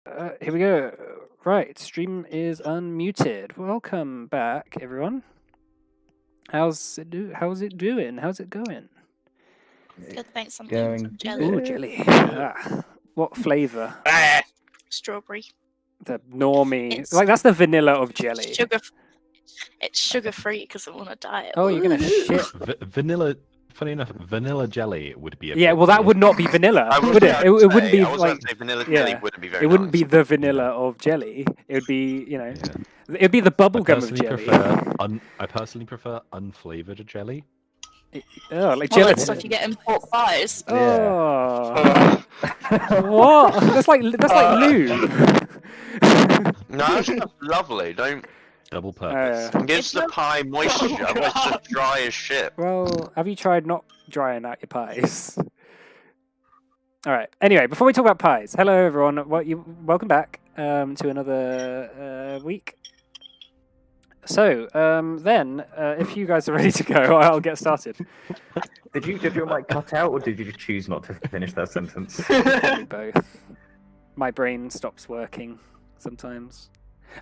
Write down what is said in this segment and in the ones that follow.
Here we go. Right, stream is unmuted. Welcome back, everyone. How's it doing? How's it going? Good, thanks. I'm Going some jelly. Ooh, jelly. What flavour? Strawberry. The normie. It's- Like, that's the vanilla of jelly. It's sugar-free because I'm on a diet. Oh, you're gonna shit. Vanilla. Funny enough, vanilla jelly would be a. Yeah, bit well, that weird. would not be vanilla, I was would it? about It to wouldn't say- be I was like. about to say vanilla Yeah. jelly wouldn't be very It wouldn't be nice. the vanilla of jelly. It would be, Yeah. it'd be the I bubblegum of personally jelly. I personally prefer unflavored jelly. Oh, like All jelly. that stuff you get in pork pies. Oh. What? That's like lube. No, that's lovely. Don't Double purpose. it gives the pie moisture. Otherwise, it's just dry as shit. Well, have you tried not drying out your pies? All right. Anyway, before we talk about pies, hello everyone. Welcome back to another week. So then, if you guys are ready to go, I'll get started. Did your mic cut out, or did you just choose not to finish that sentence? Probably both. My brain stops working sometimes.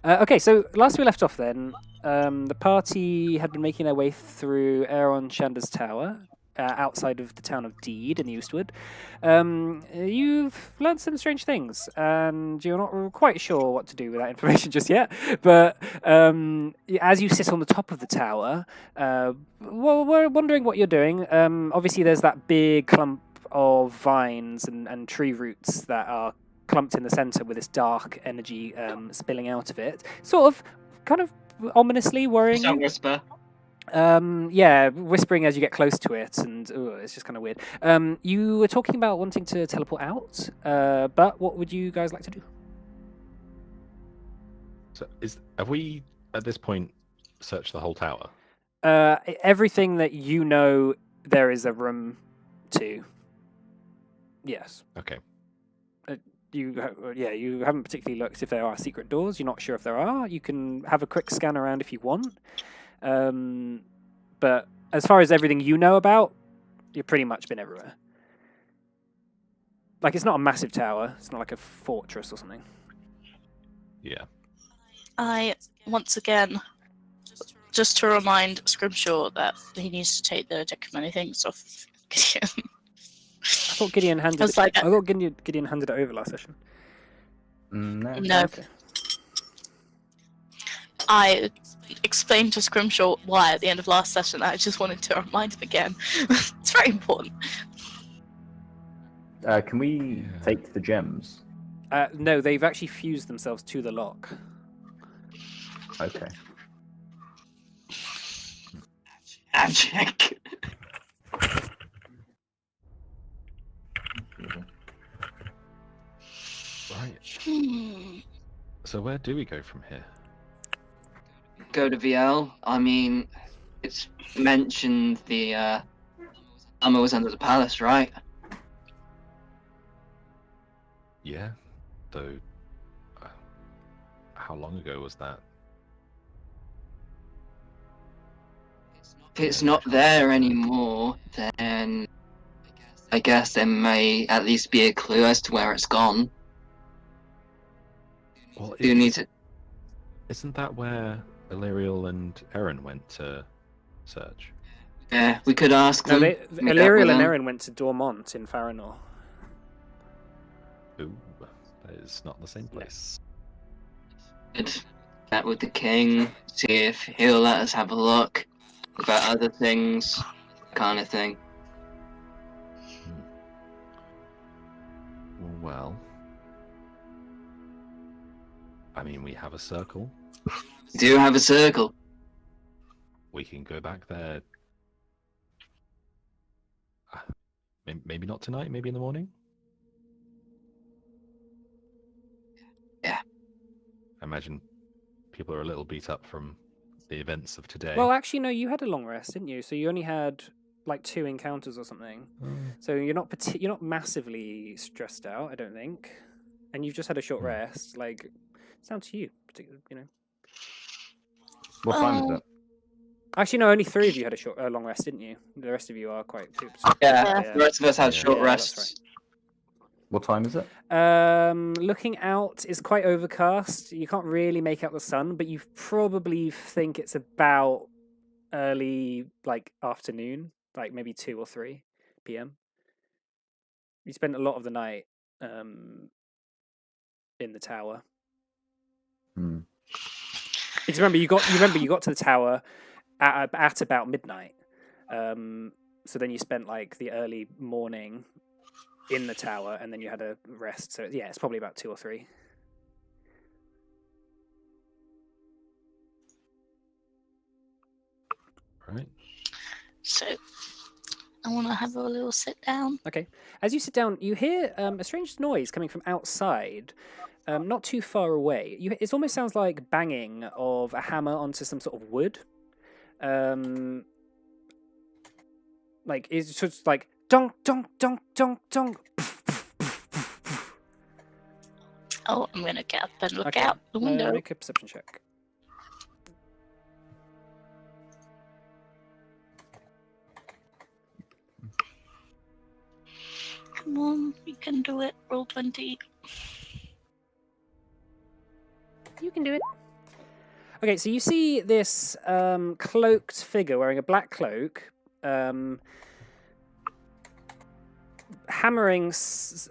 Okay, so last we left off then, the party had been making their way through Aeron Chander's tower, outside of the town of Deed in the Eastwood. You've learned some strange things, and you're not quite sure what to do with that information just yet. But as you sit on the top of the tower, well, we're wondering what you're doing. Obviously, there's that big clump of vines and tree roots that are clumped in the center with this dark energy spilling out of it, sort of, kind of ominously worrying Don't you. whisper. Yeah, whispering as you get close to it, and it's just kind of weird. You were talking about wanting to teleport out, but what would you guys like to do? So have we at this point searched the whole tower? Everything that you know, there is a room to. Yes. Okay. You haven't particularly looked if there are secret doors. You're not sure if there are. You can have a quick scan around if you want. But as far as everything you know about, you've pretty much been everywhere. Like, it's not a massive tower. It's not like a fortress or something. Yeah. I, once again, just to remind Scrimshaw that he needs to take the Deck of Many Things off Gideon. I thought Gideon handed It's like- I thought Gideon handed it over last session. No. No. Okay. I explained to Scrimshaw why at the end of last session. I just wanted to remind him again. It's very important. Can we take the gems? No, they've actually fused themselves to the lock. Okay. Magic. Right. Hmm. So where do we go from here? Go to VL. I mean, it's mentioned the armor was under the palace, right? Yeah. So how long ago was that? If it's not there anymore, then I guess there may at least be a clue as to where it's gone. Well, You need to. isn't that where Illyriel and Eren went to search? Yeah, we could ask No, them. they, meet up with Illyriel and them. Eren went to Dormont in Faranor. Ooh, that is not the same place. Could chat with the king, see if he'll let us have a look about other things, kind of thing. Well, I mean, we have a circle. We do have a circle. We can go back there. Maybe not tonight, maybe in the morning? Yeah. I imagine people are a little beat up from the events of today. Well, actually, no, you had a long rest, didn't you? So you only had like 2 encounters or something. So you're not massively stressed out, I don't think. And you've just had a short rest. Like, it's down to you, you know. What time is it? Actually, no, only 3 of you had a long rest, didn't you? The rest of you are quite. Yeah, the rest of us had Yeah. short Yeah, that's rests. What time is it? Looking out is quite overcast. You can't really make out the sun, but you probably think it's about early, like afternoon, like maybe 2 or 3 p.m. You spent a lot of the night in the tower. Because remember you got to the tower at about midnight. So then you spent like the early morning in the tower, and then you had a rest. So yeah, it's probably about 2 or 3. Right. So I want to have a little sit down. Okay. As you sit down, you hear a strange noise coming from outside, not too far away. It almost sounds like banging of a hammer onto some sort of wood. Like it's just like donk donk donk donk donk. Oh, I'm gonna get up and look Okay. out the window. Make a perception check. Come on, you can do it. Roll 20. You can do it. Okay, so you see this cloaked figure wearing a black cloak, hammering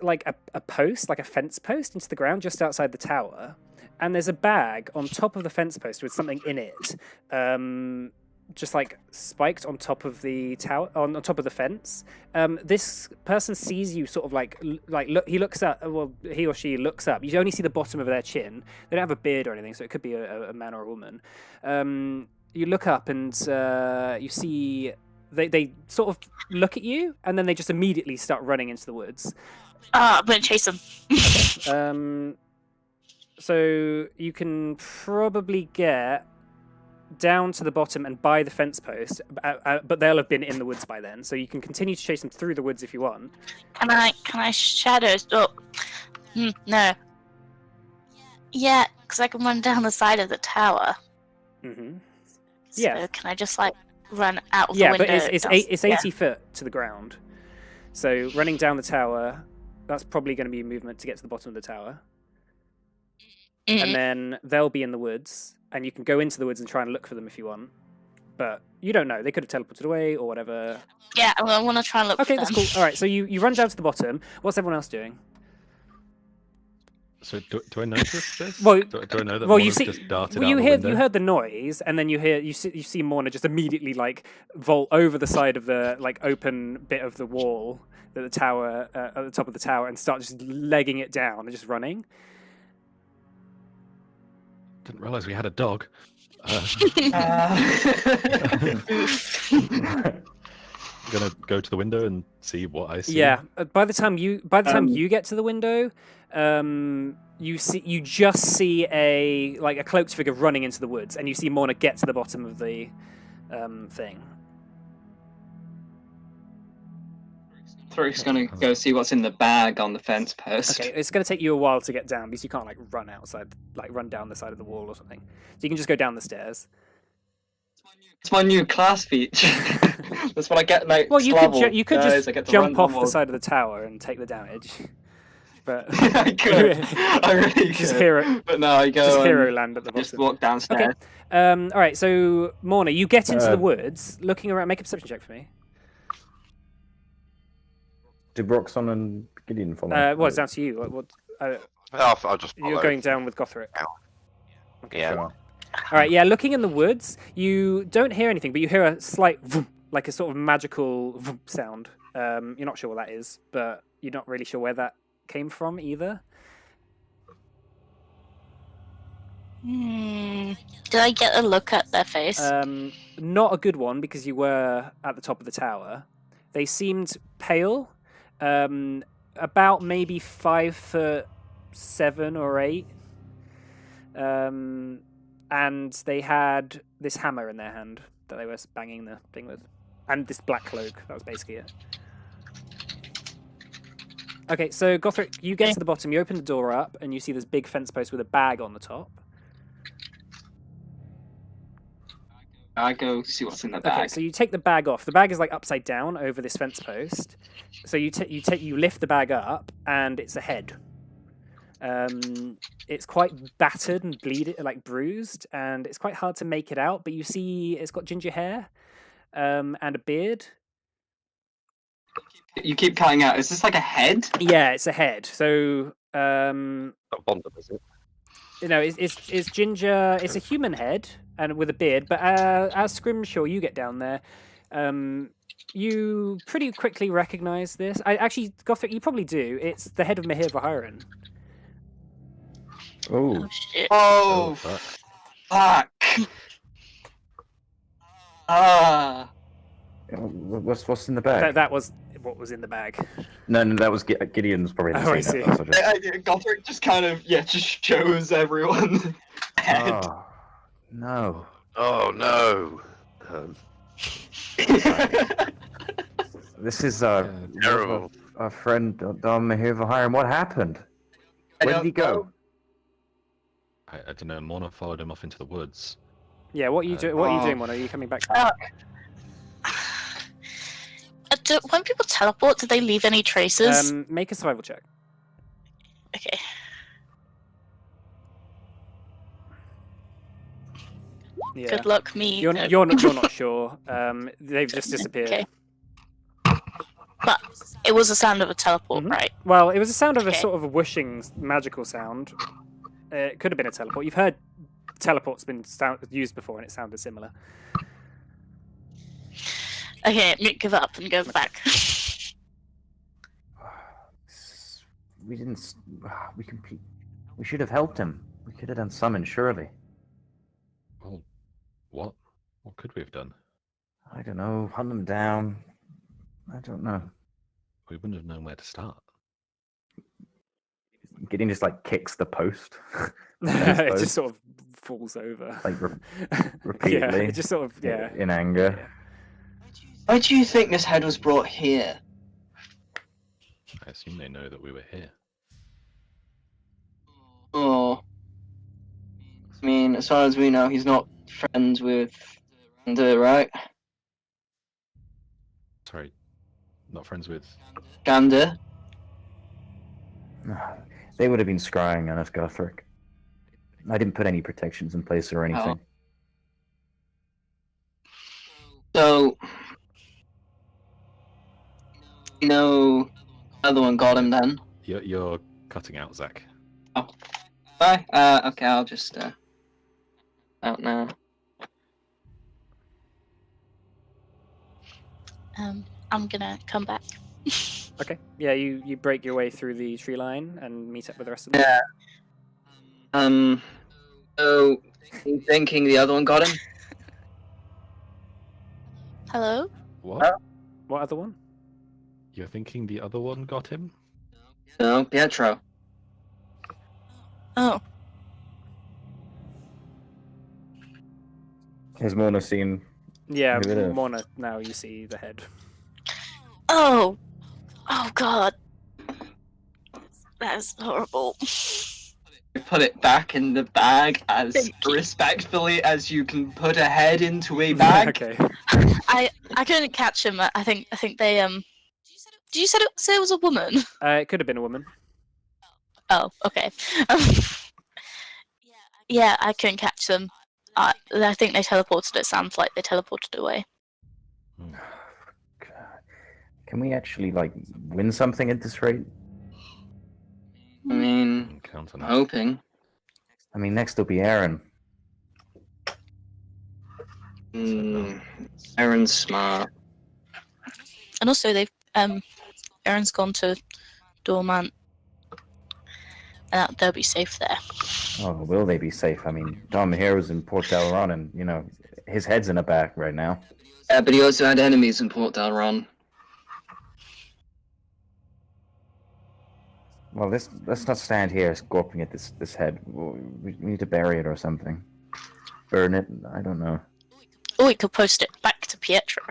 like a post, like a fence post, into the ground just outside the tower. And there's a bag on top of the fence post with something in it, just like spiked on top of the tower, on top of the fence. This person sees you, sort of like look. He looks up. Well, he or she looks up. You only see the bottom of their chin. They don't have a beard or anything, so it could be a man or a woman. You look up and you see they sort of look at you, and then they just immediately start running into the woods. I'm gonna chase them. So you can probably get down to the bottom and by the fence post, but they'll have been in the woods by then. So you can continue to chase them through the woods if you want. Can I shadow? Oh, no. Yeah, because I can run down the side of the tower. Mm-hmm. So Yeah. can I just like run out of the Yeah, window? but it's 80 foot to the ground. So running down the tower, that's probably going to be a movement to get to the bottom of the tower. And then they'll be in the woods, and you can go into the woods and try and look for them if you want. But you don't know. They could have teleported away or whatever. Yeah, I want to try and look Okay, for that's them. cool. All right, so you run down to the bottom. What's everyone else doing? So do I notice this? Well, do I know that well, you Morna's see, just darted well, out the window? you heard the noise, and then you see Morna just immediately like vault over the side of the like open bit of the wall that the tower at the top of the tower and start just legging it down and just running. Didn't realize we had a dog. I'm gonna go to the window and see what I see. Yeah. By the time you get to the window, you just see a cloaked figure running into the woods, and you see Morna get to the bottom of the thing. Thoric's gonna go see what's in the bag on the fence post. Okay, it's going to take you a while to get down because you can't run down the side of the wall or something. So you can just go down the stairs. It's my new class feature. That's what I get like. Well, you could level, you could guys. just I get to jump run off the wall. side of the tower and take the damage. But I could. I really just could. hero, But no, I go. just and hero land at the just bottom. walk downstairs. Okay. All right. So Morna, you get into the Uh, woods, looking around. Make a perception check for me. Did Roxon and Gideon follow? Well, it's down to you. I'll just You're follow. going down with Gothric. Yeah. Sure. All right, yeah. Looking in the woods, you don't hear anything, but you hear a slight, vroom, like a sort of magical vroom sound. You're not sure what that is, but you're not really sure where that came from either. Did I get a look at their face? Not a good one because you were at the top of the tower. They seemed pale, about maybe 5'7" or 8. And they had this hammer in their hand that they were banging the thing with. And this black cloak. That was basically it. Okay, so Gothric, you get to the bottom, you open the door up, and you see this big fence post with a bag on the top. I go see what's in the Okay, bag. so you take the bag off. The bag is like upside down over this fence post. So you lift the bag up, and it's a head. It's quite battered and like bruised, and it's quite hard to make it out. But you see, it's got ginger hair, and a beard. You keep cutting out. Is this like a head? Yeah, it's a head. So Not Bondum, is it? it's ginger. It's a human head and with a beard. But as Scrimshaw, you get down there. You pretty quickly recognize this. Actually, Gothic, you probably do. It's the head of Mahir Vahiran. Oh, Oh shit. Oh, fuck. fuck. Ah. what's in the bag? That was what was in the bag. No, that was Gideon's probably. Oh, I see. Gothric just kind of just shows everyone. the head. Oh, no. Oh no. This is Terrible. our friend Dom Mahir Vahiran. What happened? I Where did don't he go? know. I don't know. Morna followed him off into the woods. Yeah, what are you doing? What are you Oh. doing, Mono? Are you coming back? When people teleport, do they leave any traces? Make a survival check. Okay. Yeah. Good luck, me. You're not sure. They've just disappeared. Okay. But it was the sound of a teleport, Mhm. right? Well, it was the sound of a Okay. sort of a whooshing magical sound. It could have been a teleport. You've heard teleports been used before, and it sounded similar. Okay, give up and go back. We didn't. We should have helped him. We could have done something, surely. Well, what? What could we have done? I don't know. Hunt them down. I don't know. We wouldn't have known where to start. Gideon just like kicks the post. It suppose. just sort of falls over. Like, Yeah, repeatedly. it just sort of In anger. Why do you think this head was brought here? I assume they know that we were here. Oh. I mean, as far as we know, he's not friends with Gander, right? Sorry, not friends with. Gander? They would have been scrying on us, Gothric. I didn't put any protections in place or anything. So, you know, the other one got him then. You're cutting out, Zach. Bye. Okay, I'll just out now. I'm gonna come back. Okay. Yeah, you break your way through the tree line and meet up with the rest of them. Yeah. So, you thinking the other one got him? Hello? What? What other one? You're thinking the other one got him? No, Pietro. Oh, Has Mona seen? Yeah, Who it is? Mona. Now you see the head. oh, God, that's horrible. Put it back in the bag as Thank you. respectfully as you can put a head into a bag. Okay. I couldn't catch him. I think they Did you say it was a woman? It could have been a woman. Oh, okay. Yeah, I couldn't catch them. I think they teleported. It sounds like they teleported away. Can we actually like win something at this rate? I mean, Count on I'm it. hoping. I mean, next will be Aaron. Aaron's smart. And also, they've Aaron's gone to Dormant, and they'll be safe there. Oh, will they be safe? I mean, Dom here was in Port Delaron, and his head's in a bag right now. Yeah, but he also had enemies in Port Dalron. Well, let's not stand here scorping at this head. We need to bury it or something. Burn it. I don't know. Or we could post it back to Pietro.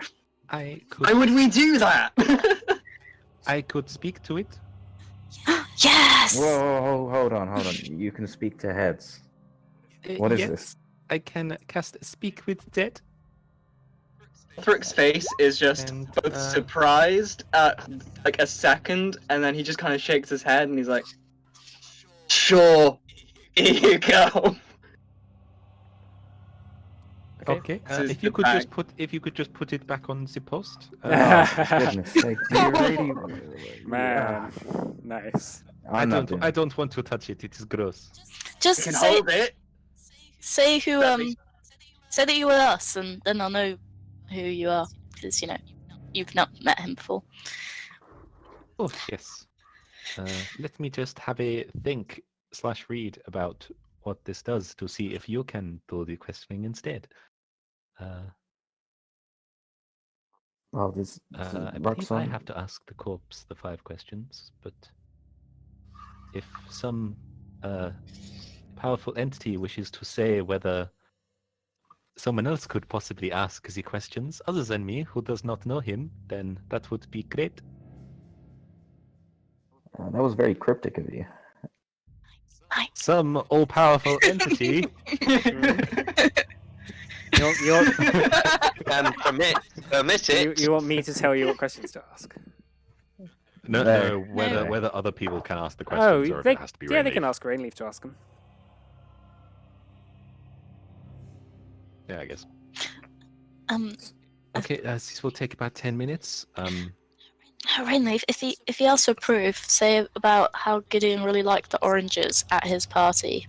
I Why would we do that? I could speak to it. Yes. Whoa, hold on. You can speak to heads. What is Yes, this? I can cast Speak with Dead. Thrick's face is just And, both surprised at like a second, and then he just kind of shakes his head and he's like, "Sure, here you go." Okay. This is If you the could bag. just put it back on the post. Oh, for goodness sake, dear lady. Man, nice. I I'm not don't. doing I don't want to touch it. It is gross. Just You can say, hold it. say who Let me- say that you were us, and then I'll know who you are, because you've not met him before. Oh yes. Let me just have a think/read about what this does to see if you can do the questioning instead. Well, this I believe I Roxanne. have to ask the corpse the 5 questions, but if some powerful entity wishes to say whether someone else could possibly ask the questions other than me, who does not know him, then that would be great. That was very cryptic of you. Some all-powerful entity. You're, Permit it. you want me to tell you what questions to ask? No, There. whether other people can ask the Oh, questions or if they, it has to be yeah, they Rainleaf. can ask Rainleaf to ask them. Yeah, I guess. Um, Okay, this will take about 10 minutes. Rainleaf, if he asks for proof, say about how Gideon really liked the oranges at his party.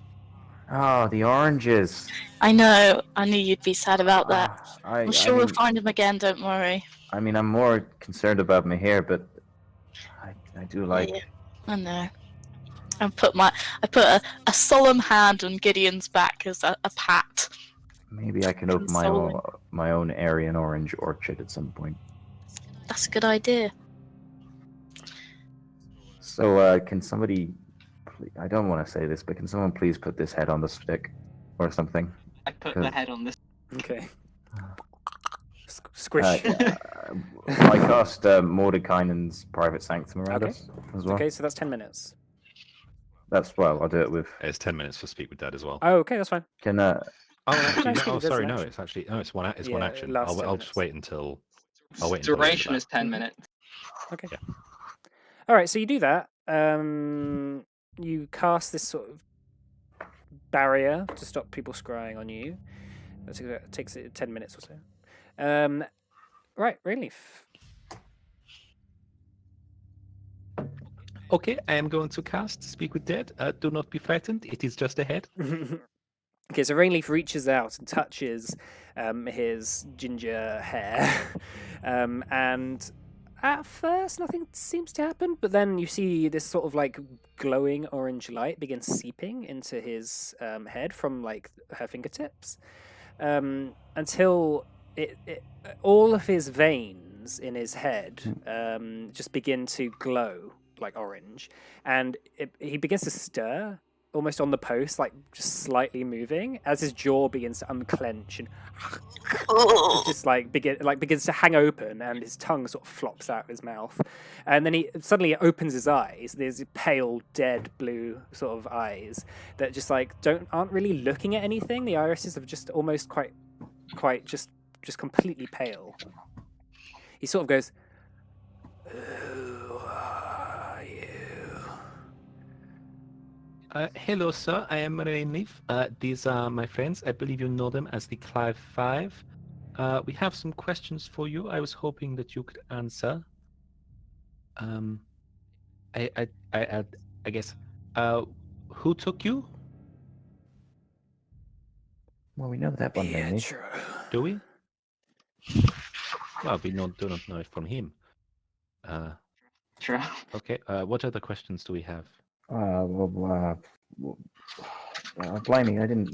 Oh, the oranges. I know. I knew you'd be sad about that. I'm I'm sure we'll find him again. Don't worry. I mean, I'm more concerned about my hair, but I do like. Yeah. I know. I put a solemn hand on Gideon's back as a pat. Maybe I can open my own Aryan orange orchard at some point. That's a good idea. So, can somebody? I don't want to say this, but can someone please put this head on the stick, or something? I put the head on this. Okay. Squish. I cast Mordekainen's private sanctum around Okay. us as well. Okay, so that's 10 minutes. That's I'll do it with. It's 10 minutes to speak with Dad as well. Oh, okay, that's fine. Can Oh, actually, Nice no, thing, sorry, doesn't no, it? it's actually it's one Yeah, action. last 10 I'll just minutes. wait until. I'll wait until the end of Duration that. is 10 minutes. Okay. Yeah. All right, so you do that. You cast this sort of barrier to stop people scrying on you. That takes it 10 minutes or so. Right, Rainleaf. Okay, I am going to cast Speak with Dead. Do not be frightened. It is just a head. Okay, so Rainleaf reaches out and touches his ginger hair, and at first nothing seems to happen, but then you see this sort of like glowing orange light begin seeping into his head from like her fingertips, until all of his veins in his head just begin to glow like orange, and he begins to stir almost on the post, like just slightly moving as his jaw begins to unclench and just like begins to hang open, and his tongue sort of flops out of his mouth, and then he suddenly opens his eyes. There's pale, dead blue sort of eyes that just like aren't really looking at anything. The irises are just almost quite just completely pale. He sort of goes, "Who are you?" Hello, sir. I am Rainleaf. These are my friends. I believe you know them as the Clive Five. We have some questions for you. I was hoping that you could answer. I guess. Who took you? Well, we know that one, maybe. Pietro. Do we? Well, we do not know it from him. Sure. Okay. What other questions do we have? Blimey, I didn't.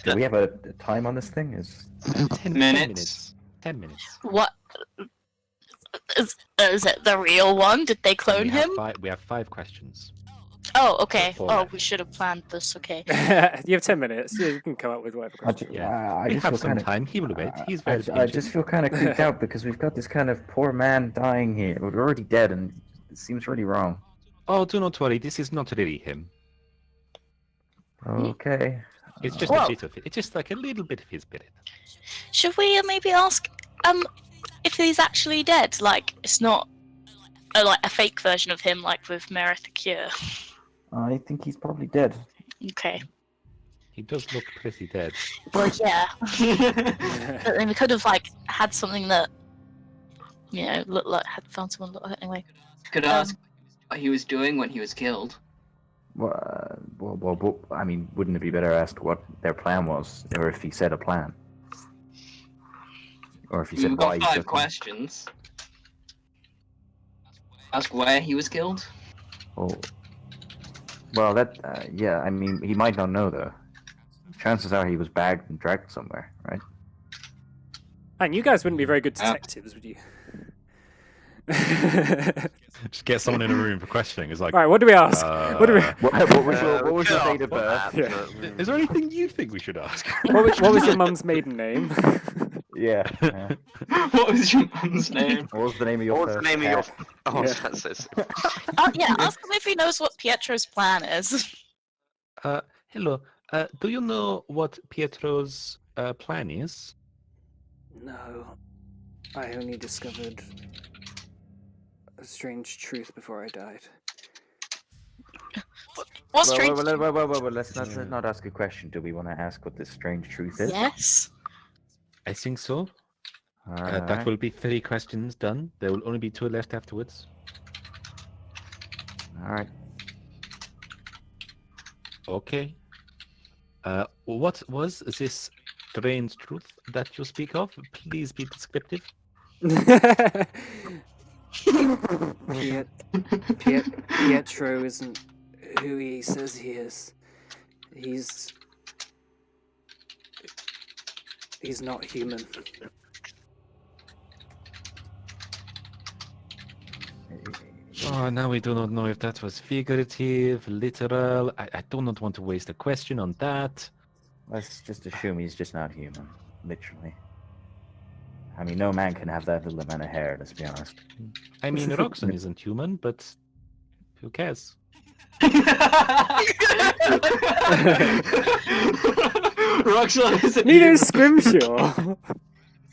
Do we have a time on this thing? Is 10 Minutes. minutes. 10 minutes. What is it? The real one? Did they clone We have him? we have 5 questions. Oh, okay. Four Oh, left. we should have planned this. Okay. You have 10 minutes. You can come up with whatever I, question. I We just have feel some kind of. time. He will wait. He's very I just patient. feel kind of creeped out because we've got this kind of poor man dying here. We're already dead, and it seems really wrong. Oh, do not worry. This is not really him. Okay. It's just Well- a bit of it. It's just like a little bit of his spirit. Should we maybe ask if he's actually dead? Like it's not like a fake version of him, like with Merith the Cure. I think he's probably dead. Okay. He does look pretty dead. Well, yeah. But then we could have like had something that looked like had found someone look like anyway. Could ask what he was doing when he was killed. Well, I mean, wouldn't it be better asked what their plan was, or if he said a plan, or if he said We've why got he 5 took them? questions. Ask where he was killed. Oh, well, yeah. I mean, he might not know though. Chances are he was bagged and dragged somewhere, right? And you guys wouldn't be very good detectives, would you? Just get someone in a room for questioning. It's like, Right, what do we ask? What do we? What was your date of birth? Yeah. is there anything you think we should ask? What was your mum's maiden name? Yeah. What was your mum's name? What was the name of your What was the first name of your? cat? Oh, Yeah. that's it. Yeah, ask him if he knows what Pietro's plan is. Hello. Do you know what Pietro's plan is? No, I only discovered a strange truth before I died. What's Well, strange? let's not ask a question. Do we want to ask what this strange truth is? Yes. I think so. That Alright. will be 3 questions done. There will only be 2 left afterwards. All right. Okay. What was this strange truth that you speak of? Please be descriptive. Pietro isn't who he says he is. He's not human. Oh, now we do not know if that was figurative, literal. I do not want to waste a question on that. Let's just assume he's just not human, literally. I mean, no man can have that little amount of hair. Let's be honest. I mean, Roxanne isn't human, but who cares? Roxanne isn't Neither human. is Scrimshaw.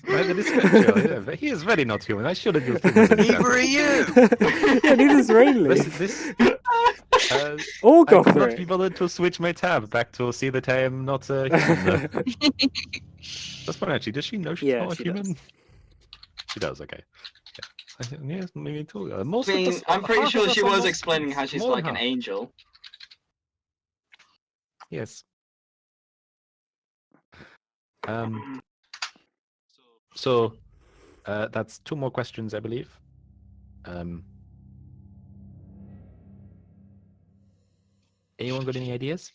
Right, that is Scrimshaw, yeah, but he is very not human. I should have used him as an Neither are example. you. Yeah, neither's Rainley. I All would not Gothric. be bothered to switch my tab back to see that I am not a human. That's fine, actually. Does she know she's Yeah, not a she human? does. She does, okay. Yeah, yes, maybe too. Most I of mean, the, I'm pretty half sure of she us are was not explaining how humans. she's More than like an half. angel. Yes. So, that's 2 more questions, I believe. Anyone got any ideas?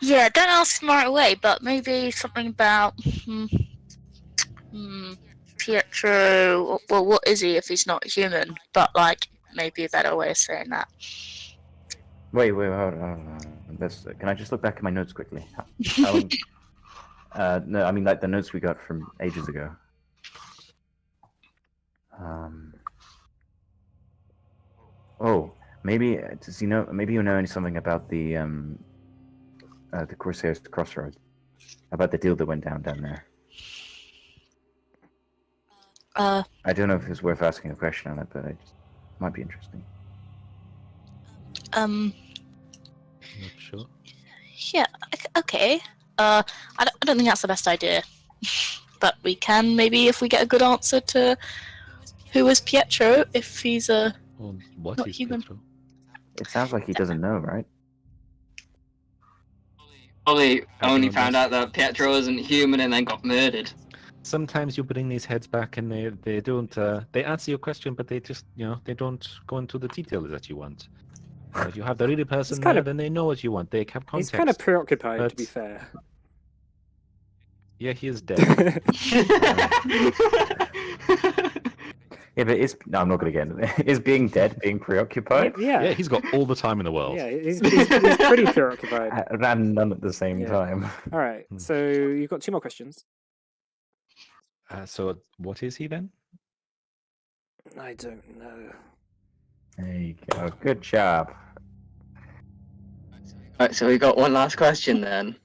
Yeah, don't ask him right away, but maybe something about Pietro. Well, what is he if he's not human? But like, maybe a better way of saying that. Wait, hold on. Can I just look back at my notes quickly? How long- no, I mean like the notes we got from ages ago. Oh, maybe does he know? Maybe you know something about the Corsairs Crossroads, about the deal that went down there. I don't know if it's worth asking a question on it, but it might be interesting. Not sure. Yeah, okay. I don't think that's the best idea. But we can maybe, if we get a good answer to who is Pietro, if he's a Well, what Not is human. Pietro? It sounds like he doesn't know, right? Probably I only don't found know. out that Pietro isn't human and then got murdered. Sometimes you bring these heads back and they don't they answer your question, but they just they don't go into the details that you want. If you have the real person kind there, of- then they know what you want. They have context. He's kind of preoccupied, to be but- fair. Yeah, he is dead. Yeah, but no, I'm not going to get into it. Is being dead being preoccupied? Yeah, Yeah, he's got all the time in the world. yeah, he's pretty preoccupied. And none at the same Yeah. time. All right, so you've got 2 more questions. So what is he then? I don't know. There you go. Good job. Right, so we got one last question then.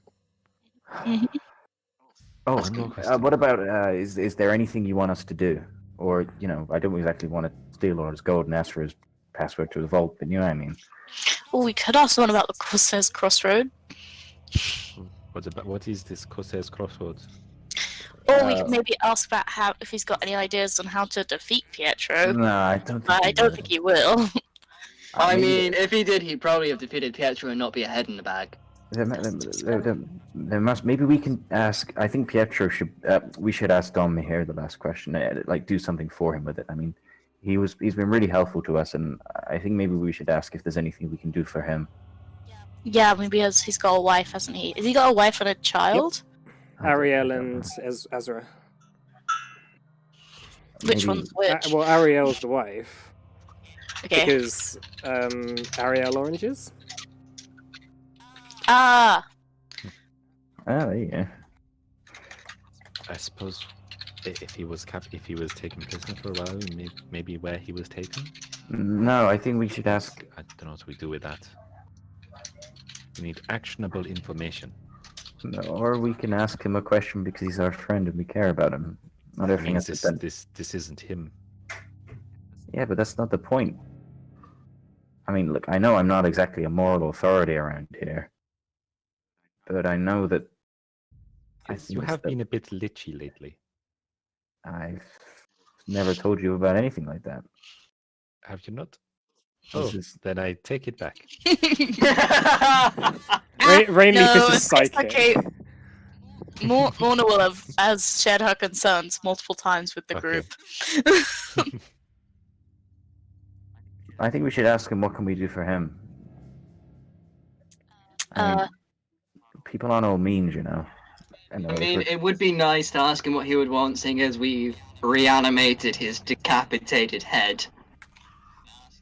Oh, One more question. what about is there anything you want us to do? Or I don't exactly want to steal all his gold and ask for his password to the vault, but you know what I mean. Well, we could ask someone about the Corsairs Crossroad. What is this Corsairs Crossroads? Or we could maybe ask about if he's got any ideas on how to defeat Pietro. No, I don't think. But I don't think he will. I mean, if he did, he'd probably have defeated Pietro and not be a head in the bag. There must. Maybe we can ask. I think Pietro should. We should ask Dom here the last question. Like, do something for him with it. I mean, he's been really helpful to us, and I think maybe we should ask if there's anything we can do for him. Yeah, maybe he's got a wife, hasn't he? Has he got a wife and a child? Ariel and Ezra. Which one's which? Well, Ariel's the wife. Okay. Because Ariel oranges. Ah. Oh, there you go. I suppose if he was taken prisoner for a while, maybe where he was taken. No, I think we should ask. I don't know what we do with that. We need actionable information. No, or we can ask him a question because he's our friend and we care about him. Not That everything means has to be done. this isn't him. Yeah, but that's not the point. I mean, look, I know I'm not exactly a moral authority around here, but I know that. You have been a bit litchy lately. I've never told you about anything like that. Have you not? Oh, then I take it back. Rainleaf is just it's psychic. okay. Mona will has shared her concerns multiple times with the group. I think we should ask him what can we do for him. I mean, people aren't all mean, I mean, it would be nice to ask him what he would want, seeing as we've reanimated his decapitated head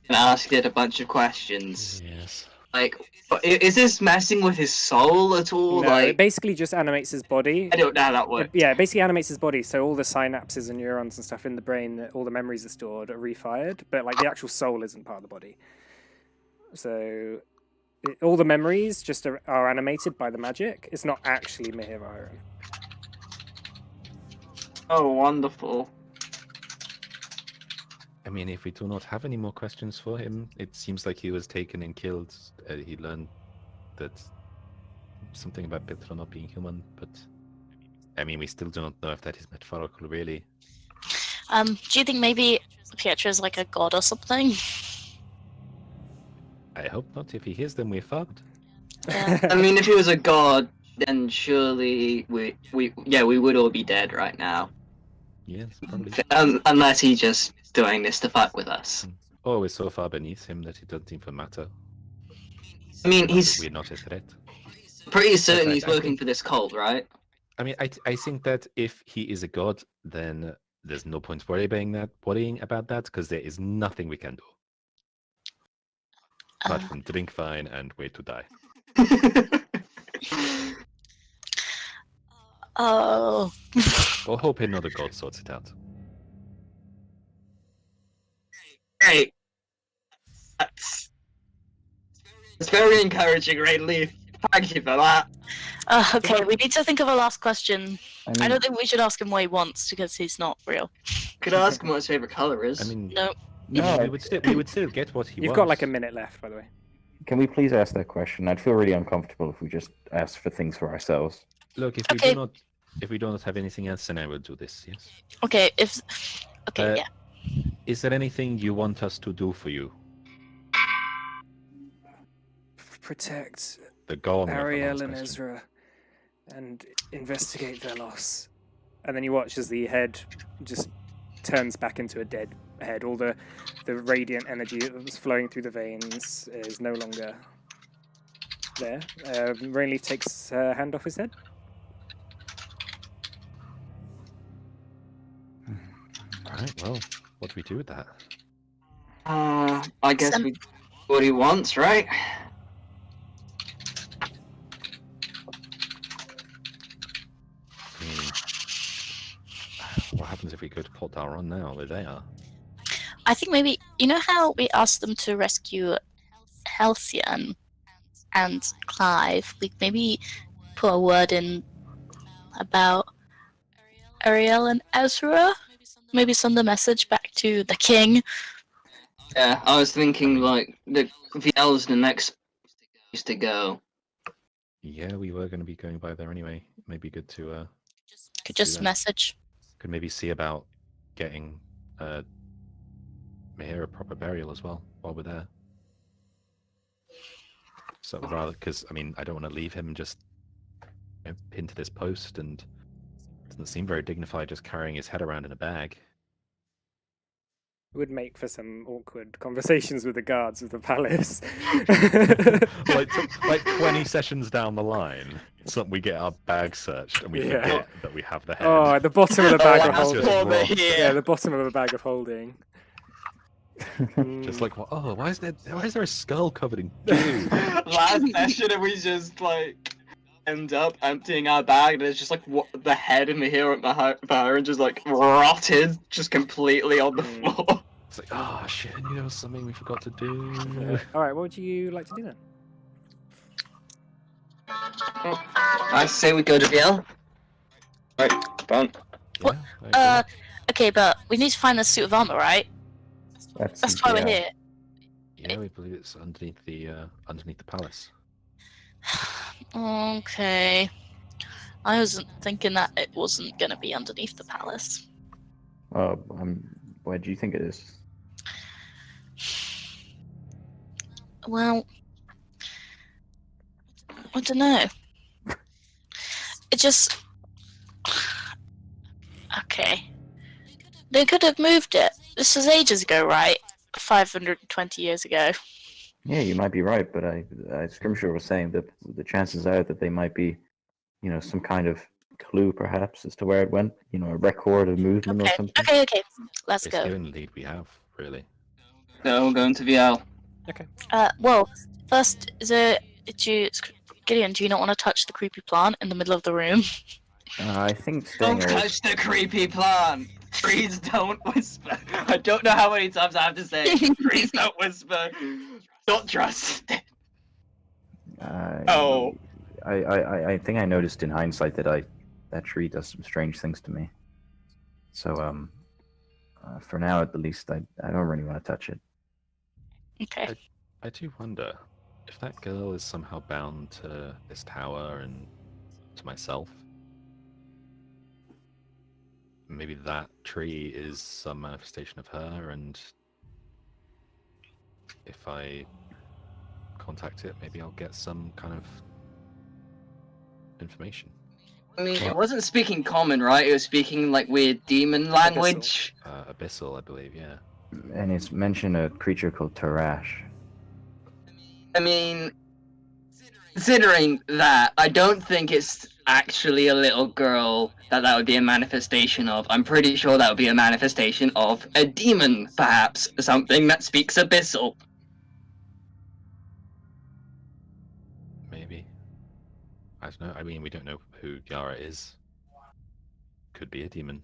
and asked it a bunch of questions. Yes. Like, is this messing with his soul at all? No, Like, it basically just animates his body. I don't know how that works. Yeah, it basically animates his body, so all the synapses and neurons and stuff in the brain, all the memories are stored, are refired, but like the actual soul isn't part of the body. So all the memories just are animated by the magic. It's not actually Mihir Iron. Oh, wonderful. I mean, if we do not have any more questions for him, it seems like he was taken and killed. He learned that something about Pietro not being human, but I mean, we still do not know if that is metaphorical, really. Do you think maybe Pietro is like a god or something? I hope not. If he hears them, we're fucked. Yeah. I mean, if he was a god, then surely we would all be dead right now. Yes, probably. Unless he's just doing this to fuck with us. Or we're so far beneath him that it doesn't even matter. I mean, he's We're not a threat. pretty certain I he's think- working for this cult, right? I mean, I think that if he is a god, then there's no point worrying about that, because there is nothing we can do apart from drink fine and wait to die. Oh. Or hope another god sorts it out. Great. It's very encouraging, Rainleaf. Thank you for that. Okay, we need to think of a last question. I I mean, don't think we should ask him what he wants because he's not real. Could I ask him what his favorite color is? I mean, No. no, we would still get what he You've wants. got like a minute left, by the way. can we please ask that question? I'd feel really uncomfortable if we just asked for things for ourselves. Look, if Okay. we do not have anything else, then I will do this. Yes. Okay, Okay, Uh, yeah. Is there anything you want us to do for you? Protect The goal. Ariel and Ezra and investigate their loss. And then you watch as the head just turns back into a dead head. All the radiant energy that was flowing through the veins is no longer there. Rainleaf takes her hand off his head. Alright, well, what do we do with that? I guess we what he wants, right? I mean, what happens if we go to Port Daron now, where they are? I think maybe you know how we asked them to rescue Halcyon. and Clive, we maybe put a word in about Ariel and Ezra. Maybe send a message back to the king. Yeah, I was thinking like the VL's the next place to go. Yeah, we were going to be going by there anyway. Maybe good to Could do just that. message. Could maybe see about getting Mahir a proper burial as well while we're there. So rather, because I mean, I don't want to leave him just pinned to this post, and it doesn't seem very dignified just carrying his head around in a bag. Would make for some awkward conversations with the guards of the palace. like 20 sessions down the line, we get our bag searched and we Yeah. forget that we have the head. Oh, at the bottom of the bag of that's holding. just raw. Yeah, the bottom of a bag of holding. Just like, oh, why is there a skull covered in goo? Last session, and we just like end up emptying our bag, and it's just like the head of Mahir and just like rotted, just completely on the floor. It's like, oh shit, I knew there was something we forgot to do. Yeah. All right, what would you like to do then? I say we go to VL. Right, fine. What? Yeah, I agree. Okay, but we need to find the suit of armor, right? That's why we're yeah. here. Yeah, we believe it's underneath the palace. Okay. I wasn't thinking that it wasn't gonna be underneath the palace. Where do you think it is? Well, I don't know. It just... Okay. They could have moved it. This was ages ago, right? 520 years ago. Yeah, you might be right, but Scrimshaw was saying that the chances are that they might be, some kind of clue perhaps as to where it went. A record of movement or something. Okay. Let's It's go. the only lead we have, really. No, we're going to VL. Okay. Well, first, Gideon, do you not want to touch the creepy plant in the middle of the room? I think staying Don't away. touch the creepy plant. Trees don't whisper. I don't know how many times I have to say it. Trees don't whisper. Don't trust it. Oh. I think I noticed in hindsight that that tree does some strange things to me. So for now at the least, I don't really want to touch it. Okay. I do wonder if that girl is somehow bound to this tower and to myself. Maybe that tree is some manifestation of her, and if I contact it, maybe I'll get some kind of information. I mean, it wasn't speaking common, right? It was speaking like weird demon language. Abyssal, I believe, yeah. And it's mentioned a creature called Tarash. I mean, considering that, I don't think it's actually a little girl that would be a manifestation of. I'm pretty sure that would be a manifestation of a demon, perhaps, something that speaks Abyssal. Maybe. I don't know. I mean, we don't know who Yara is. Could be a demon.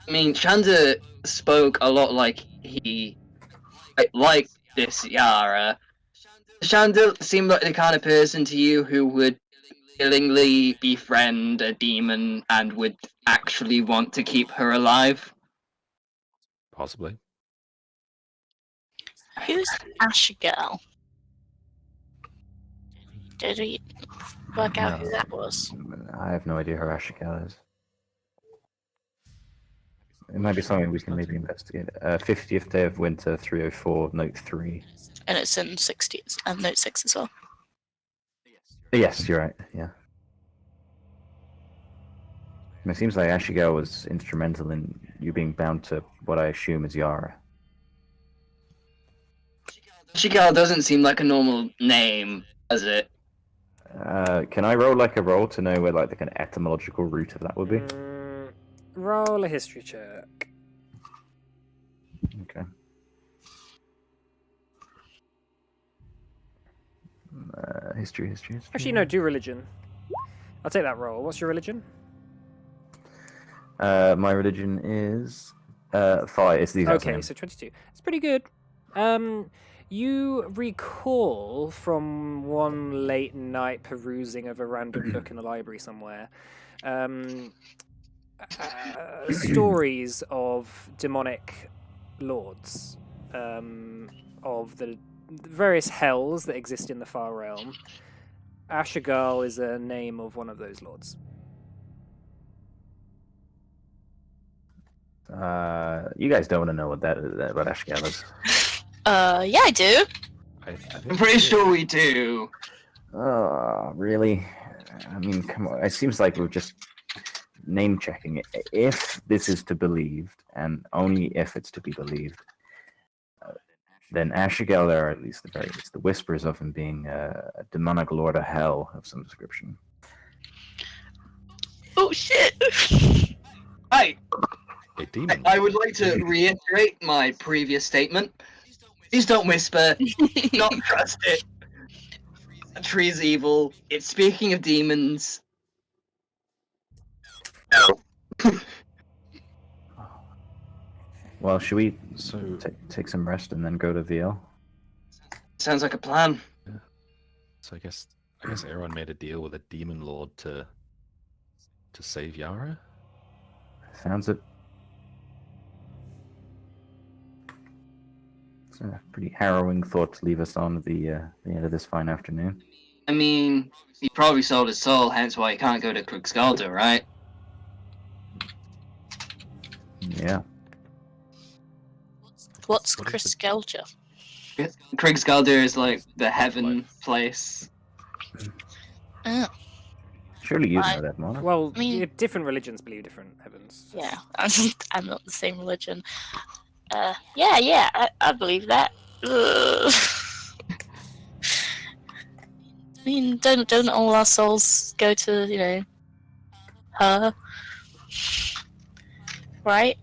I mean, Shanda spoke a lot like like this Yara. Shanda seemed like the kind of person to you who would willingly befriend a demon and would actually want to keep her alive. Possibly. Who's Ashigel? Did we work out who that was? I have no idea who Ashigel is. It might be something we can maybe investigate. 50th day of winter, 304, note 3. And it's in 60s and note 6 as well. Yes, you're right. Yeah. And it seems like Ashigel was instrumental in you being bound to what I assume is Yara. Ashigel doesn't seem like a normal name, does it? Can I roll like a roll to know where like the kind of etymological root of that would be? Roll a history check. Okay. History. Actually, no, do religion. I'll take that roll. What's your religion? My religion is 5. It's the exact Okay, same. so 22. It's pretty good. You recall from one late night perusing of a random book in the library somewhere, stories of demonic lords, of the various hells that exist in the Far Realm. Ashigal is a name of one of those lords. You guys don't want to know what what Ashgal is. Yeah, I do. I think I'm pretty sure we do. Oh, really? I mean, come on. It seems like we're just name checking it. If this is to be believed, and only if it's to be believed, then Ashigal, or at least the very least, the whispers of him being a demonic lord of hell of some description. Oh shit! Right. a demon. I would like to reiterate my previous statement. Please don't whisper. Not trust it. A tree's evil. It's speaking of demons. No. Well, should we So, take some rest and then go to VL? Sounds like a plan. so I guess Aaron made a deal with a demon lord to save Yara. Sounds it. It's a pretty harrowing thought to leave us on at the end of this fine afternoon. I mean, he probably sold his soul, hence why he can't go to Krugskalda, right? Yeah. What's What is Chris the- Skelter? Krugskalda is like the heaven place. Oh, Surely you I- know that, Mona. Well, I mean- different religions believe different heavens. yeah. I'm not the same religion. Yeah, I believe that. Ugh. I mean, don't all our souls go to, her? Right?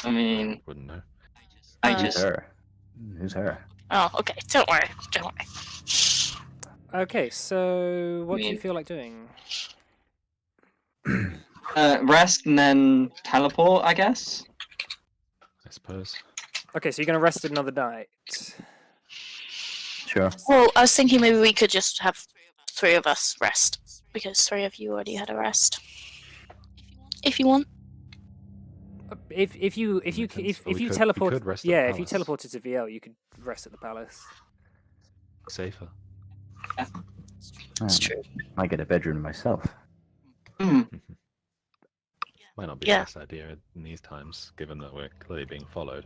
I mean, Wouldn't know. I Uh, Who's just her? Who's her? Oh, okay. Don't worry. Don't worry. Okay, so what do you mean- feel like doing? rest and then teleport, I guess. I suppose. Okay, so you're going to rest another night. Sure. Well, I was thinking maybe we could just have 3 of us rest because 3 of you already had a rest. If you want. If you Makes sense. if Well, we you could- we teleport, could rest at the yeah, if you palace. teleported to VL, you could rest at the palace. Safer. It's true. I get a bedroom myself. Hmm. Might not be Yeah. the best idea in these times, given that we're clearly being followed.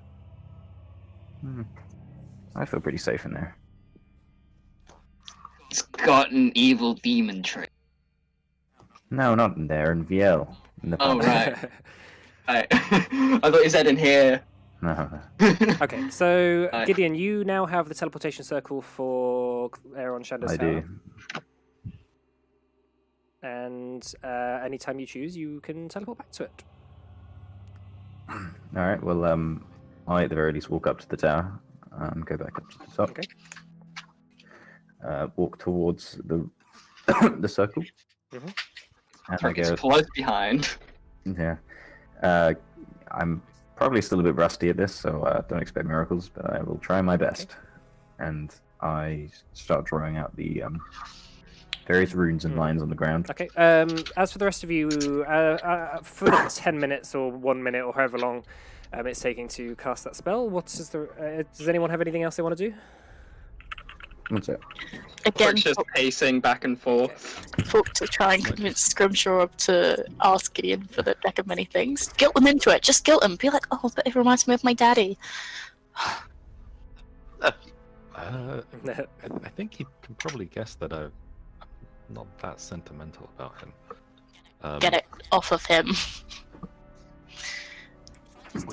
I feel pretty safe in there. It's got an evil demon trait. No, not in there. In VL. In the Oh, palace. right. I thought you said in here. No. Okay, so Aye. Gideon, you now have the teleportation circle for Aeron Shanda's I Tower. do. And anytime you choose, you can teleport back to it. All right. Well, I at the very least walk up to the tower and go back up to the top. Okay. Walk towards the the circle. Mhm. And I It's go. close behind. Yeah. I'm probably still a bit rusty at this, so don't expect miracles, but I will try my best. And I start drawing out the various runes and lines on the ground. Okay. As for the rest of you, for the 10 minutes or 1 minute or however long it's taking to cast that spell, does anyone have anything else they want to do? What's it? Again, Just pacing back and forth. folk to try and convince Scrimshaw to ask Gideon for the deck of many things. Guilt them into it. Just guilt them. Be like, oh, but it reminds me of my daddy. I think he can probably guess that I'm not that sentimental about him. Get it off of him.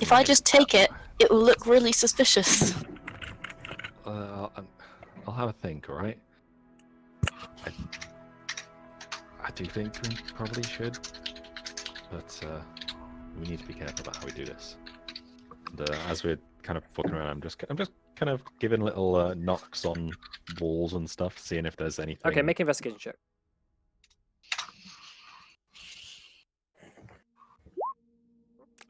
If I just take it, it will look really suspicious. I'll have a think, alright? I do think we probably should, but we need to be careful about how we do this. And as we're kind of fucking around, I'm just kind of giving little knocks on walls and stuff, seeing if there's anything. Okay, make an investigation check.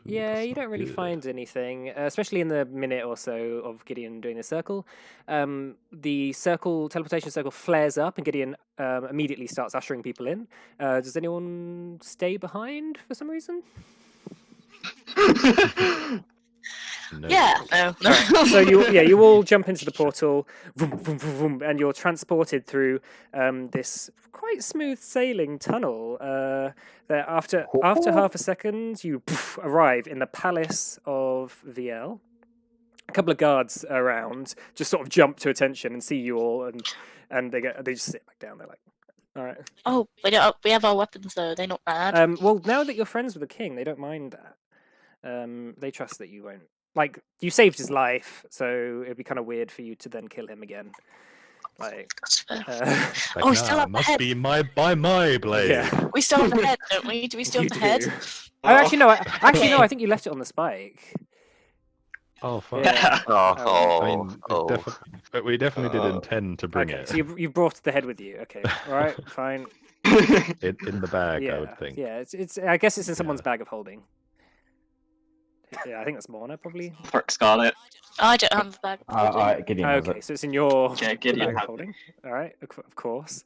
Yeah, that's you not don't really good. find anything, especially in the minute or so of Gideon doing the circle. The teleportation circle flares up, and Gideon immediately starts ushering people in. Does anyone stay behind for some reason? No. Yeah, no. Alright, so you all jump into the portal, vroom, vroom, vroom, vroom, and you're transported through this quite smooth sailing tunnel. That after half a second, you arrive in the palace of VL. A couple of guards around just sort of jump to attention and see you all, and they just sit back down. They're like, all right. Oh, we have our weapons though. They're not bad. Well, now that you're friends with the king, they don't mind that. They trust that you won't. Like, you saved his life, so it'd be kind of weird for you to then kill him again. Like, That's fair. Like, Oh, we nah, still have it the must head. be my blade. yeah. We still have the head, don't we? Do we still You have the head? do. Oh, actually, no. Actually, no. I think you left it on the spike. Oh, fine. Yeah. Oh, I mean, but we definitely did intend to bring Okay, it so you brought the head with you. Okay, all right, fine. in the bag. Yeah, I would think. yeah. It's. I guess it's in someone's Yeah. bag of holding. Yeah, I think that's Morna probably. Frick Scarlet. I don't have the bag. Gideon has Okay, it. so it's in your Yeah, Gideon bag of has it. holding. All right, of course.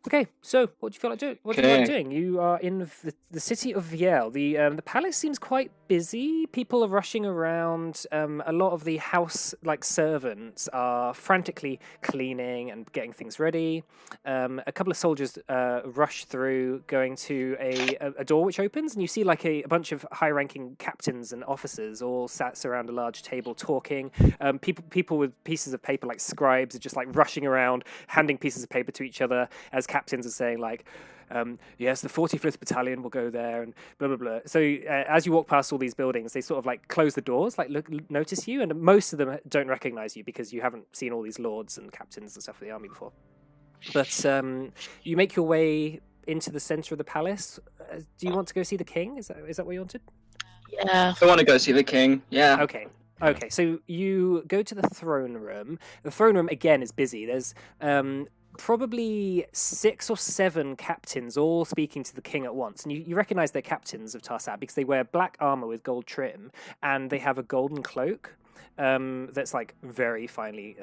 Okay, so what do you feel like doing? What do you like Okay. doing? You are in the city of Viel. The palace seems quite busy. People are rushing around. A lot of the house servants are frantically cleaning and getting things ready. A couple of soldiers rush through, going to a door which opens, and you see a bunch of high-ranking captains and officers all sat around a large table talking. People with pieces of paper like scribes are just rushing around, handing pieces of paper to each other as captains are saying yes, the 45th Battalion will go there and blah blah blah. So as you walk past all these buildings, they sort of close the doors, notice you, and most of them don't recognize you because you haven't seen all these lords and captains and stuff of the army before. But you make your way into the center of the palace. Do you want to go see the king? Is that what you wanted? Yeah. I want to go see the king. Yeah. Okay, so you go to the throne room. The throne room again is busy. There's probably 6 or 7 captains all speaking to the king at once, and you recognize they're captains of Tarsat because they wear black armor with gold trim, and they have a golden cloak that's very finely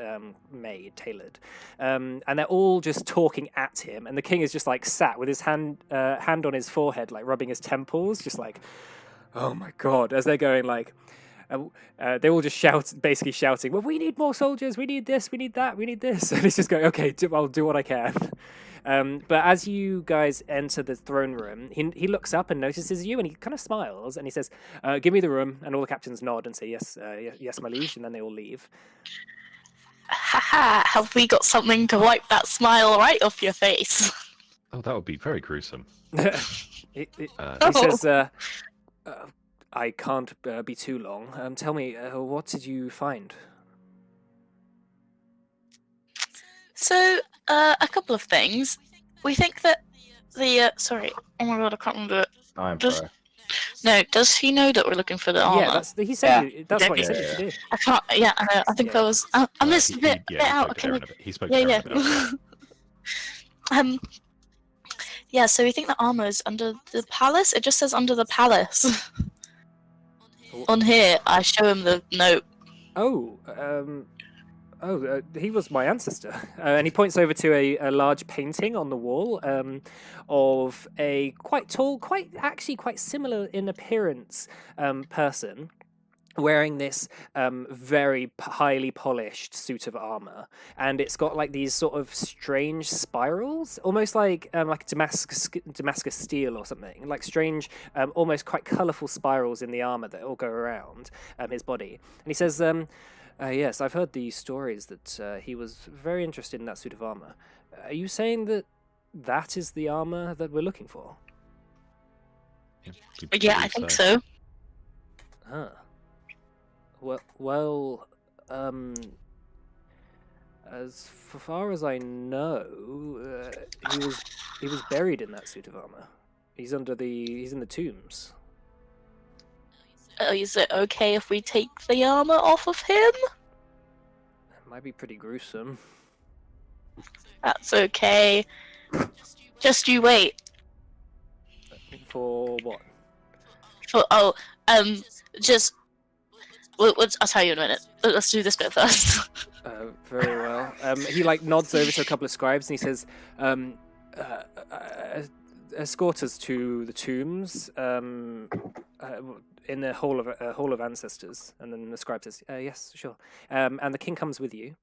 made, tailored, and they're all just talking at him, and the king is just sat with his hand on his forehead, rubbing his temples, just oh my god, as they're going they all just basically shouting, well, we need more soldiers, we need this, we need that, we need this. And it's just going, okay, I'll do what I can. But as you guys enter the throne room, he looks up and notices you, and he kind of smiles, and he says, give me the room. And all the captains nod and say, yes, yes, my liege, and then they all leave. Haha, have we got something to wipe that smile right off your face? Oh, that would be very gruesome. He Oh. says, I can't be too long. Tell me, what did you find? So, a couple of things. We think that sorry, oh my god, I can't remember. I'm Just- sorry. No, does he know that we're looking for the armor? Yeah, he said that's Yeah. what he said Yeah, you to do. I can't. Yeah, I know. I think Yeah. that was. I missed He- a bit, he- bit yeah, out. He spoke to Can Aaron we- a bit. He spoke to Aaron a bit. yeah. Yeah. So we think the armor is under the palace. It just says under the palace. On here, I show him the note. He was my ancestor. And he points over to a large painting on the wall of a quite tall, quite similar in appearance person wearing this very highly polished suit of armor, and it's got these sort of strange spirals, almost like Damascus steel or something, strange, almost quite colourful spirals in the armor that all go around his body. And he says, yes, I've heard the stories that he was very interested in that suit of armor. Are you saying that is the armor that we're looking for? Yeah, I think so. Huh. Well, as far as I know, he was buried in that suit of armor. He's in the tombs. Is it okay if we take the armor off of him? It might be pretty gruesome. That's okay. Just you wait. For what? Just. I'll tell you in a minute. Let's do this bit first. Very well. He like nods over to a couple of scribes and he says, "Escort us to the tombs in the hall of ancestors." And then the scribe says, "Yes, sure." And the king comes with you.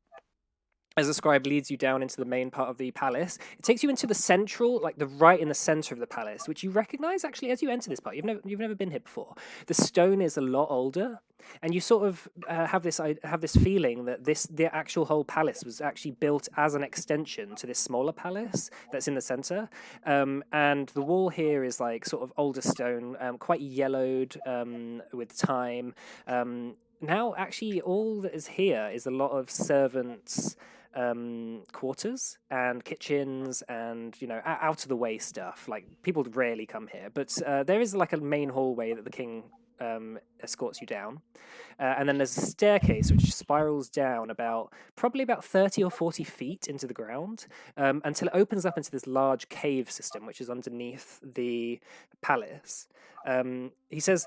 As the scribe leads you down into the main part of the palace, it takes you into the central, like the right in the center of the palace, which you recognize actually as you enter this part. You've never been here before. The stone is a lot older, and you sort of have this feeling that the actual whole palace was actually built as an extension to this smaller palace that's in the center. And the wall here is like sort of older stone, quite yellowed with time. Now, actually, all that is here is a lot of servants' quarters and kitchens and out of the way stuff. Like people rarely come here, but there is like a main hallway that the king escorts you down, and then there's a staircase which spirals down probably about 30 or 40 feet into the ground until it opens up into this large cave system which is underneath the palace. He says.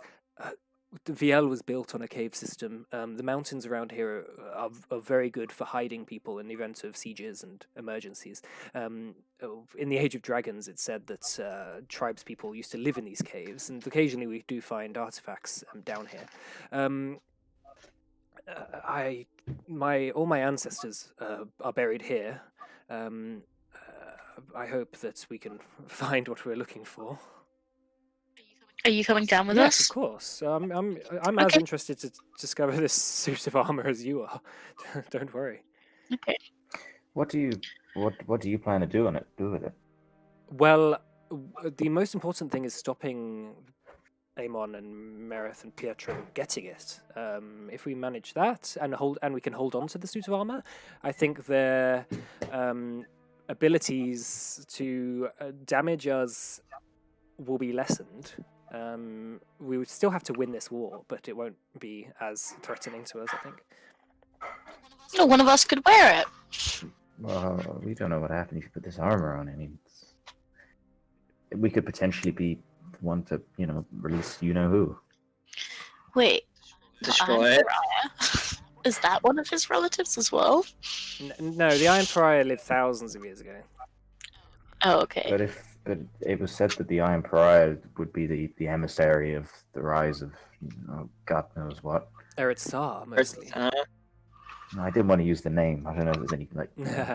Viel was built on a cave system. The mountains around here are very good for hiding people in the event of sieges and emergencies. In the Age of Dragons, it's said that tribespeople used to live in these caves, and occasionally we do find artifacts down here. All my ancestors are buried here. I hope that we can find what we're looking for. Are you coming down with Yes, us? of course. I'm as interested to discover this suit of armor as you are. Don't worry. Okay. What do you plan to do with it? Well, the most important thing is stopping Amon and Merith and Pietro getting it. If we manage that and we can hold on to the suit of armor, I think their abilities to damage us will be lessened. We would still have to win this war, but it won't be as threatening to us, I think. No, one of us could wear it. Well, we don't know what happens if you put this armor on. I mean, we could potentially be the one to, release who. Wait. Destroy it. Is that one of his relatives as well? No, the Iron Pariah lived thousands of years ago. Oh, okay. But it was said that the Iron Pariah would be the emissary of the rise of God knows what. Eretz Sar, mostly. No, I didn't want to use the name. I don't know if there's any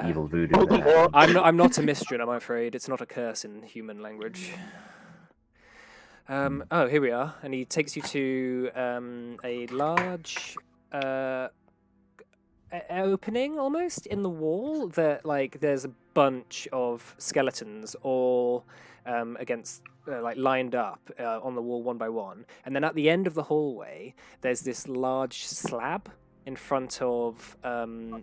evil voodoo there. I'm not a Mistran, I'm afraid. It's not a curse in human language. Here we are, and he takes you to a large opening almost in the wall that there's a bunch of skeletons all against lined up on the wall one by one, and then at the end of the hallway there's this large slab in front of the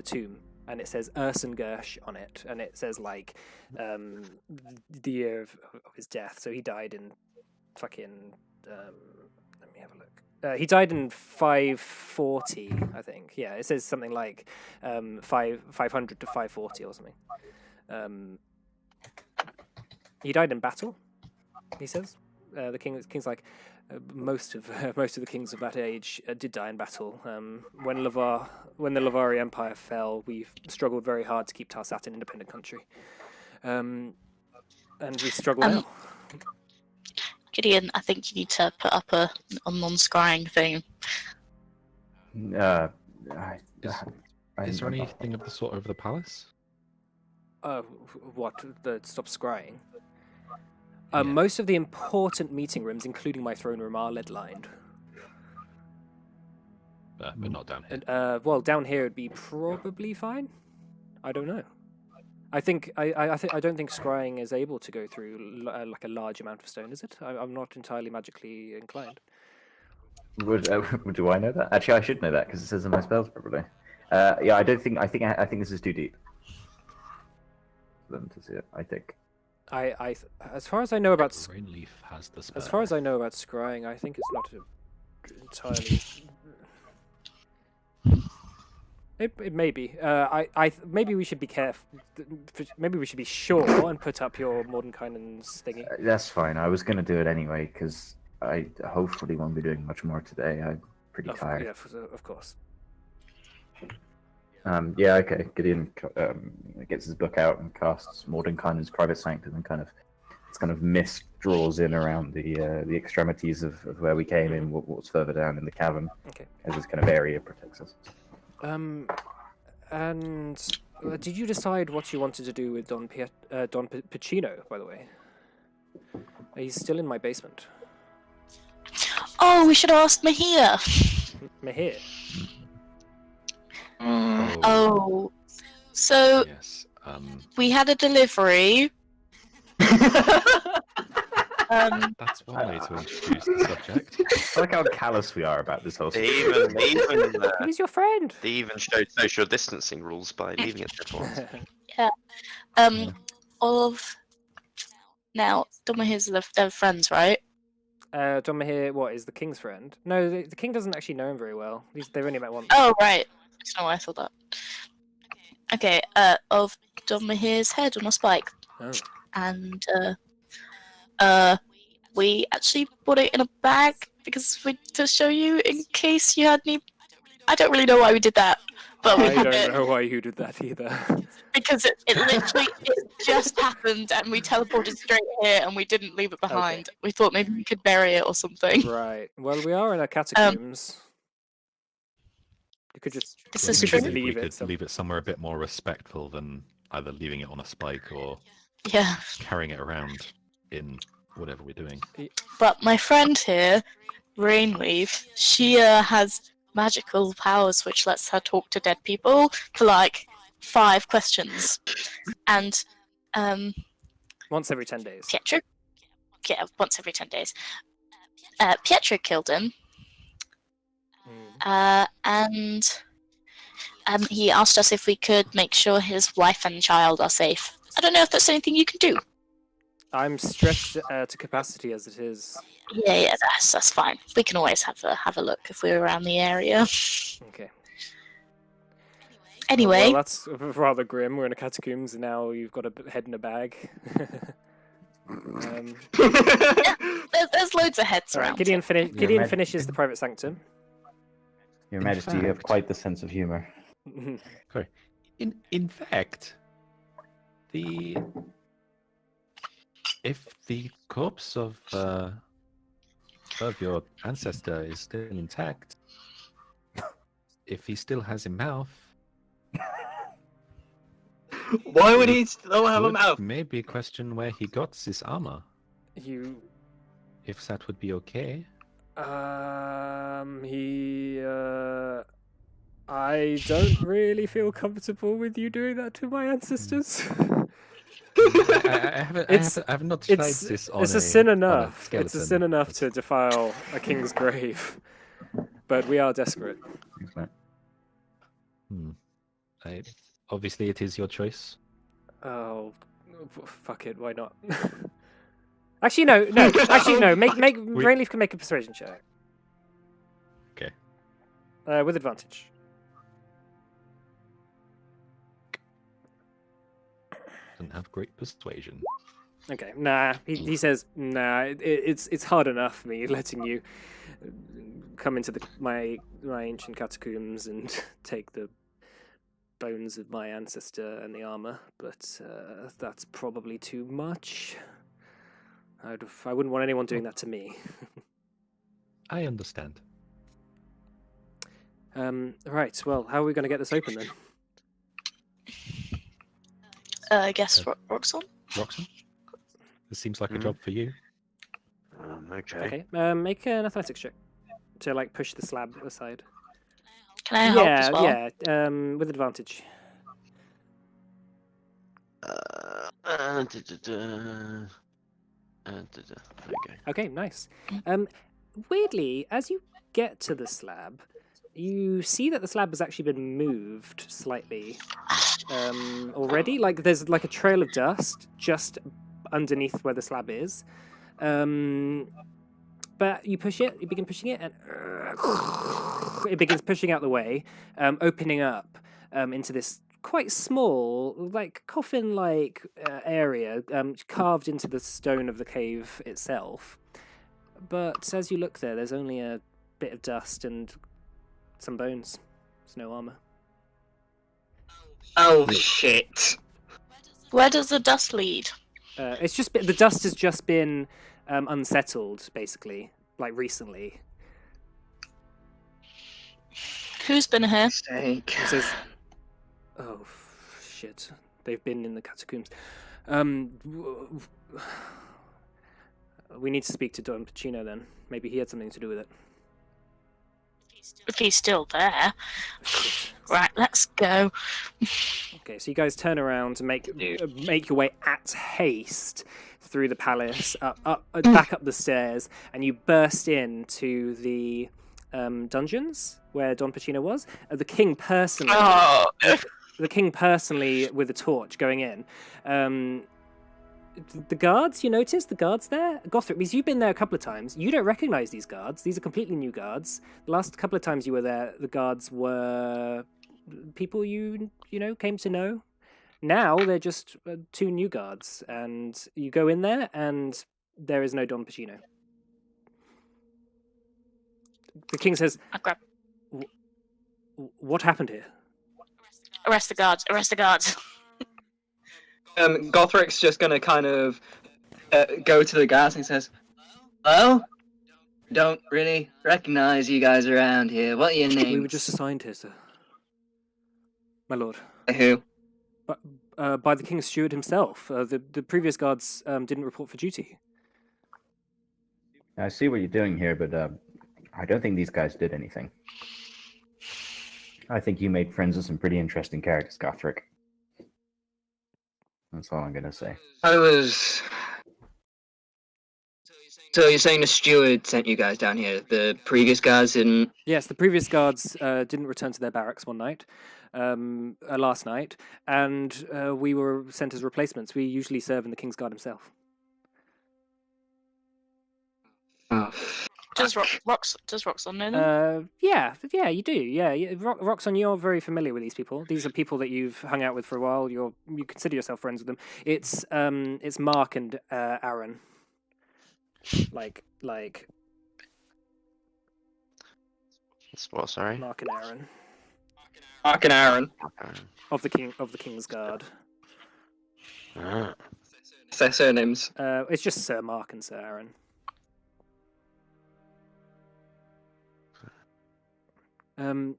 tomb, and it says Ursengirsch on it, and it says the year of his death. So he died in fucking let me have a look. He died in 540, I think. Yeah, it says something like 500 to 540 or something. He died in battle, he says. The king's like most of the kings of that age did die in battle. When the Lavari Empire fell, we struggled very hard to keep Tarsat an independent country, and we struggle now. Gideon, I think you need to put up a non-scrying thing. Is there anything of the sort over the palace? What? That stops scrying? Yeah. Most of the important meeting rooms, including my throne room, are lead-lined. But not down here. Well, down here it'd be probably fine. I don't know. I don't think scrying is able to go through a large amount of stone, is it? I'm not entirely magically inclined. Do I know that? Actually, I should know that because it says in my spells probably. Yeah, I don't think. I think this is too deep for them to see it. I think. As far as I know about Rainleaf has the spell. as far as I know about scrying, I think it's not entirely. It may be. Maybe we should be careful. Maybe we should be sure and put up your Mordenkainen's thingy. That's fine. I was gonna do it anyway because I hopefully won't be doing much more today. I'm pretty tired. Yeah, of course. Yeah, okay. Gideon gets his book out and casts Mordenkainen's private sanctum, and kind of mist draws in around the extremities of where we came in, what's further down in the cavern. Okay. As this kind of area protects us. And did you decide what you wanted to do with Don Pacino, by the way? He's still in my basement. Oh, we should have asked Mahir. Mahir. Oh, so Yes. we had a delivery. That's one way to introduce the subject. I like how callous we are about this whole They situation. even He's your friend. they even showed social distancing rules by leaving it there. Of now, Don Mahir's they're friends, right? Don Mahir, what, is the king's friend? No, the king doesn't actually know him very well. They've only met once. Oh, right. I don't know why I thought that. Okay, of Don Mahir's head on a spike. Oh. And, we actually put it in a bag to show you in case you had any... I don't really know why we did that, but we I had don't it know why you did that either. because it literally it just happened and we teleported straight here and we didn't leave it behind. We thought maybe we could bury it or something. Right. Well, we are in a catacombs. You could just, This you is could true. just Maybe we leave could it. leave it somewhere a bit more respectful than either leaving it on a spike or Yeah. carrying it around in whatever we're doing. But my friend here, Rainweave, she has magical powers which lets her talk to dead people for like 5 questions. And Once every 10 days. Pietro, yeah, once every 10 days. Pietro killed him, and he asked us if we could make sure his wife and child are safe. I don't know if that's anything you can do. I'm stretched to capacity as it is. Yeah, that's fine. We can always have a look if we're around the area. Okay. Anyway, Well, that's rather grim. We're in a catacombs and now you've got a head in a bag. there's loads of heads Alright, around. Gideon Imagine- finishes the private sanctum. Your In Majesty, you have fact- quite the sense of humor. In fact, if the corpse of your ancestor is still intact, if he still has a mouth, Why would he still have a would mouth? maybe question where he got this armor. You If that would be okay. I don't really feel comfortable with you doing that to my ancestors. I have not tried this on It's a sin on enough. It's a skeleton, sin enough but- to defile a king's grave. But we are desperate. Obviously, it is your choice. Oh, fuck it. Why not? Actually, no. Actually, no. Make Rainleaf can make a persuasion check. Okay. With advantage. Doesn't have great persuasion. Okay. Nah. He says nah. It's hard enough me letting you come into my ancient catacombs and take the bones of my ancestor and the armor, but that's probably too much. I wouldn't want anyone doing that to me. I understand. Right, well, how are we going to get this open then? I guess Roxanne? Roxanne? This seems like a Mhm. job for you. Okay. Okay, make an athletics check to like push the slab aside. Can I help as well? Yeah, with advantage. Okay. Okay, nice. Weirdly, as you get to the slab, you see that the slab has actually been moved slightly already. Like there's like a trail of dust just underneath where the slab is. But you begin pushing it, and it begins pushing out the way, opening up. into this quite small, like coffin-like area carved into the stone of the cave itself. But as you look there, there's only a bit of dust and some bones. There's no armor. Oh shit! Where does the dust lead? It's just the dust has just been unsettled, basically, like recently. Who's been here? Sake. It says, "Oh shit! They've been in the catacombs." We need to speak to Don Pacino then. Maybe he had something to do with it. If he's still there. Shit. Right, let's go. Okay, so you guys turn around to make your way at haste through the palace, back up the stairs, and you burst into the dungeons where Don Pacino was. The king personally, Oh. the king personally with a torch going in. The guards, you notice the guards there, Gothric, because you've been there a couple of times. You don't recognize these guards. These are completely new guards. The last couple of times you were there, the guards were people you came to know. Now they're just 2 new guards, and you go in there, and there is no Don Pacino. The king says, I grab. "What happened here?" Arrest the guards. Arrest the guards. Gothric's just gonna kind of go to the guards and he says, "Hello? Don't really recognize you guys around here. What are your names?" We were just assigned here, sir. My lord. Who? By the king's steward himself. The previous guards didn't report for duty. I see what you're doing here, but I don't think these guys did anything. I think you made friends with some pretty interesting characters, Gothric. That's all I'm gonna say. I was. So you're saying the steward sent you guys down here? The previous guys didn't. Yes, the previous guards didn't return to their barracks last night, and we were sent as replacements. We usually serve in the King's Guard himself. Oh, Does Roxon know them? Yeah, you do. Yeah, Roxon, you're very familiar with these people. These are people that you've hung out with for a while. You consider yourself friends with them. It's Mark and Aaron. Like. It's what? Sorry. Mark and Aaron Mark and Aaron. of the King's Guard. Ah. What's their surnames? It's just Sir Mark and Sir Aaron. So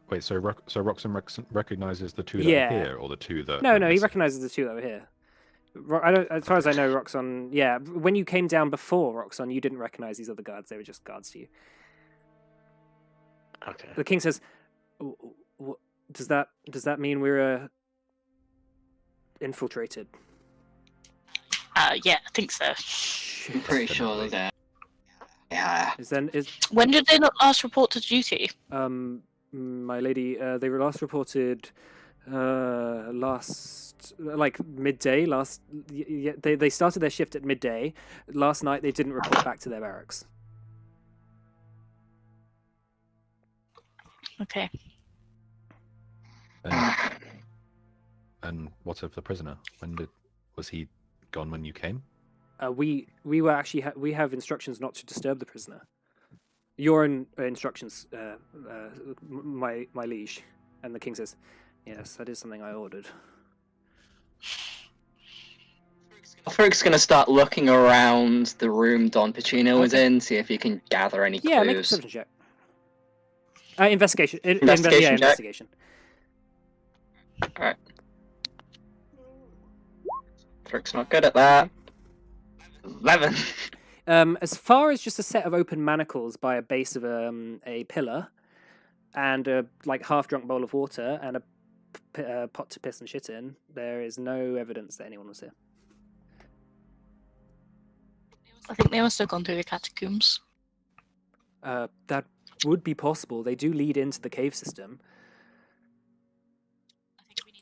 Roxon recognizes the 2 that Yeah. are here, or the 2 that? No, are he missing? recognises the 2 that were here. As far as I know, Roxon. Yeah, when you came down before Roxon, you didn't recognise these other guards. They were just guards to you. Okay. The king says, "Does that mean we're infiltrated?" Yeah, I think so. I'm pretty sure that. Yeah. When did they not last report to duty? My lady, they were last reported midday. They started their shift at midday. Last night they didn't report back to their barracks. Okay. And what of the prisoner? Was he gone when you came? We were actually we have instructions not to disturb the prisoner. Your own instructions, my liege. And the king says, "Yes, that is something I ordered." Gothric's gonna start looking around the room Don Pacino was in, see if he can gather any clues. Yeah, make a perception check. Investigation. Investigation check? Investigation. Alright. Gothric's not good at that. 11. As far as just a set of open manacles by a base of a pillar, and a half-drunk bowl of water, and a pot to piss and shit in, there is no evidence that anyone was here. I think they must have gone through the catacombs. That would be possible. They do lead into the cave system.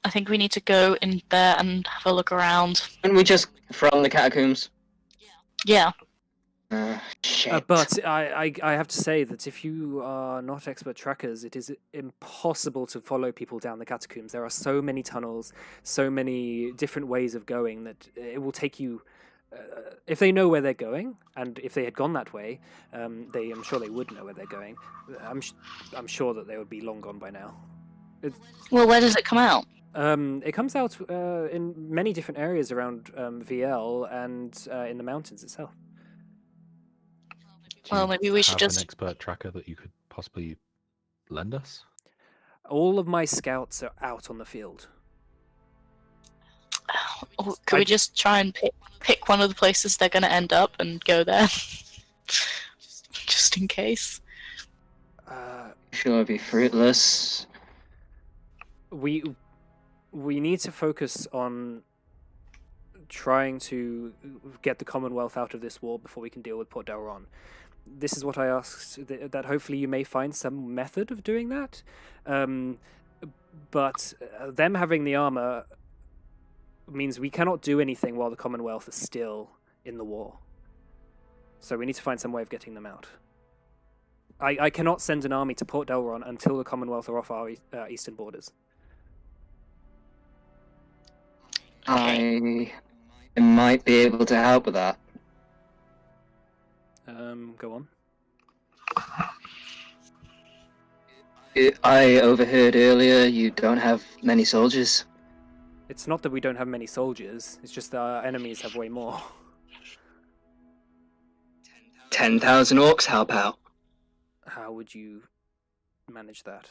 I think we need to go in there and have a look around. Couldn't we just from the catacombs? Yeah. shit. But I have to say that if you are not expert trackers, it is impossible to follow people down the catacombs. There are so many tunnels, so many different ways of going that it will take you. If they know where they're going, and if they had gone that way, I'm sure they would know where they're going. I'm sure that they would be long gone by now. Well, where does it come out? It comes out in many different areas around VL and in the mountains itself. Do Well, you maybe we should have just. an expert tracker that you could possibly lend us? All of my scouts are out on the field. Or could we just try and pick one of the places they're going to end up and go there? Just in case. Sure, it'd be fruitless. We need to focus on trying to get the Commonwealth out of this war before we can deal with Port Delron. This is what I asked, that hopefully you may find some method of doing that. But them having the armor means we cannot do anything while the Commonwealth is still in the war. So we need to find some way of getting them out. I cannot send an army to Port Delron until the Commonwealth are off our eastern borders. Okay. I might be able to help with that. Go on. I overheard earlier you don't have many soldiers. It's not that we don't have many soldiers, it's just that our enemies have way more. 10,000 orcs help out. How would you manage that?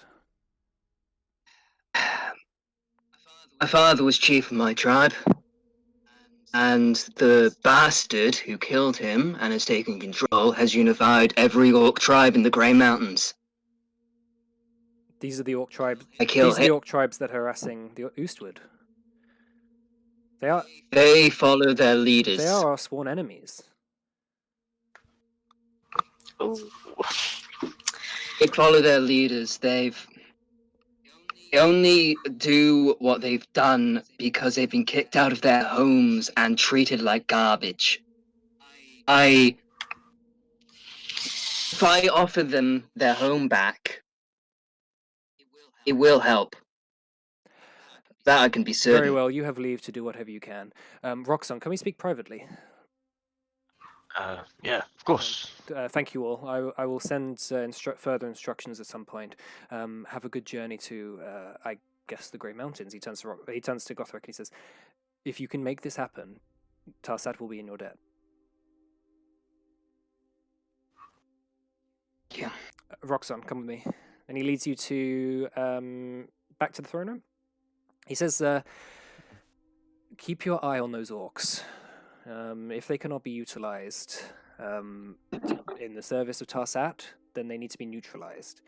My father was chief of my tribe, and the bastard who killed him and has taken control has unified every orc tribe in the Grey Mountains. These are the orc tribes. I killed These are the him. orc tribes that are harassing the Eastward. They follow their leaders. They are our sworn enemies. Ooh. They follow their leaders. They only do what they've done because they've been kicked out of their homes and treated like garbage. If I offer them their home back, it will help. That I can be certain. Very well, you have leave to do whatever you can. Roxanne, can we speak privately? Yeah, of course. Thank you all. I will send further instructions at some point. Have a good journey to, I guess, the Grey Mountains. He turns to Gothric and he says, "If you can make this happen, Tarsat will be in your debt." Yeah. Roxanne, come with me. And he leads you to back to the throne room. He says, "Keep your eye on those orcs. If they cannot be utilized in the service of Tarsat, then they need to be neutralized.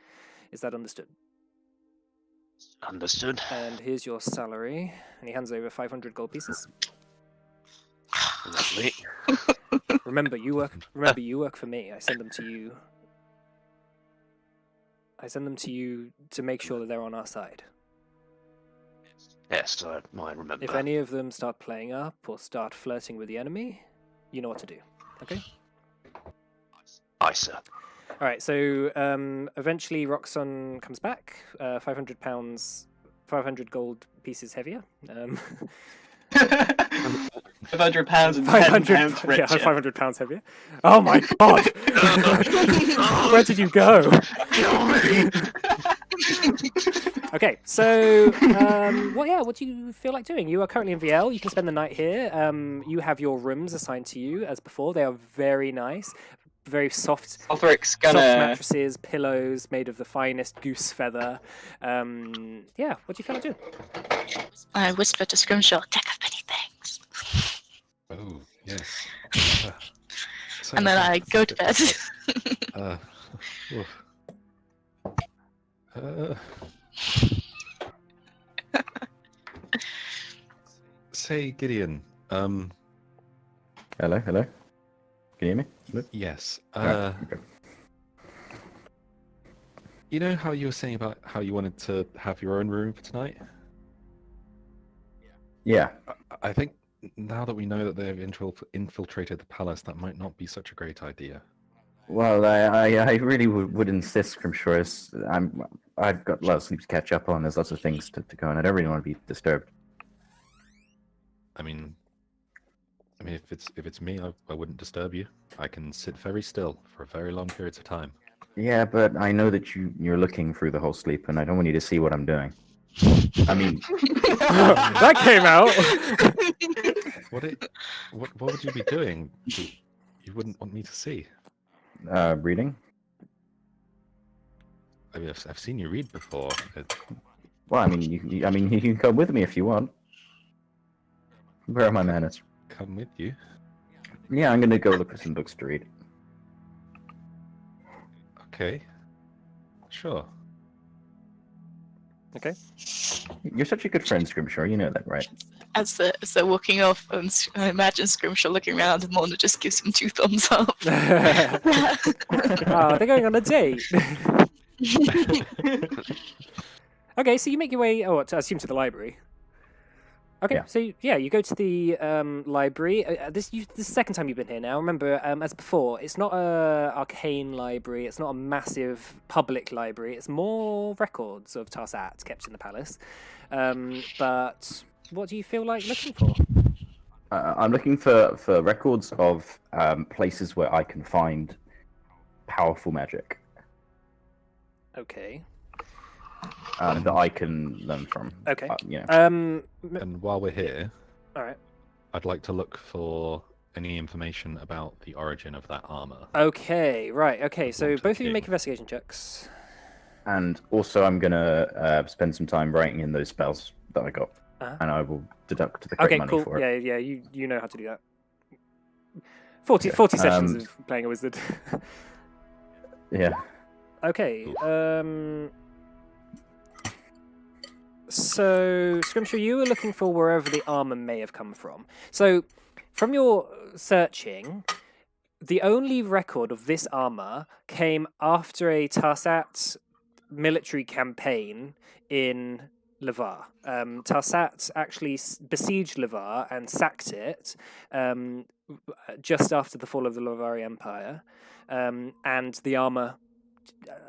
Is that understood?" Understood. And here's your salary. And he hands over 500 gold pieces. Lovely. Remember, you work for me. I send them to you. I send them to you to make sure that they're on our side. Yes, I remember. If any of them start playing up or start flirting with the enemy, you know what to do. Okay? Aye, sir. All right, so eventually Roxanne comes back, £500, 500 gold pieces heavier. 500 pounds and 500 £10 richer. yeah, 500 pounds heavier. Oh my god! Where did you go? Kill me! Okay, so what do you feel like doing? You are currently in VL. You can spend the night here. You have your rooms assigned to you as before. They are very nice, very soft. Othric's Soft gonna. mattresses, pillows made of the finest goose feather. Yeah, what do you feel like doing? I whisper to Scrimshaw, "Deck of many things." Oh, yes. So And then I go to bed. oof. Say, Gideon. Hello, hello. Can you hear me? Hello? Yes. Right, okay. You know how you were saying about how you wanted to have your own room for tonight? Yeah. I think now that we know that they've infiltrated the palace, that might not be such a great idea. Well, I really would insist, Grimshaw. I've got a lot of sleep to catch up on. There's lots of things to go on. I don't really want to be disturbed. I mean, if it's me, I wouldn't disturb you. I can sit very still for very long periods of time. Yeah, but I know that you're looking through the whole sleep, and I don't want you to see what I'm doing. I mean, That came out. What would you be doing? You wouldn't want me to see. reading. I mean, I've seen you read before. Well, I mean, you can come with me if you want. Where are my manners? Come with you. Yeah, I'm gonna go look for some books to read. Okay. Sure. Okay. You're such a good friend, Scrimshaw. You know that, right? As they're walking off, I imagine Scrimshaw looking around, and Mona just gives him 2 thumbs up. Oh, they're going on a date. Okay, so you make your way. Oh, I assume to the library. Okay, Yeah. so you go to the library. This is the second time you've been here now. Remember, as before, it's not a arcane library. It's not a massive public library. It's more records of Tarsat kept in the palace. But what do you feel like looking for? I'm looking for records of places where I can find powerful magic Okay. that I can learn from. Okay. And while we're here, All right. I'd like to look for any information about the origin of that armor. Okay. Right. Okay. So Want to both of you king. make investigation checks. And also, I'm gonna spend some time writing in those spells that I got, Uh-huh. and I will deduct the correct Okay. money Cool. for it. Yeah. You know how to do that. 40 Yeah, 40 sessions of playing a wizard. Yeah. Okay. So, Scrimshaw, you were looking for wherever the armor may have come from. So, from your searching, the only record of this armor came after a Tarsat military campaign in Levar. Tarsat actually besieged Levar and sacked it just after the fall of the Levari Empire. And the armor,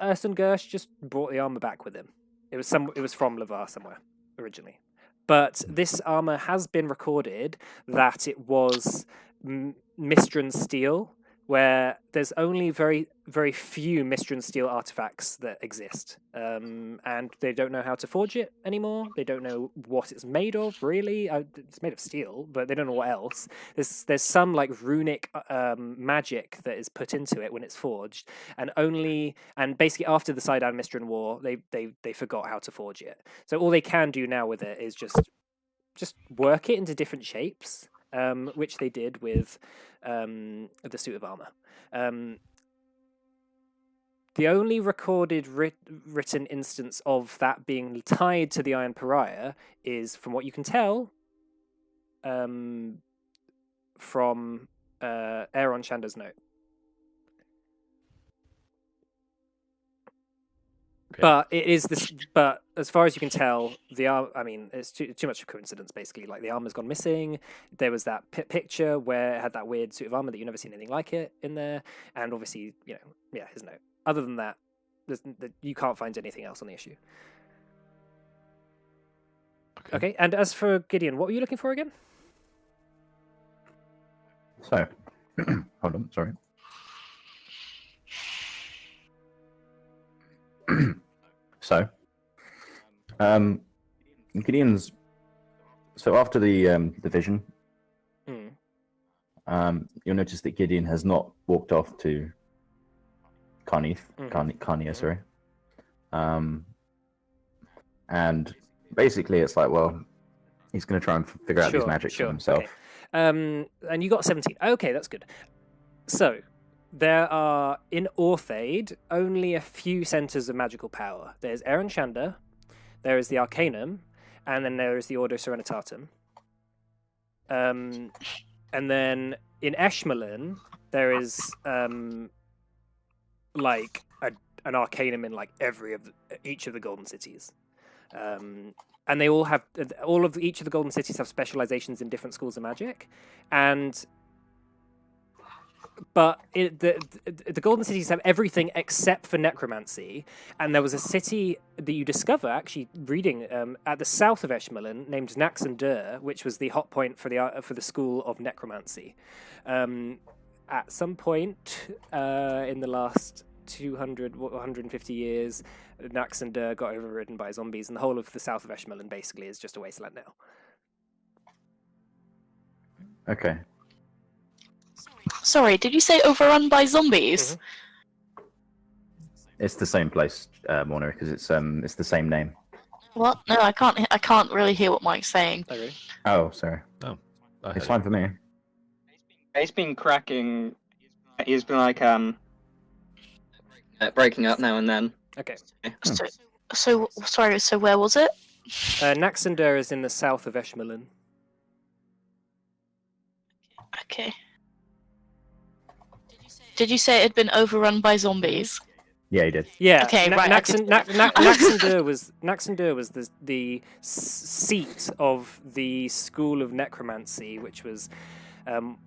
Ersten Gersh just brought the armor back with him. It was from Levar somewhere originally, but this armor has been recorded that it was Mistran steel, where there's only very few Mistran steel artifacts that exist, and they don't know how to forge it anymore. They don't know what it's made of really. It's made of steel, but they don't know what else. There's some like runic magic that is put into it when it's forged, and basically after the Sidon Mistran War, they forgot how to forge it. So all they can do now with it is just work it into different shapes, which they did with the suit of armor. The only recorded written instance of that being tied to the Iron Pariah is, from what you can tell, from Aaron Shander's note. Okay. But it is this. But as far as you can tell, the arm. I mean, it's too much of a coincidence. Basically, like the armor's gone missing. There was that picture where it had that weird suit of armor that you've never seen anything like it in there, and obviously, his note. Other than that, you can't find anything else on the issue. Okay. And as for Gideon, what were you looking for again? So, hold on. Sorry. So, Gideon's. So after the vision, you'll notice that Gideon has not walked off to Carnia, sorry. And basically, it's like, well, he's going to try and figure out these magic for himself. Okay. And you got 17. Okay, that's good. So, there are, in Orthaid, only a few centres of magical power. There's Aaron Shander, there is the Arcanum, and then there is the Ordo Serenitatum. And then in Eshmalin, there is like an Arcanum in like each of the Golden Cities. And they all have each of the Golden Cities have specializations in different schools of magic, and but the golden cities have everything except for necromancy. And there was a city that you discover actually reading at the south of Eshmolen named Naxandur, which was the hot point for the school of necromancy. At some point in the last 200, 150 years, Naxandur got overridden by zombies, and the whole of the south of Eshmolen basically is just a wasteland now. Okay. Sorry, did you say overrun by zombies? It's the same place, Morna, because it's the same name. What? No, I can't. I can't really hear what Mike's saying. Oh, really? Oh, sorry. Oh, I It's heard fine for me. It's been cracking. He's been like breaking up now and then. Okay. So sorry. So where was it? Naxandur is in the south of Eshmolen. Okay. Did you say it had been overrun by zombies? Yeah, he did. Yeah. Okay, right, I did- Naxandur was the seat of the school of necromancy, which was in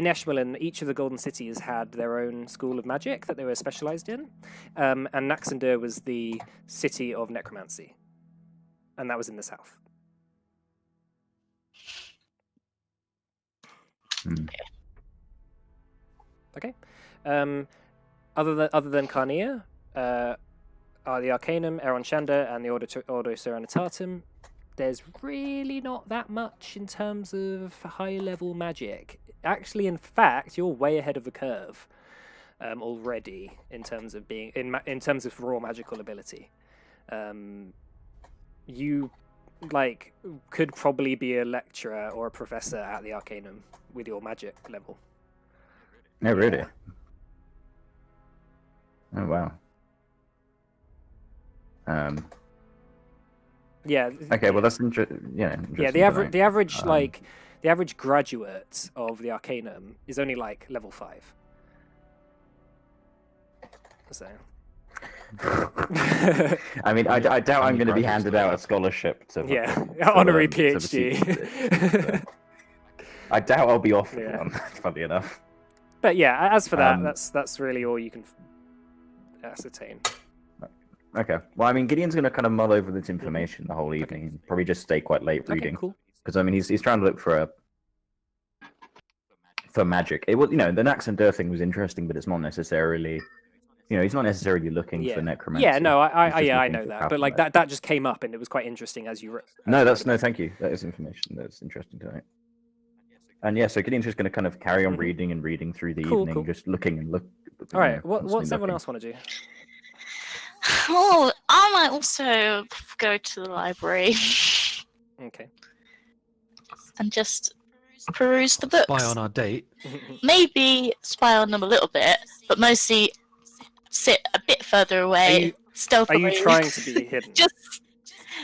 Eshmolen. Each of the golden cities had their own school of magic that they were specialized in, and Naxandur was the city of necromancy, and that was in the south. Okay. Other than Carnea, are the Arcanum, Eron Shanda, and the Ordo Serenitatum. There's really not that much in terms of high-level magic. Actually, in fact, you're way ahead of the curve already in terms of being in terms of raw magical ability. You could probably be a lecturer or a professor at the Arcanum with your magic level. No, really. Oh wow. Yeah. Okay, well that's interesting. Yeah. Yeah, the average graduate of the Arcanum is only like level 5. So. I mean, I doubt I'm going to be handed out a scholarship to. Yeah, for, honorary for the PhD. I doubt I'll be offered Yeah. one. Funny enough. But yeah, as for that, that's really all you can ascertain. Okay. Well, I mean, Gideon's going to kind of mull over this information the whole evening and probably just stay quite late reading. Okay, cool. Because I mean, he's trying to look for magic. It was, the Naxandur thing was interesting, but it's not necessarily, he's not necessarily looking for necromancy. Yeah, no, He's just I looking know for that, powerful but like magic. that just came up, and it was quite interesting as you. No, thank you. That is information that's interesting to know. And yeah, so Gideon's just going to kind of carry on reading and reading through the evening, cool. just looking and look. All right, what's constantly everyone looking. else want to do? Oh, I might also go to the library Okay. and just peruse the books. Spy on our date. Maybe spy on them a little bit, but mostly sit a bit further away, Are stealthily. you trying to be hidden?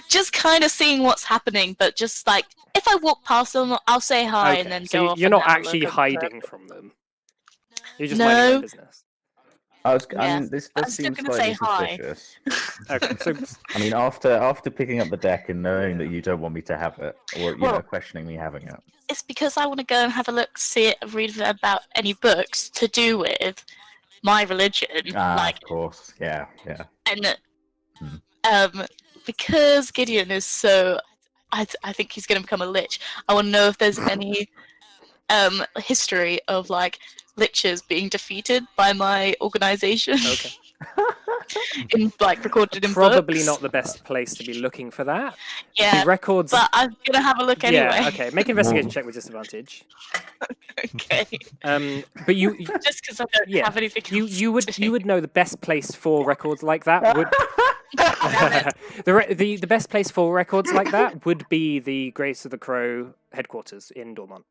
just kind of seeing what's happening, but just like if I walk past them, I'll say hi and then so go off. you're and not have a actually look at hiding from them. You're just minding No. your own business. I Yeah, mean, this I'm does still seem gonna slightly say hi. suspicious. Okay, so I mean, after picking up the deck and knowing that you don't want me to have it, or Well- questioning me having it. It's because I want to go and have a look, see it, read about any books to do with my religion, Of course, yeah. and because Gideon is so, I think he's going to become a lich. I want to know if there's any history of like liches being defeated by my organization. okay. in like recorded in Probably books. not the best place to be looking for that. Yeah, The records. but I'm gonna have a look anyway. Yeah. Okay. Make an investigation check with disadvantage. Okay. But you Just because I don't Yeah, have anything. else you to do. would know the best place for records like that would the best place for records like that would be the Grace of the Crow headquarters in Dormont.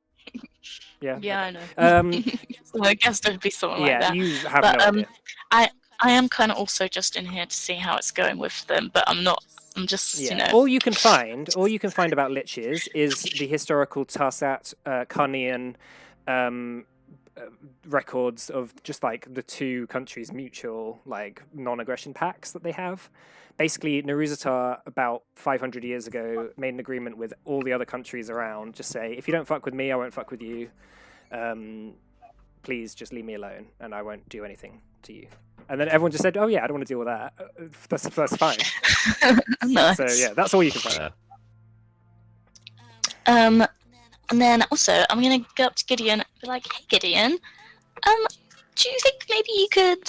Yeah. Yeah, okay. I know. Um, So I guess there'd be something like yeah, that. you have But, no idea. I am kind of also just in here to see how it's going with them, but I'm not. I'm just, Yeah. you know. All you can find about liches is the historical Tarsat Carnean records of just like the two countries' mutual like non-aggression pacts that they have. Basically, Naruzatar about 500 years ago made an agreement with all the other countries around. Just say, if you don't fuck with me, I won't fuck with you. please just leave me alone, and I won't do anything to you. And then everyone just said, "Oh yeah, I don't want to deal with that. That's fine." Nice. So yeah, that's all you can find. And then also I'm gonna go up to Gideon and be like, "Hey Gideon, do you think maybe you could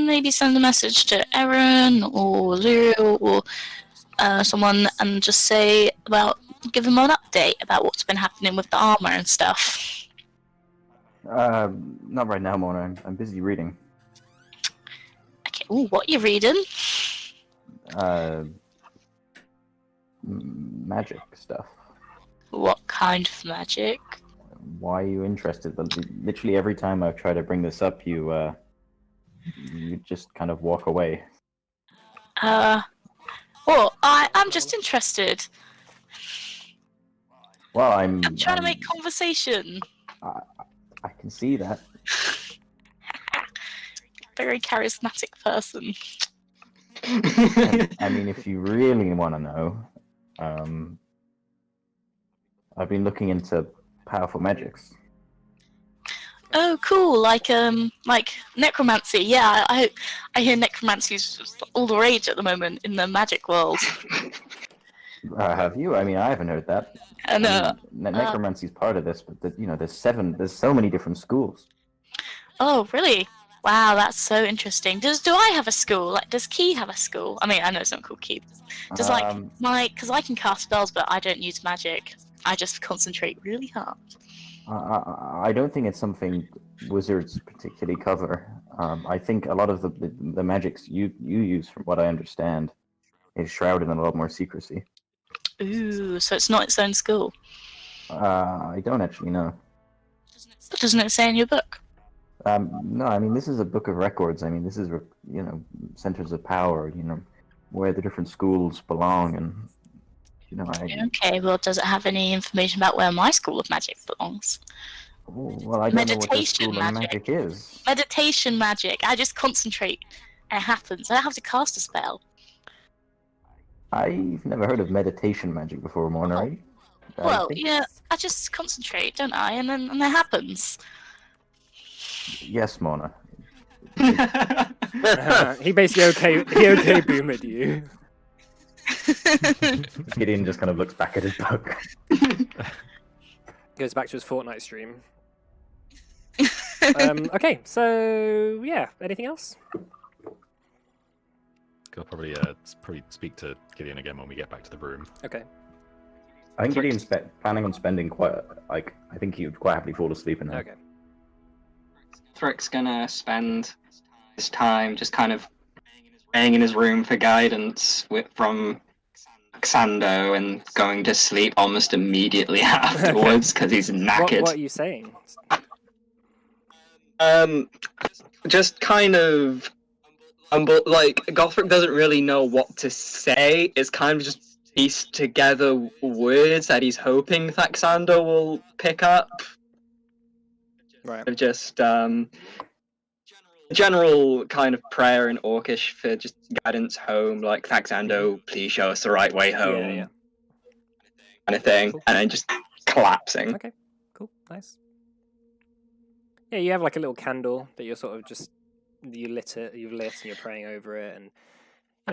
maybe send a message to Aaron or Lou or someone and just say give them an update about what's been happening with the armor and stuff?" Not right now, Mona. I'm busy reading. Okay. Ooh, what are you reading? Magic stuff. What kind of magic? Why are you interested? But literally every time I've tried to bring this up, you just kind of walk away. Well, I'm just interested. Well, I'm trying to make conversation. I can see that. Very charismatic person. I mean, if you really want to know, I've been looking into powerful magics. Oh, cool! Like necromancy. Yeah, I hear necromancy's all the rage at the moment in the magic world. Have you? I mean, I haven't heard that. And Necromancy's part of this, but there's so many different schools. oh, really? Wow, that's so interesting. Do I have a school? Like, does Key have a school? I mean, I know it's not called Key. Does because I can cast spells, but I don't use magic. I just concentrate really hard. I don't think it's something wizards particularly cover. I think a lot of the magics you use, from what I understand, is shrouded in a lot more secrecy. Ooh, so it's not its own school. I don't actually know. But doesn't it say in your book? No, I mean, this is a book of records. I mean, this is, centers of power, where the different schools belong, and, Okay, well, does it have any information about where my school of magic belongs? Well, I don't know what the school of magic is. Meditation magic. I just concentrate, and it happens. I don't have to cast a spell. I've never heard of meditation magic before, Mona. Well, yeah, I just concentrate, don't I? And then it happens. Yes, Mona. He basically okay boomered you. Gideon just kind of looks back at his book. Goes back to his Fortnite stream. Okay, so yeah, anything else? I'll probably speak to Gideon again when we get back to the room. Okay. I think Gideon's planning on spending I think he would quite happily fall asleep in there. Okay. Thrick's gonna spend his time just kind of praying in his room for guidance from Xando and going to sleep almost immediately afterwards because he's knackered. What are you saying? Just kind of, like, Gothric doesn't really know what to say. It's kind of just pieced together words that he's hoping Xando will pick up. Right. Just general kind of prayer in Orcish for just guidance home, like Xando, please show us the right way home, Yeah. kind of thing, Cool. and then just collapsing. Okay. Cool. Nice. Yeah, you have like a little candle that you're sort of you've lit and you're praying over it, and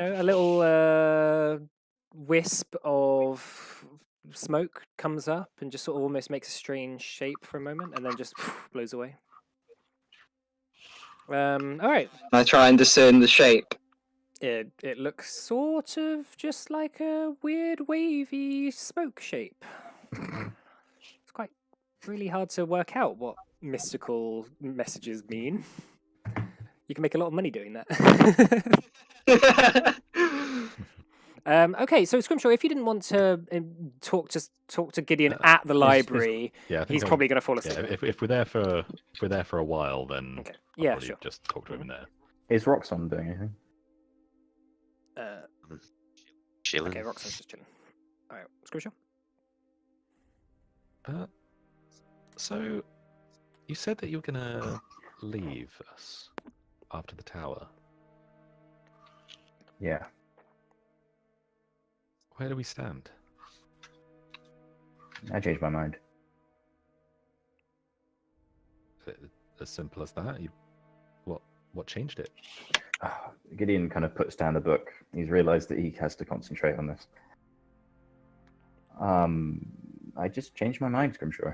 a little wisp of smoke comes up and just sort of almost makes a strange shape for a moment, and then just blows away. All right. I try and discern the shape. It looks sort of just like a weird wavy smoke shape. It's quite really hard to work out what mystical messages mean. You can make a lot of money doing that. Okay, so Scrimshaw, if you didn't want to talk to Gideon at the library, he's probably going to fall asleep. Yeah, if we're there for a while, then Okay. I'll Yeah, probably sure. just talk to him in there. Is Roxanne doing anything? Chilling. Okay, Roxanne's just chilling. All right, Scrimshaw. So, you said that you were gonna leave us after the tower. Yeah. Where do we stand? I changed my mind. as simple as that. What changed it? Gideon kind of puts down the book. He's realized that he has to concentrate on this. I just changed my mind, Scrimshaw.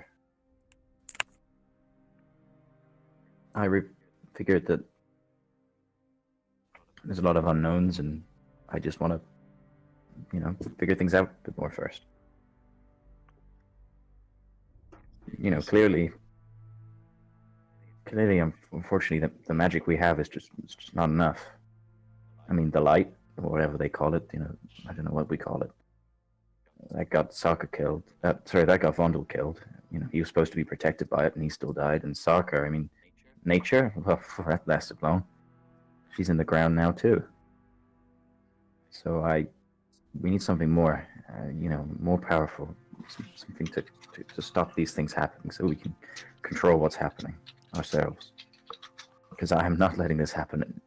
I figured that there's a lot of unknowns, and I just want to, figure things out a bit more first. Clearly, unfortunately, the magic we have is just not enough. I mean, the light, or whatever they call it, I don't know what we call it. That got Sokka killed. That got Vondel killed. He was supposed to be protected by it, and he still died. And Sokka, I mean, nature, well, that lasted long. She's in the ground now too. So we need something more, more powerful, something to stop these things happening, so we can control what's happening ourselves. Because I am not letting this happen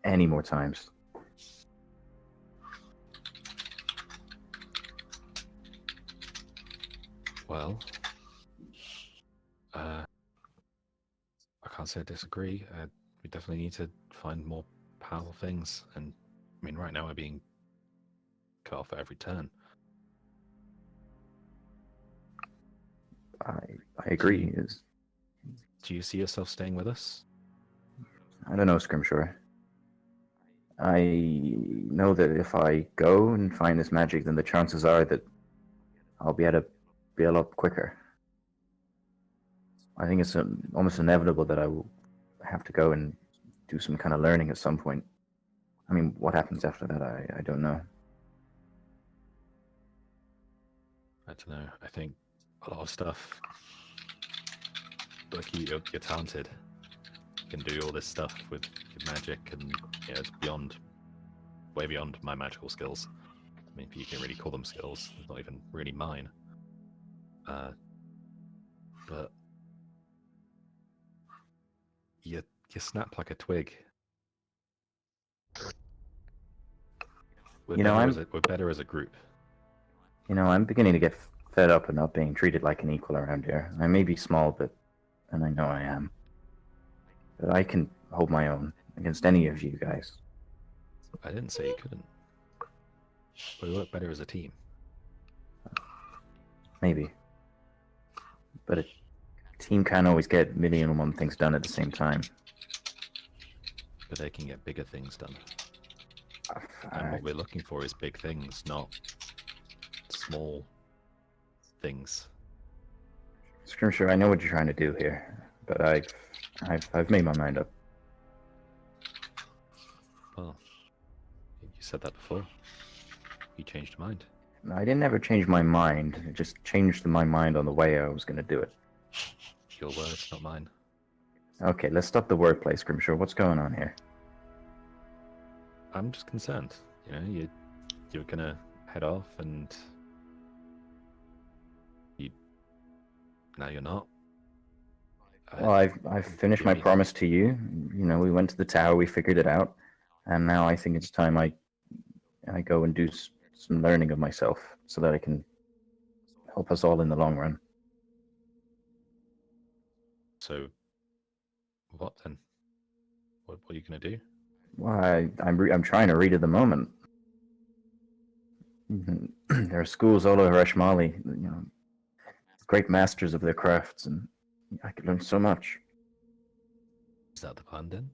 any more times. Well, I can't say I disagree. We definitely need to find more powerful things, and I mean, right now we're being cut off at every turn. I agree. Do you see yourself staying with us? I don't know, Scrimshaw. I know that if I go and find this magic, then the chances are that I'll be able to be a lot quicker. I think it's almost inevitable that I will have to go and do some kind of learning at some point. I mean, what happens after that, I don't know. I don't know. I think a lot of stuff. Like you're talented. You can do all this stuff with magic, and it's way beyond my magical skills. I mean, if you can really call them skills, it's not even really mine. But you snap like a twig. We're better as a group. I'm beginning to get fed up of not being treated like an equal around here. I may be small, and I know I am. But I can hold my own against any of you guys. I didn't say you couldn't. But we work better as a team. Maybe. But a team can't always get a million and one things done at the same time. But they can get bigger things done. And what we're looking for is big things, not small things. Scrimshaw, I know what you're trying to do here, but I've made my mind up. Well, you said that before. You changed your mind. I didn't ever change my mind. I just changed my mind on the way I was going to do it. Your words, not mine. Okay, let's stop the wordplay, Scrimshaw. What's going on here? I'm just concerned. You're gonna head off, and now you're not. Well, I've finished my promise to you. We went to the tower, we figured it out, and now I think it's time I go and do some learning of myself so that I can help us all in the long run. So, what then? What are you gonna do? Well, I'm trying to read at the moment. There are schools all over Ashmali, great masters of their crafts, and I could learn so much. Is that the plan then?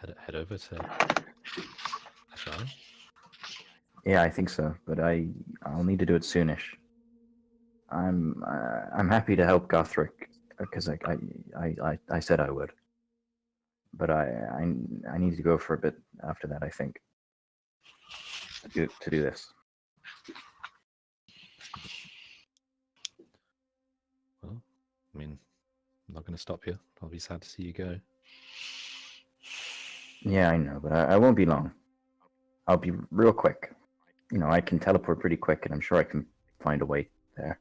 Head over to Ashmali? Yeah, I think so, but I'll need to do it soonish. I'm happy to help Gothric because I said I would, but I need to go for a bit after that. I think to do this. Well, I mean, I'm not going to stop you. I'll be sad to see you go. Yeah, I know, but I won't be long. I'll be real quick. I can teleport pretty quick, and I'm sure I can find a way there.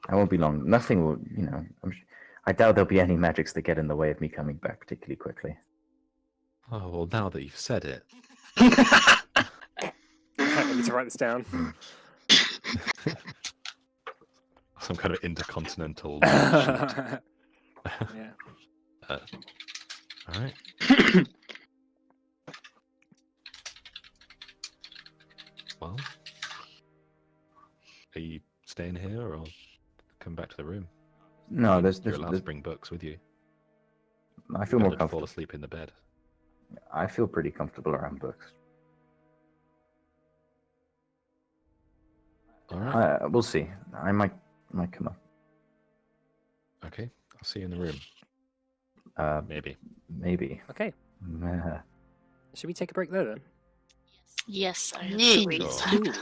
I won't be long. Nothing will, I doubt there'll be any magics that get in the way of me coming back particularly quickly. Oh, well, now that you've said it. I need to write this down. Some kind of intercontinental. Yeah. All right. Well, are you staying here or come back to the room? No, You're allowed to bring books with you. I feel You more don't have to fall comfortable. asleep in the bed. I feel pretty comfortable around books. All right. We'll see. I might come up. Okay. I'll see you in the room. Maybe. Maybe. Okay. Meh. Should we take a break there then? Yes, I Yeah. agree. Cool.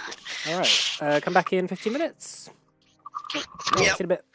All right. Come back in 15 minutes. Yep. See you in a bit.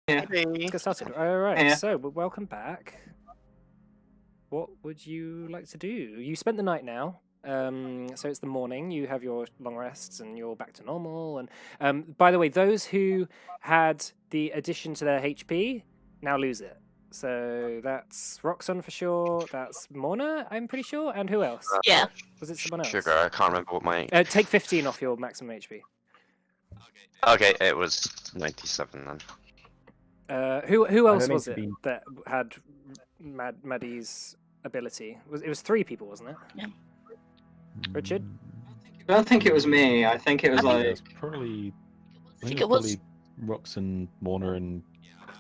Maybe. Let's get started. All right. Yeah. So, welcome back. What would you like to do? You spent the night now. So it's the morning. You have your long rests, and you're back to normal. And by the way, those who had the addition to their HP now lose it. So that's Roxanne for sure. That's Morna, I'm pretty sure. And who else? Yeah. Was it someone else? Sugar, I can't remember what my. Take 15 off your maximum HP. Okay, it was 97 then. Who I else don't was mean it to be- that had Maddie's ability? It was 3 people, wasn't it? Richard? I don't think it was me. I think it was I think like. There's probably. I think think it was- probably Rox and Morna and.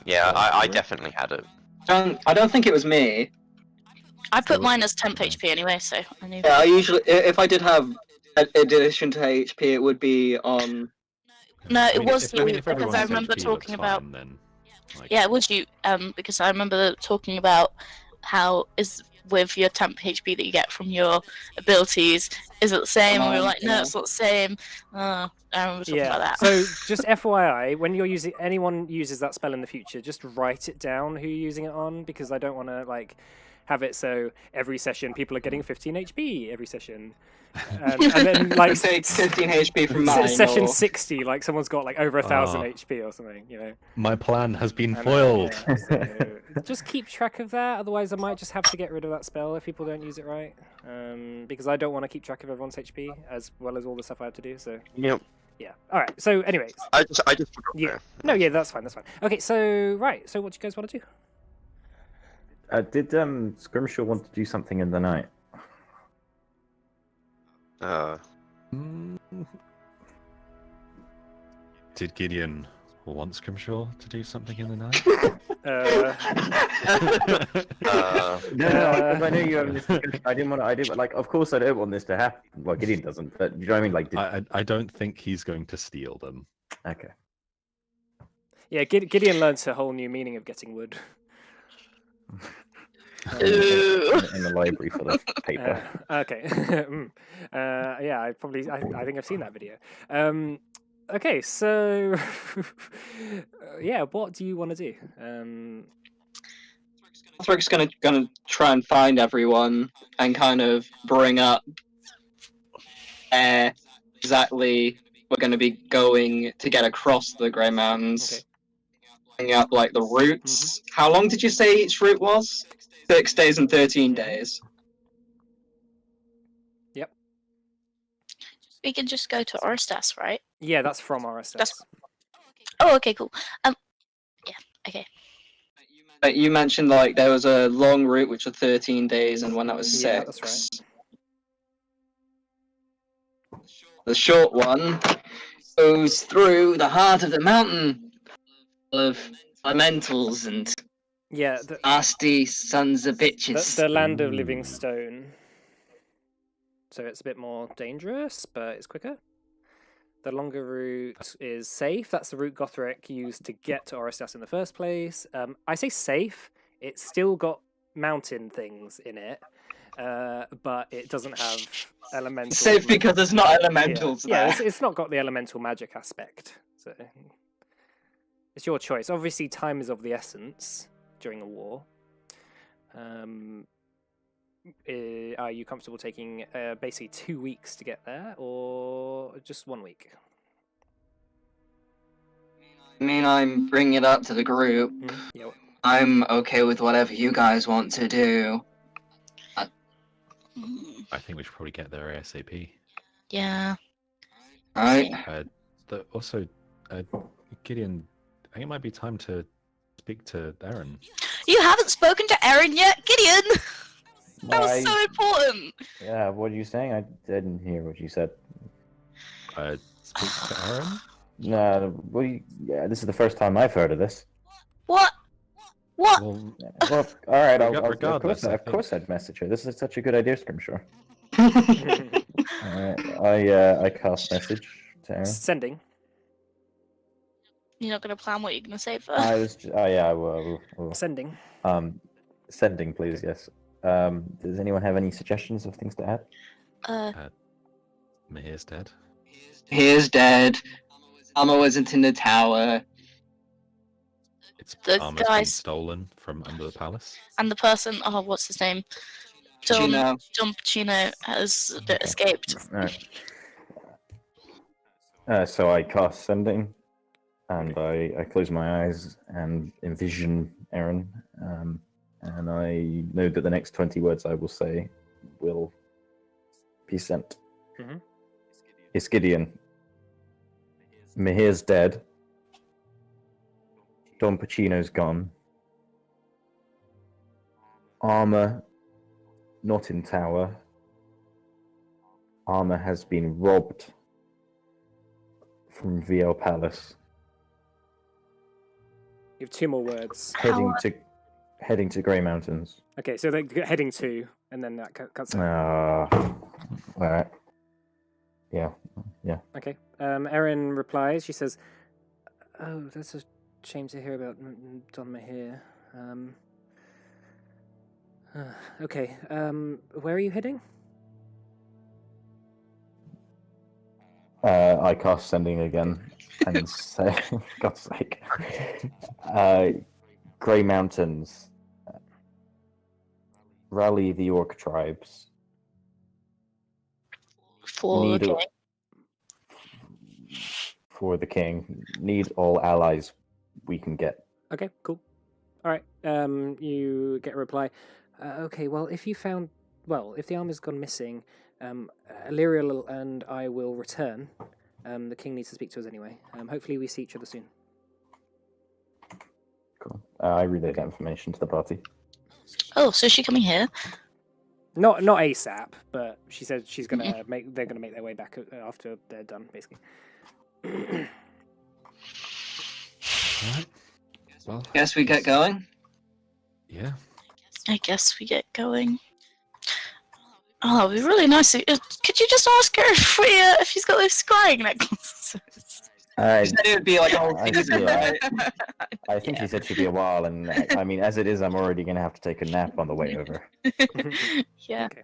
Yeah, I definitely had it. I don't think it was me. I put mine as temp HP anyway, so I knew. Yeah, I usually, if I did have addition to HP, it would be on. No, I it mean, was if, you I mean, if because everyone's I remember HP talking looks about. fine, then, like, Yeah, it was you. Because I remember talking about how is with your temp HP that you get from your abilities. Is it the same? And we were like, no, it's not the same. I remember talking about that. So just FYI, when you're using anyone uses that spell in the future, just write it down who you're using it on, because I don't want to like have it so every session people are getting 15 HP every session, and then like Take 15 HP from mine. session or... 60, like someone's got like over 1,000 Oh. HP or something, you know. my plan has been I know, foiled. yeah, so just keep track of that. Otherwise, I might just have to get rid of that spell if people don't use it right, because I don't want to keep track of everyone's HP as well as all the stuff I have to do. So Yep. yeah. All right. So, anyways, I just forgot yeah. there. No, yeah, that's fine. That's fine. Okay. So, right. So, what do you guys want to do? Did Scrimshaw want to do something in the night? Mm. Did Gideon want Scrimshaw to do something in the night? No, I know you have this. I didn't want to. I did like. Of course, I don't want this to happen. Well, Gideon doesn't, but you know what I mean. Like, I don't think he's going to steal them. okay. Yeah, Gideon learns a whole new meaning of getting wood. Ooh. In the library full of paper. Okay. Yeah, I think I've seen that video. Okay, so yeah, what do you want to do? Patrick's gonna try and find everyone and kind of bring up exactly we're going to be going to get across the Grey Mountains. Okay. Bring up like the routes. How long did you say each route was? 6 days and 13 days. We can just go to Oristas, right? Yeah, that's from Oristas. That's- Oh, okay, cool. Yeah, okay. But you mentioned like there was a long route which was 13 days and one that was 6. Yeah, that's right. The short one goes through the heart of the mountain, full of elementals and Yeah, nasty sons of bitches. the land of living stone. So it's a bit more dangerous, but it's quicker. The longer route is safe. That's the route Gothric used to get to Oristas in the first place. I say safe. It's still got mountain things in it, but it doesn't have elemental. Safe because there's not elementals Yeah, there. it's not got the elemental magic aspect. So it's your choice. Obviously, time is of the essence during a war. Are you comfortable taking basically 2 weeks to get there, or just 1 week? I mean, I'm bringing it up to the group. Yeah. I'm okay with whatever you guys want to do. I think we should probably get there ASAP. Yeah. Right? Also, Gideon, I think it might be time to speak to Aaron. You haven't spoken to Erin yet, Gideon! That was so important! Yeah, what are you saying? I didn't hear what you said. Speak to Aaron? No, yeah, this is the first time I've heard of this. What? What? Well, Well, all right, Regardless, I of course I'd message her. This is such a good idea, Scrimshaw. Sending. I cast message to Aaron. You're not gonna plan what you're gonna say first? I was. Oh yeah, I will. Sending. Sending, please. Yes. Does anyone have any suggestions of things to add? Mahir's dead. He is dead. Amo isn't in the tower. Its The armor's been guys- stolen from under the palace. And the person, oh, what's his name? Chino. Don Pacino has Okay. escaped. All right. So I cast sending, and I close my eyes and envision Aaron, and I know that the next 20 words I will say will be sent. Mhm. Isgideon. Mahir's dead. Don Pacino's gone. Armor not in tower. Armor has been robbed from VL Palace. You have 2 more words. Heading to Grey Mountains. Okay, so they're heading to, and then that cuts out. All right. Yeah. Okay. Erin replies. She says, "Oh, that's a shame to hear about Don Mahir. Okay. Where are you heading?" I cast sending again and say, God's sake, Grey Mountains. Rally the orc tribes. For the Need- king. For the king. Need all allies we can get. Okay, cool. All right. You get a reply. Okay. Well, if the armor's gone missing, Illyriel and I will return. The king needs to speak to us anyway. Hopefully, we see each other soon. Cool. I relay that information to the party. Oh, so is she coming here? Not ASAP, but she said she's gonna make. They're gonna make their way back after they're done, basically. Alright. Well, Guess we get going. yeah. I guess we get going. Oh, it'd be really nice. Could you just ask her if she's got those scrying necklaces? I, You said it would be like a whole I season, see, right? I think he said she'd be a while, and I mean, as it is, I'm already going to have to take a nap on the way over. Yeah. Okay.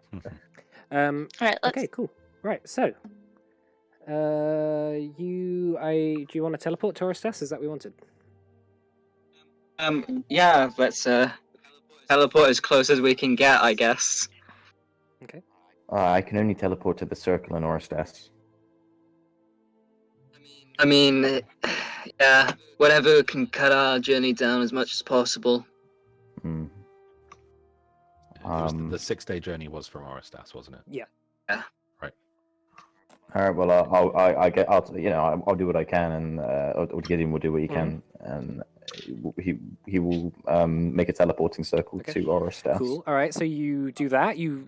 All right. Let's. Okay. Cool. Right. So, do you want to teleport to Orestas? Is that what we wanted? Yeah, let's teleport as close as we can get, I guess. I can only teleport to the circle in Orestas. I mean, yeah, whatever can cut our journey down as much as possible. Hmm. It was Um, the 6-day journey was from Orestas, wasn't it? Yeah. Yeah. Right. All right. Well, I'll do what I can, and or Gideon will do what he can, and he will make a teleporting circle Okay. to Orestas. Cool. All right. So you do that. You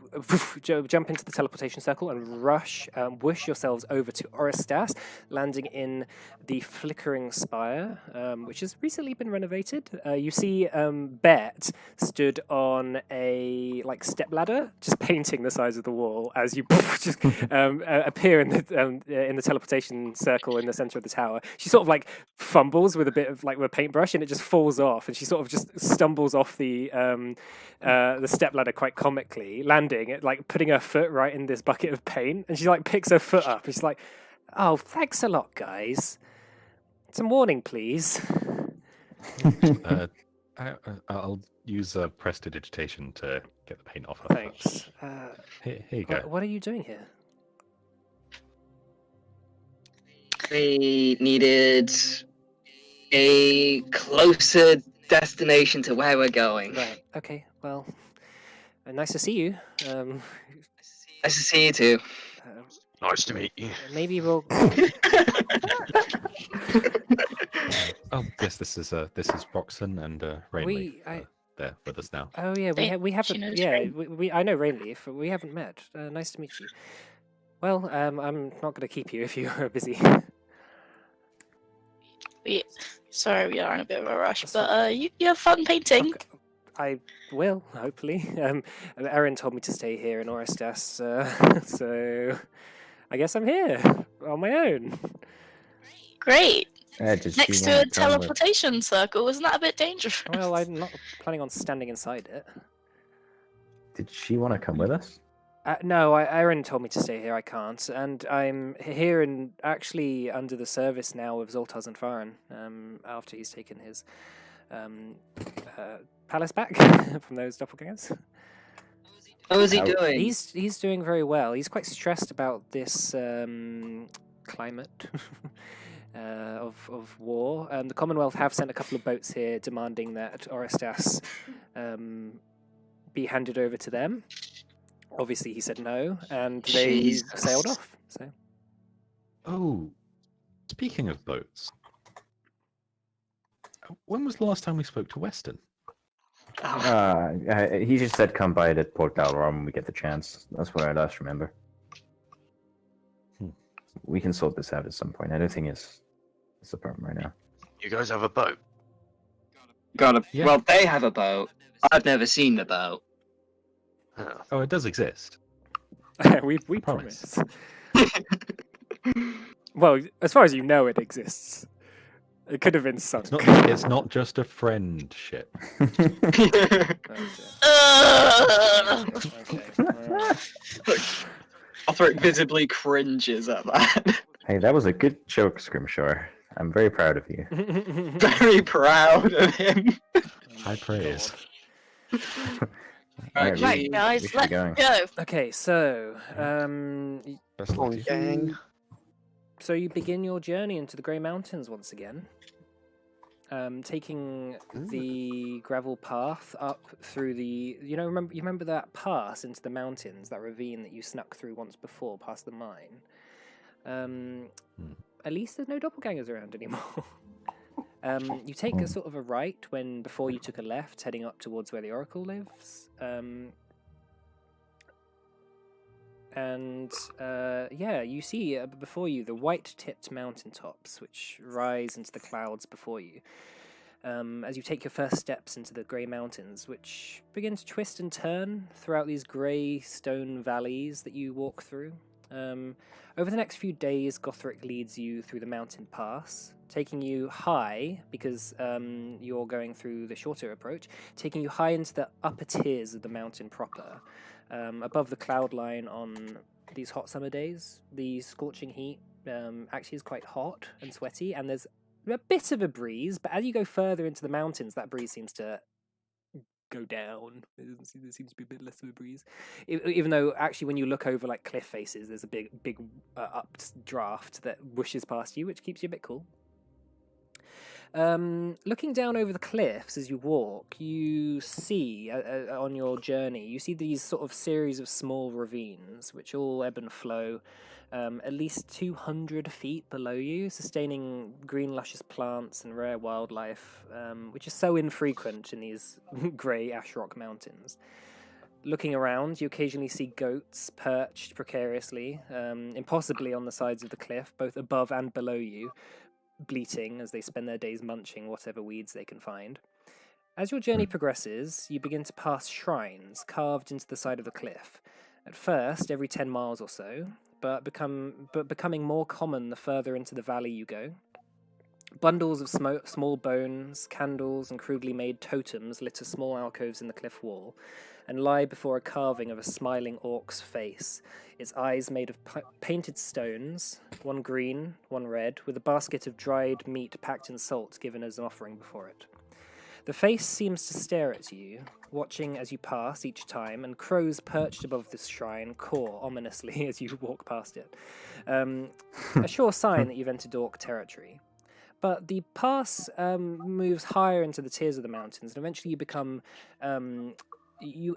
jump into the teleportation circle and whoosh yourselves over to Orestas, landing in the flickering spire, which has recently been renovated. You see Bet stood on a step ladder, just painting the sides of the wall as you just appear in the teleportation circle in the center of the tower. She sort of fumbles with a bit of with a paintbrush, and it just falls off, and she sort of just stumbles off the step ladder quite comically, landing putting her foot right in this bucket of paint, and she picks her foot up, and she's like, "Oh, thanks a lot, guys. Some warning, please." I'll use prestidigitation to get the paint off her. Thanks. Here you go. What are you doing here? We needed a closer destination to where we're going. Right. Okay. Well, nice to see you. Nice to see you too. Nice to meet you. Maybe we'll. Oh, yes, this is Roxon and Rainleaf. They're with us now. Oh yeah, we haven't. she knows Yeah, Rain. I know Rainleaf. We haven't met. Nice to meet you. Well, I'm not going to keep you if you are busy. Sorry, we are in a bit of a rush, That's but you have fun painting. Okay, I will, hopefully. Erin told me to stay here in Orestas, so I guess I'm here on my own. Great. Does Next she to wanna a come with- teleportation circle, isn't that a bit dangerous? Well, I'm not planning on standing inside it. Did she want to come with us? No, Erin told me to stay here. I can't, and I'm here and actually under the service now of Zoltaz and Faran. After he's taken his palace back from those doppelgangers. How is he How- doing? He's doing very well. He's quite stressed about this climate of war. The Commonwealth have sent a couple of boats here demanding that Orestas be handed over to them. Obviously, he said no, and they Jesus. sailed off. So Oh, speaking of boats, when was the last time we spoke to Weston? He just said come by the Port Dalrom when we get the chance. That's what I last remember. Hmm. We can sort this out at some point. I don't think it's a problem right now. You guys have a boat? Yeah. Well, they have a boat. I've never seen the boat. Oh. Oh, it does exist. we Promise. promise. Well, as far as you know, it exists. It could have been sunk. It's not just a friend ship. Oh, dear. Okay. Arthur visibly cringes at that. Hey, that was a good joke, Scrimshaw. I'm very proud of you. Very proud of him. High praise. Alright, Right, we guys, should let's be going. go. Okay, so Best of luck to you. Gang. so you begin your journey into the Grey Mountains once again, taking the gravel path up through the. Remember that pass into the mountains, that ravine that you snuck through once before, past the mine. At least there's no doppelgangers around anymore. You take a sort of a right before you took a left, heading up towards where the Oracle lives. You see before you the white-tipped mountaintops, which rise into the clouds before you. As you take your first steps into the Grey Mountains, which begin to twist and turn throughout these grey stone valleys that you walk through. Over the next few days, Gothric leads you through the mountain pass, taking you high, because you're going through the shorter approach, taking you high into the upper tiers of the mountain proper. Above the cloud line on these hot summer days, the scorching heat actually is quite hot and sweaty, and there's a bit of a breeze, but as you go further into the mountains, that breeze seems to go down. There seems to be a bit less of a breeze, even though actually when you look over like cliff faces, there's a big updraft that whooshes past you, which keeps you a bit cool. Looking down over the cliffs as you walk, you see on your journey, you see these sort of series of small ravines which all ebb and flow at least 200 feet below you, sustaining green luscious plants and rare wildlife, which is so infrequent in these grey ash rock mountains. Looking around, you occasionally see goats perched precariously, impossibly on the sides of the cliff, both above and below you, bleating as they spend their days munching whatever weeds they can find. As your journey progresses, you begin to pass shrines carved into the side of the cliff. At first, every 10 miles or so, but becoming more common the further into the valley you go. Bundles of small bones, candles, and crudely made totems litter small alcoves in the cliff wall, and lie before a carving of a smiling orc's face, its eyes made of painted stones, one green, one red, with a basket of dried meat packed in salt given as an offering before it. The face seems to stare at you, watching as you pass each time, and crows perched above this shrine caw ominously as you walk past it. A sure sign that you've entered orc territory. But the pass moves higher into the tiers of the mountains, and eventually you become... you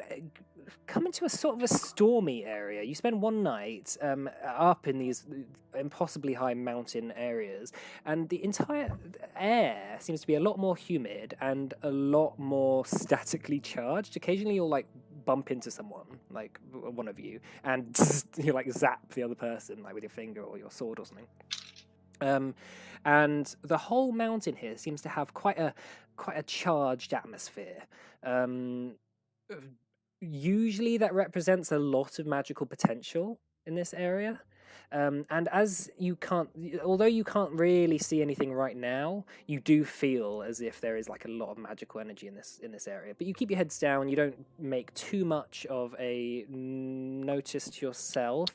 come into a sort of a stormy area. You spend one night up in these impossibly high mountain areas, and the entire air seems to be a lot more humid and a lot more statically charged. Occasionally you'll like bump into someone, like one of you, and you like zap the other person like with your finger or your sword or something. And the whole mountain here seems to have quite a charged atmosphere. Usually that represents a lot of magical potential in this area. And as although you can't really see anything right now, you do feel as if there is like a lot of magical energy in this area. But you keep your heads down. You don't make too much of a notice to yourself.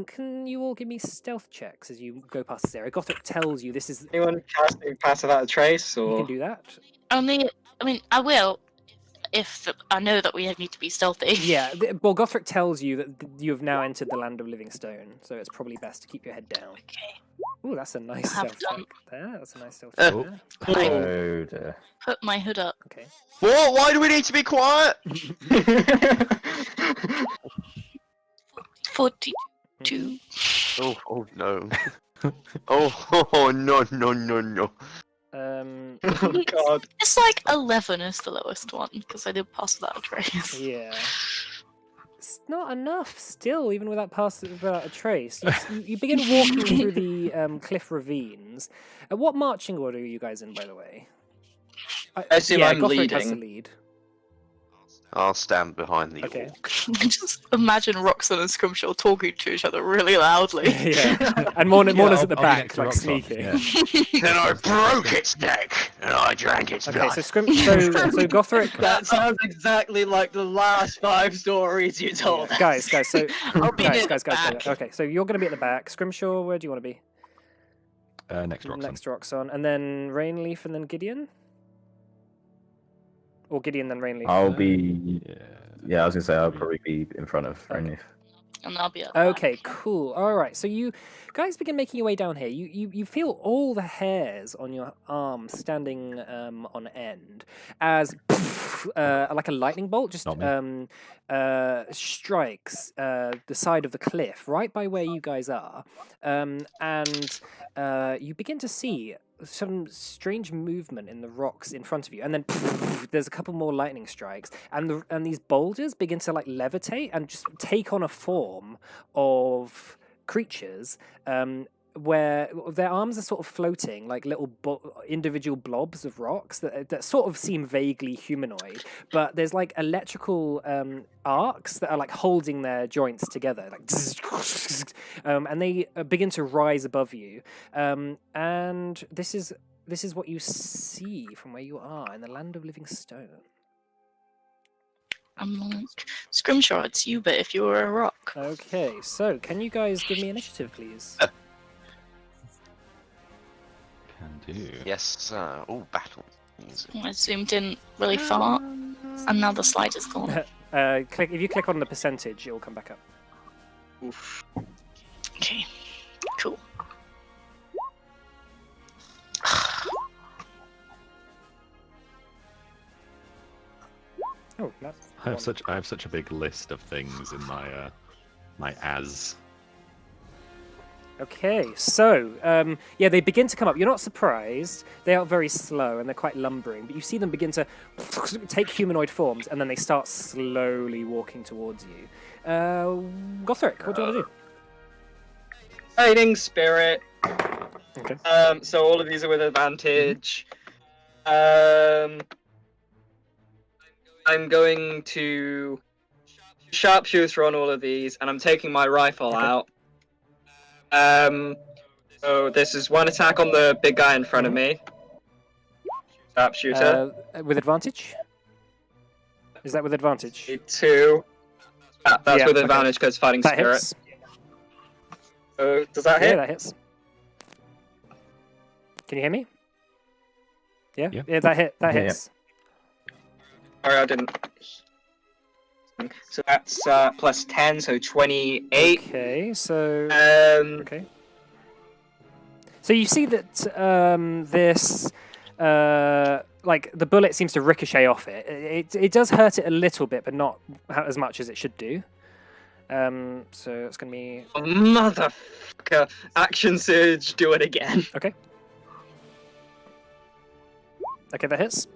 Can you all give me stealth checks as you go past this area? Gothric tells you this is. Anyone casting Pass Without a Trace, You or can do that. Only, I mean, I will if I know that we need to be stealthy. Yeah, well, Gothric tells you that you have now entered the land of living stone, so it's probably best to keep your head down. Okay. Ooh, that's a nice I have stealth done. check there. That's a nice stealth check Oh. there. Oh dear. Put my hood up. Okay. What? Why do we need to be quiet? 42. Oh no. Oh no no no no. Oh god. It's like 11 is the lowest one because I did pass without a trace. Yeah. It's not enough still, even without a trace. You begin walking through the cliff ravines. What marching order are you guys in, by the way? I assume yeah, I'm Gothric has the leading. lead. I'll stand behind the Okay. orc. Just imagine Roxanne and Scrimshaw talking to each other really loudly. Yeah. And Morna's at the I'll be back, next to like Roxanne, sneaking. yeah. Then I broke its neck and I drank its Okay, blood. so Gothric. That sounds exactly like the last 5 stories you told us. Guys, so I'll be near guys. the back. Okay, so you're going to be at the back. Scrimshaw, where do you want to be? Next Roxanne. Next Roxanne, and then Rainleaf, and then Gideon. Or Gideon, then Rainleaf. I'll be. Yeah. Yeah, I was gonna say I'll probably be in front of Okay. Rainleaf. And I'll be at the back. Okay, cool. All right, so you guys begin making your way down here. You feel all the hairs on your arm standing on end as like a lightning bolt just Not me. strikes the side of the cliff right by where you guys are, and you begin to see some strange movement in the rocks in front of you, and then there's a couple more lightning strikes, and these boulders begin to like levitate and just take on a form of creatures, where their arms are sort of floating like little individual blobs of rocks that sort of seem vaguely humanoid, but there's like electrical arcs that are like holding their joints together, like and they begin to rise above you, and this is what you see from where you are in the land of living stone. I'm like, Scrimshaw, it's you, but if you were a rock. Okay, so can you guys give me initiative, please? Can do. Yes, oh, battle music. I zoomed in really far, and now the slide is gone. If you click on the percentage, it will come back up. Oof. Okay, cool. Oh, that's I have such a big list of things in my my as. Okay, so yeah, they begin to come up. You're not surprised. They are very slow and they're quite lumbering, but you see them begin to take humanoid forms, and then they start slowly walking towards you. Gothric, what do you want to do? Fighting spirit. Okay. So all of these are with advantage. I'm going to sharpshooter on all of these, and I'm taking my rifle out. So this is one attack on the big guy in front of me. Sharpshooter. With advantage? Is that with advantage? 2. That's Yeah, with okay. advantage because fighting That spirit. hits. So does that Yeah, hit? that hits. Can you hear me? Yeah? Yeah. Yeah, that hit. That Yeah, hits. Sorry, I didn't. So that's plus 10, so 28. Okay, so... Okay. So you see that this, like the bullet seems to ricochet off it. It does hurt it a little bit, but not as much as it should do. So it's gonna be Oh, motherfucker! Action surge, do it again. okay. Okay, that hits.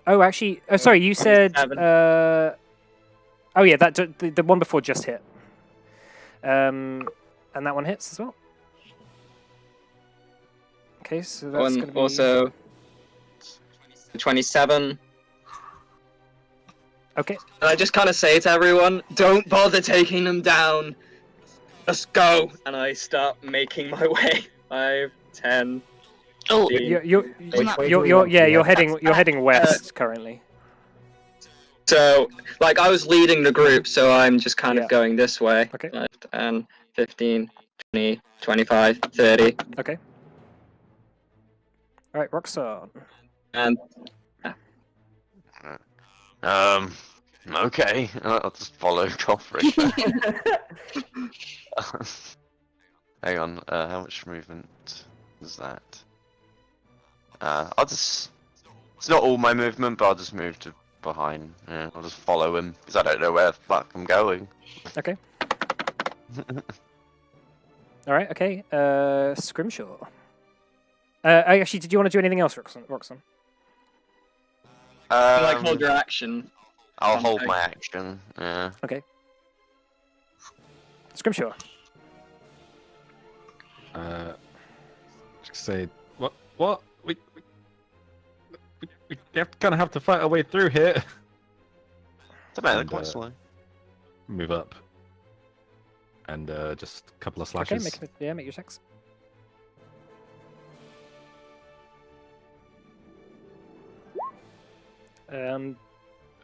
Oh, actually, oh sorry, you said. 27. Oh yeah, that the one before just hit. And that one hits as well. Okay, so that's One gonna be also 27. okay. And I just kind of say to everyone, don't bother taking them down. Just go. And I start making my way. 5, 10. Oh, You're Which way do we want to you're go? heading west currently. So, like, I was leading the group, so I'm just kind Yeah. of going this way. Okay. 5, 10, 15, 20, 25, 30. Okay. All right, Roxanne. Okay. I'll just follow Coffrey. Hang on. How much movement is that? I'll just. It's not all my movement, but I'll just move to behind. Yeah, I'll just follow him because I don't know where the fuck I'm going. Okay. All right. Okay. Scrimshaw. Actually, did you want to do anything else, Roxanne? Like hold your action. I'll hold my action. Yeah. Okay. Scrimshaw. Just say what we kind of have to fight our way through here. It's about And, quite slow. Move up. And just a couple of Okay, slashes. make your checks.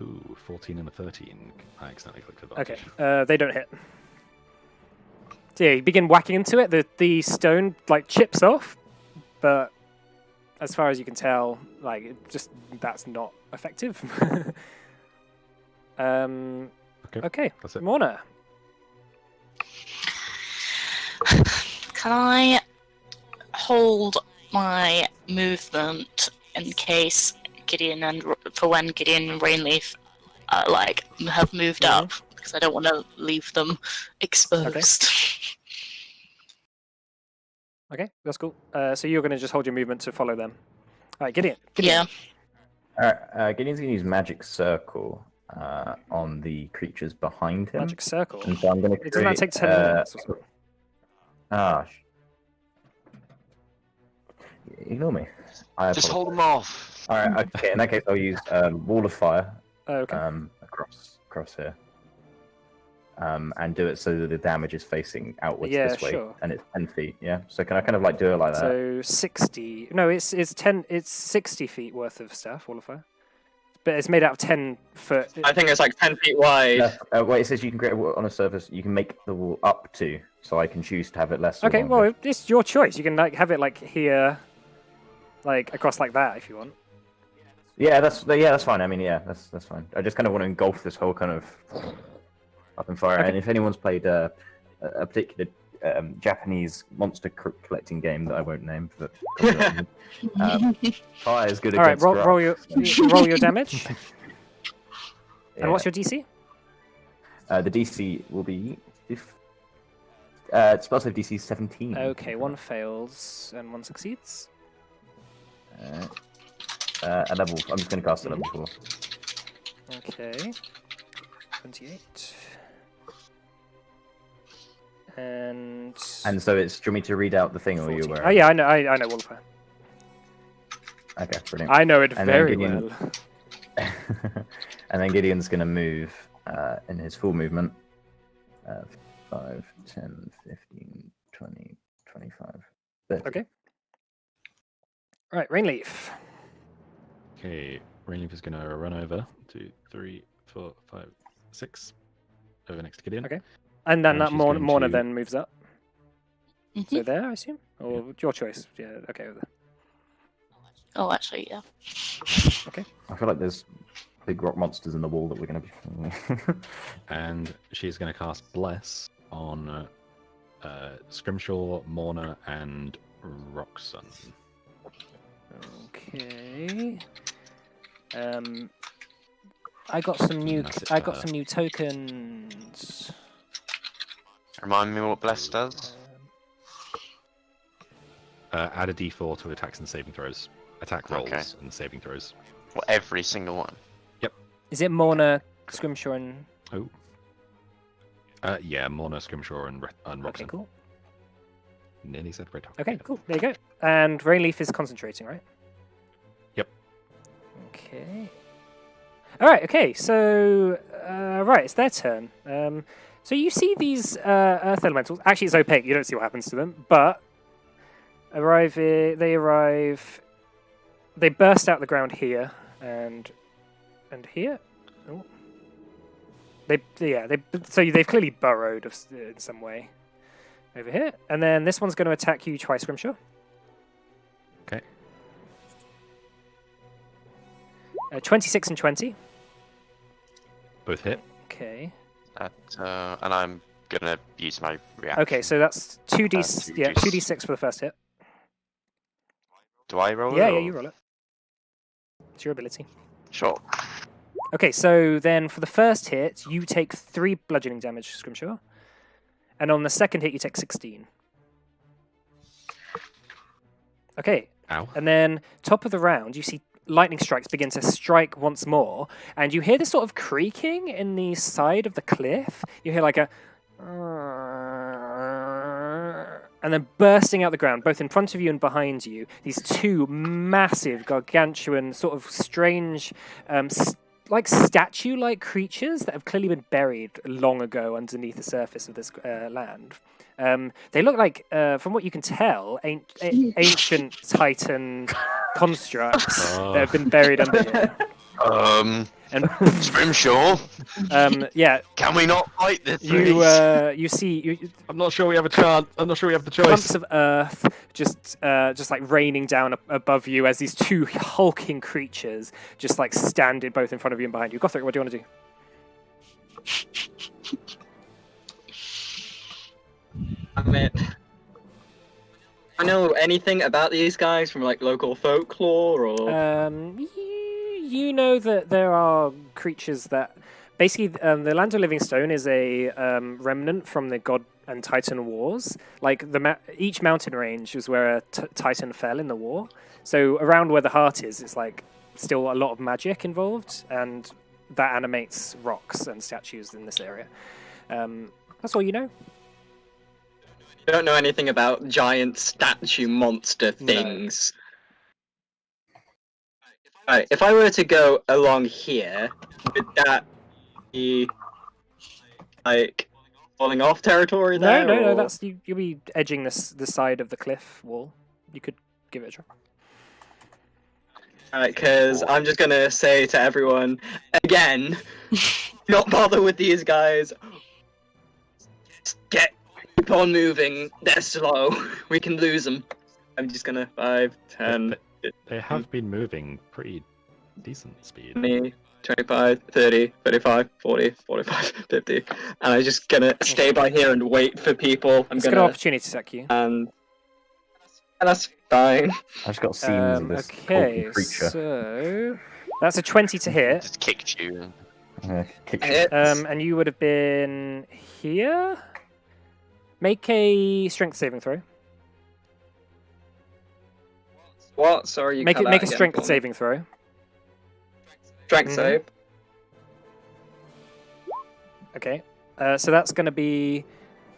Ooh, 14 and a 13. I accidentally clicked advantage. Okay. They don't hit. So yeah, you begin whacking into it. The stone like chips off, but as far as you can tell, like that's not effective. Okay. That's it. Morna. Can I hold my movement in case Gideon and Rainleaf have moved up, because I don't want to leave them exposed. Okay, that's cool. So you're going to just hold your movement to follow them. All right, Gideon. Yeah. Alright, Gideon's gonna use Magic Circle on the creatures behind him. Magic Circle. And so I'm gonna Doesn't that take 10 minutes or something? Ignore me. Just hold them off. Alright, okay, in that case I'll use Wall of Fire Okay. across here. And do it so that the damage is facing outwards Yeah, this way, sure. and it's 10 feet. Yeah. So can I kind of like do it like that? So 60. No, it's 10. It's 60 feet worth of staff, Wall of Fire. But it's made out of 10 foot. I think it's like 10 feet wide. Wait, it says you can create a wall on a surface. You can make the wall up to, so I can choose to have it less. or Okay, longer. well, it's your choice. You can like have it like here, like across like that if you want. Yeah, that's fine. I mean, yeah, that's fine. I just kind of want to engulf this whole kind of up and fire. Okay. And if anyone's played a particular Japanese monster collecting game that I won't name, but fire is good All right, against roll your grubs. roll your damage. Yeah. And what's your DC? The DC will be spell save DC 17. Okay, one fails and one succeeds. A level. I'm just going to cast a level 4. Okay. 28. And so it's. Do you want me to read out the thing, or are you 14. aware? Oh yeah, I know Wall of Fire. Okay, brilliant. I know it And then very Gideon- well. And then Gideon's going to move in his full movement. 5, 10, 15, 20, 25, 30. Okay. All right, Rainleaf. Okay, Rainleaf is going to run over 2, 3, 4, 5, 6 over next to Gideon. Okay. And then And that she's going Morna to- then moves up. Mhm. So there, I assume? Or your choice? Yeah, okay. Over there. Oh, actually, yeah. I feel like there's big rock monsters in the wall that we're going to be. And she's going to cast Bless on Scrimshaw, Morna, and Roxanne. Okay. I got some new. That's it I for got her. some new tokens. Remind me what Bless does. Add a d4 to attacks and saving throws. Attack rolls Okay. and saving throws. Well, every single one. Is it Morna, Scrimshaw, and Oh. Yeah, Morna, Scrimshaw, and okay, Roxanne. cool. Nearly said Red Hawk. Okay, cool. There you go. And Rainleaf is concentrating, right? Yep. Okay. All right. Okay. So, right, it's their turn. So you see these earth elementals. Actually, it's opaque. You don't see what happens to them, but they arrive. They burst out the ground here and here. Oh. So they've clearly burrowed in some way over here, and then this one's going to attack you twice, Scrimshaw. Okay. 26 and 20. Both hit. Okay. And I'm gonna use my reaction. Okay, so that's 2d. 2d6. Yeah, 2d6 for the first hit. Do I roll it? Yeah, or- you roll it. It's your ability. Sure. Okay, so then for the first hit, you take 3 bludgeoning damage, Scrimshaw. And on the second hit, you take 16. Okay, Ow. and then top of the round, you see lightning strikes begin to strike once more, and you hear this sort of creaking in the side of the cliff. You hear like a... And then bursting out the ground, both in front of you and behind you, these 2 massive, gargantuan, sort of strange, like statue-like creatures that have clearly been buried long ago underneath the surface of this land. They look like, from what you can tell, ancient Titan constructs that have been buried under here. And Scrimshaw, yeah, can we not fight this? you see I'm not sure we have a chance. I'm not sure we have the clumps choice. of earth just like raining down above you as these 2 hulking creatures just like standing both in front of you and behind you. Gothric, what do you want to do? I mean, I know anything about these guys from like local folklore or. You know that there are creatures that basically the Land of Living Stone is a remnant from the God and Titan wars. Like each mountain range is where a Titan fell in the war. So around where the heart is, it's like still a lot of magic involved, and that animates rocks and statues in this area. That's all you know. I don't know anything about giant statue monster things. Right, if I were to go along here, would that be like falling off territory there? No. or- That's you'll be edging the side of the cliff wall. You could give it a try. Alright, because I'm just gonna say to everyone again, not bother with these guys. Keep on moving. They're slow. We can lose them. I'm just gonna 5, 10. They have been moving pretty decent speed. 20, 25, 30, 35, 40, 45, 50. And I'm just gonna stay by here and wait for people. I'm It's a good gonna. opportunity to attack you. And that's fine. I just got scenes of this Okay, hulking creature. so that's a 20 to hit. Just kicked you. Kick Hits. And you would have been here. Make a strength saving throw. What? Sorry, you Make cut a out again strength for me. saving throw. Strength Mhm. save. Okay. So that's going to be.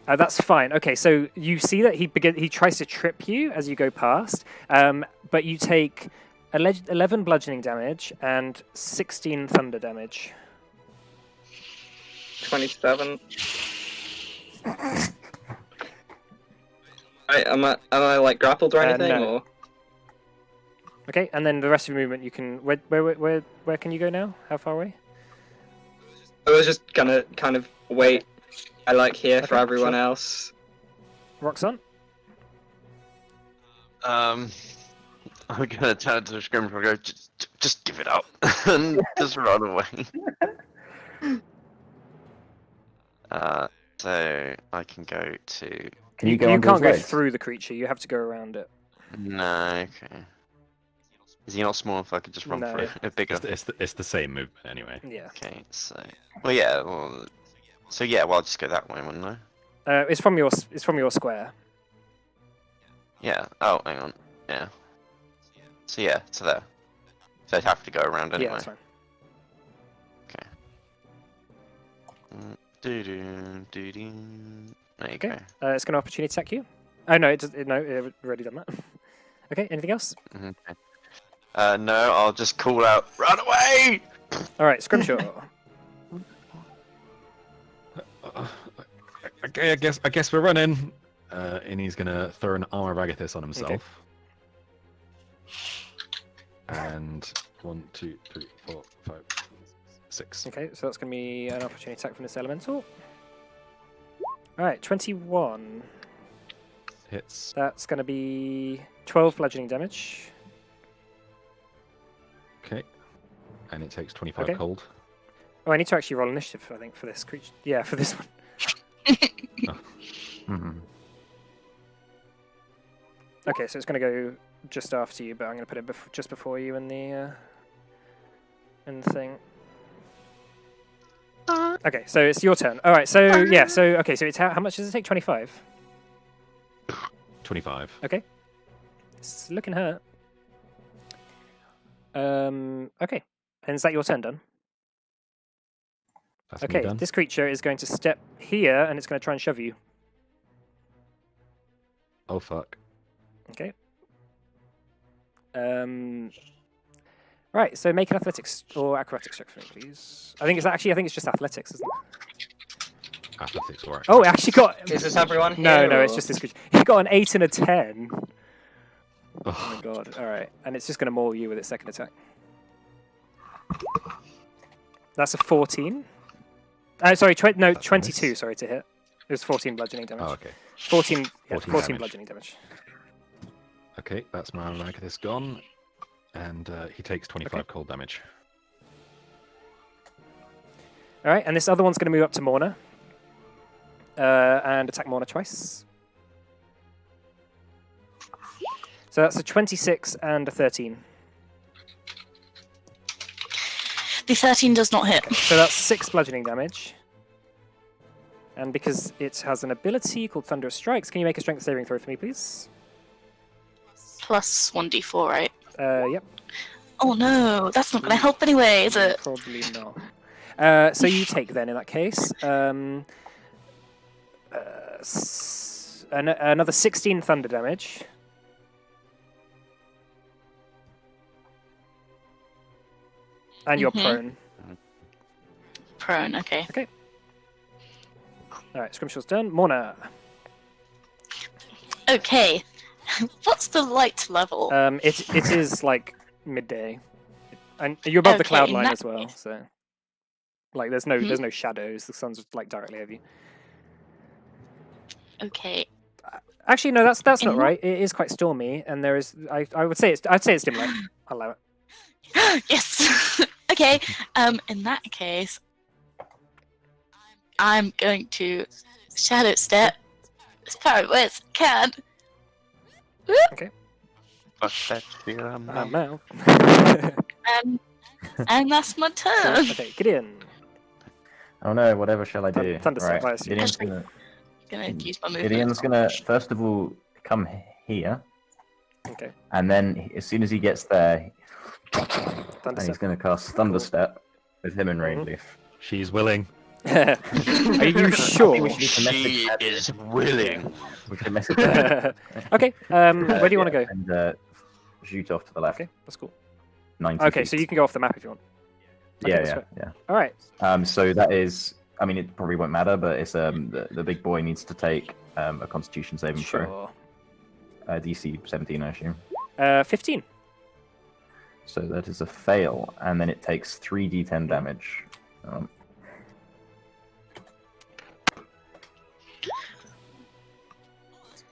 That's fine. Okay, so you see that he tries to trip you as you go past, but you take 11 bludgeoning damage and 16 thunder damage. 27. Right, am I like grappled or anything, no. or? Okay, and then the rest of your movement, you can. Where can you go now? How far away? I was just gonna kind of wait. I like here for Okay, everyone sure. else. Roxanne? I'm gonna turn to Scrimshaw and go, just give it up and just run away. So I can go to. Can you go You under can't his go legs? through the creature. You have to go around it. No, okay. Is he not small enough I could just run No. through it? Bigger. It's the same movement anyway. Yeah. Okay, so. Well, yeah, so yeah, well, I'll just go that way, wouldn't I? It's from your square. Yeah. Oh, hang on. Yeah. So yeah, to there. So I'd have to go around anyway. Yeah, that's fine. Doo-doo. There you Okay. go. It's going to opportunity attack you. Oh no, it already done that. Okay. Anything else? Okay. No, I'll just call out, run away! All right, Scrimshaw. Okay, I guess we're running. And he's gonna throw an armor of Agathis on himself. And 1, 2, 3, 4, 5, 6. Okay, so that's going to be an opportunity attack from this elemental. All right, 21. Hits. That's going to be 12 bludgeoning damage. Okay. and it takes 25 Okay. cold. Oh, I need to actually roll initiative, I think, for this creature. Yeah, for this one. Mhm. Okay, so it's going to go just after you, but I'm going to put it just before you in the thing. Okay, so it's your turn. All right, so yeah, so okay, so it's how much does it take? 25. 25. Okay, it's looking hurt. Okay, and is that your turn done? That's me Okay, done. this creature is going to step here, and it's going to try and shove you. Oh fuck. Okay. Right, so make an athletics or acrobatics check for me, please. I think it's just athletics, isn't it? Athletics or Oh, it actually got. Is this everyone No, here, no, it's or- just this creature. He got an 8 and a 10. Oh Ugh. my god! All right, and it's just going to maul you with its second attack. That's a 14. Sorry, 22. miss. Sorry to hit. It was 14 bludgeoning damage. Oh, okay. 14. Yeah, 14 14 damage. bludgeoning damage. Okay, that's my Maggothus gone. And he takes 25 cold damage. All right, and this other one's going to move up to Morna and attack Morna twice. So that's a 26 and a 13. The 13 does not hit. So that's 6 bludgeoning damage. And because it has an ability called Thunderous Strikes, can you make a strength saving throw for me, please? Plus 1d4, right? Yep. Oh no, that's not going to help anyway, is it? Probably not. So you take then in that case. Another 16 thunder damage. And you're Mhm. prone. Prone, okay. Alright, Scrimshaw's done. Morna. Okay. What's the light level? It is like midday. And you're above the cloud Okay, in line that as well, case. so like there's no shadows, the sun's like directly over you. Okay. Actually no, that's not In what- right. It is quite stormy and there is I'd say it's dim light. I'll allow it. Yes! Okay, in that case, I'm going to shadow step as far away as I can. Now. And that's my turn. Okay, Gideon. Oh no, whatever shall I do? Thunder Step, I assume. Gideon's Actually, gonna, Gonna use my movement. Gideon's gonna first of all come here, Okay. and then as soon as he gets there, Thunder and he's Step. gonna cast Thunder Step with him and Rainleaf. She's willing. Are you I sure? think we should need to message She Abby. is willing. We should message Abby. Okay, where do you want to go? And shoot off to the left. Okay, that's cool. 90 Okay, feet. so you can go off the map if you want. Okay, Yeah, that's yeah, right. yeah. All right. So that is, I mean, it probably won't matter, but it's the big boy needs to take a Constitution saving throw. Sure. DC 17, I assume. 15. So that is a fail, and then it takes 3d10 damage.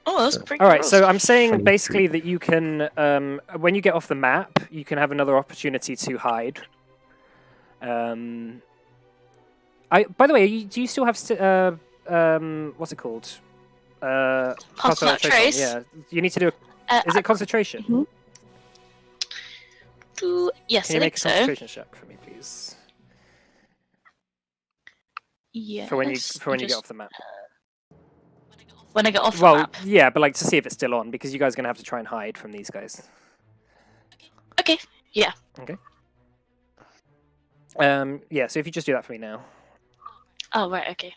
Oh, that's pretty All right, close. so I'm saying 23. basically that you can, when you get off the map, you can have another opportunity to hide. By the way, do you still have what's it called? Pass without trace. Yeah, you need to do. Is it concentration? Mhm. Yes, Can you I make think a so. concentration check for me, please? Yes. For when you get just- off the map. When I get off the Well, map. yeah, but like to see if it's still on because you guys are gonna have to try and hide from these guys. Okay. Yeah. Okay. Yeah. So if you just do that for me now, Oh right. Okay.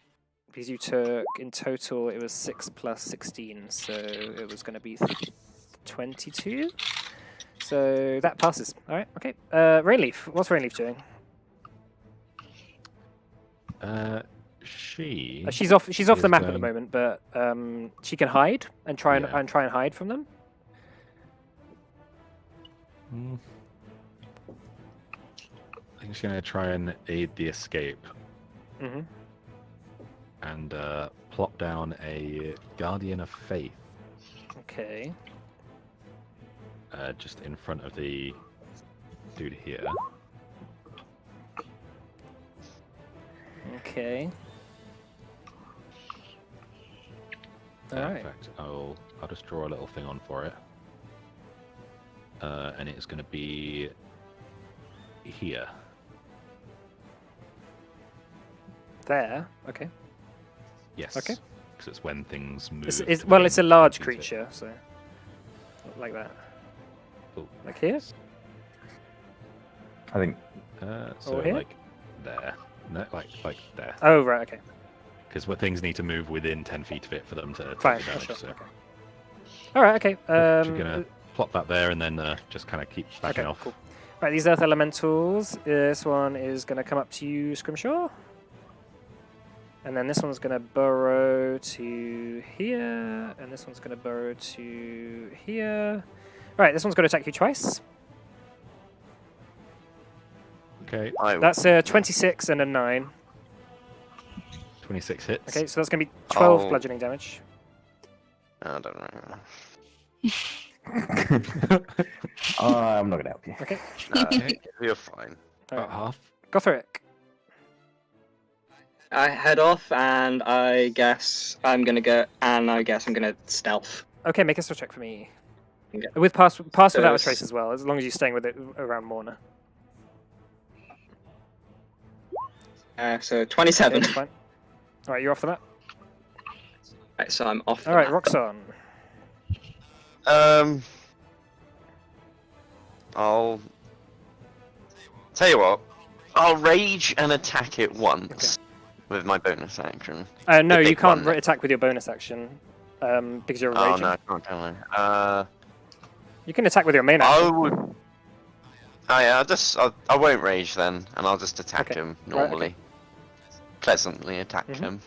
because you took in total it was 6 plus 16, so it was going to be 22. So that passes. All right. Okay. Rainleaf. What's Rainleaf doing? She's off. She's off the is map at the going- moment, but she can hide and try and Yeah. hide from them. I think she's gonna try and aid the escape Mm-hmm. and plop down a Guardian of Faith Okay. just in front of the dude here. Okay. All In right. fact, I'll just draw a little thing on for it. And it's going to be here. There. Okay. Yes. Okay. Because it's when things move. Well, it's a large 10 feet of it. creature, so like that. Oh. Like here. I think So here? like there. No, like there. Oh right. Okay. Because where things need to move within 10 feet of it for them to Fine. take the damage. Sure. So Okay. All right. Okay. just gonna plop that there and then just kind of keep backing Okay. off. Cool. Right. These Earth Elementals. This one is going to come up to you, Scrimshaw. And then this one's going to burrow to here, and this one's going to burrow to here. Right, this one's going to attack you twice. Okay, That's a 26 and a 9. 26 hits. Okay, so that's going to be 12 Oh. bludgeoning damage. I don't know. I'm not gonna help you. Okay, No, Okay. you're fine. About alright. half. Gotheric. I head off, and I guess I'm gonna stealth. Okay, make a stealth check for me. Okay. With pass without a Yes. trace as well, as long as you're staying with it around Morna. So Okay, 27. that's fine. Alright, you're off the map. Right, so I'm off. the Alright, map. Roxanne. I'll tell you what. I'll rage and attack it once with my bonus action. No, The you big can't one. attack with your bonus action because you're Oh raging. no, I can't, can I? You can attack with your main I action. would. Oh yeah, I won't rage then, and I'll just attack Okay. him Right, okay. normally. Pleasantly attack Mhm. him.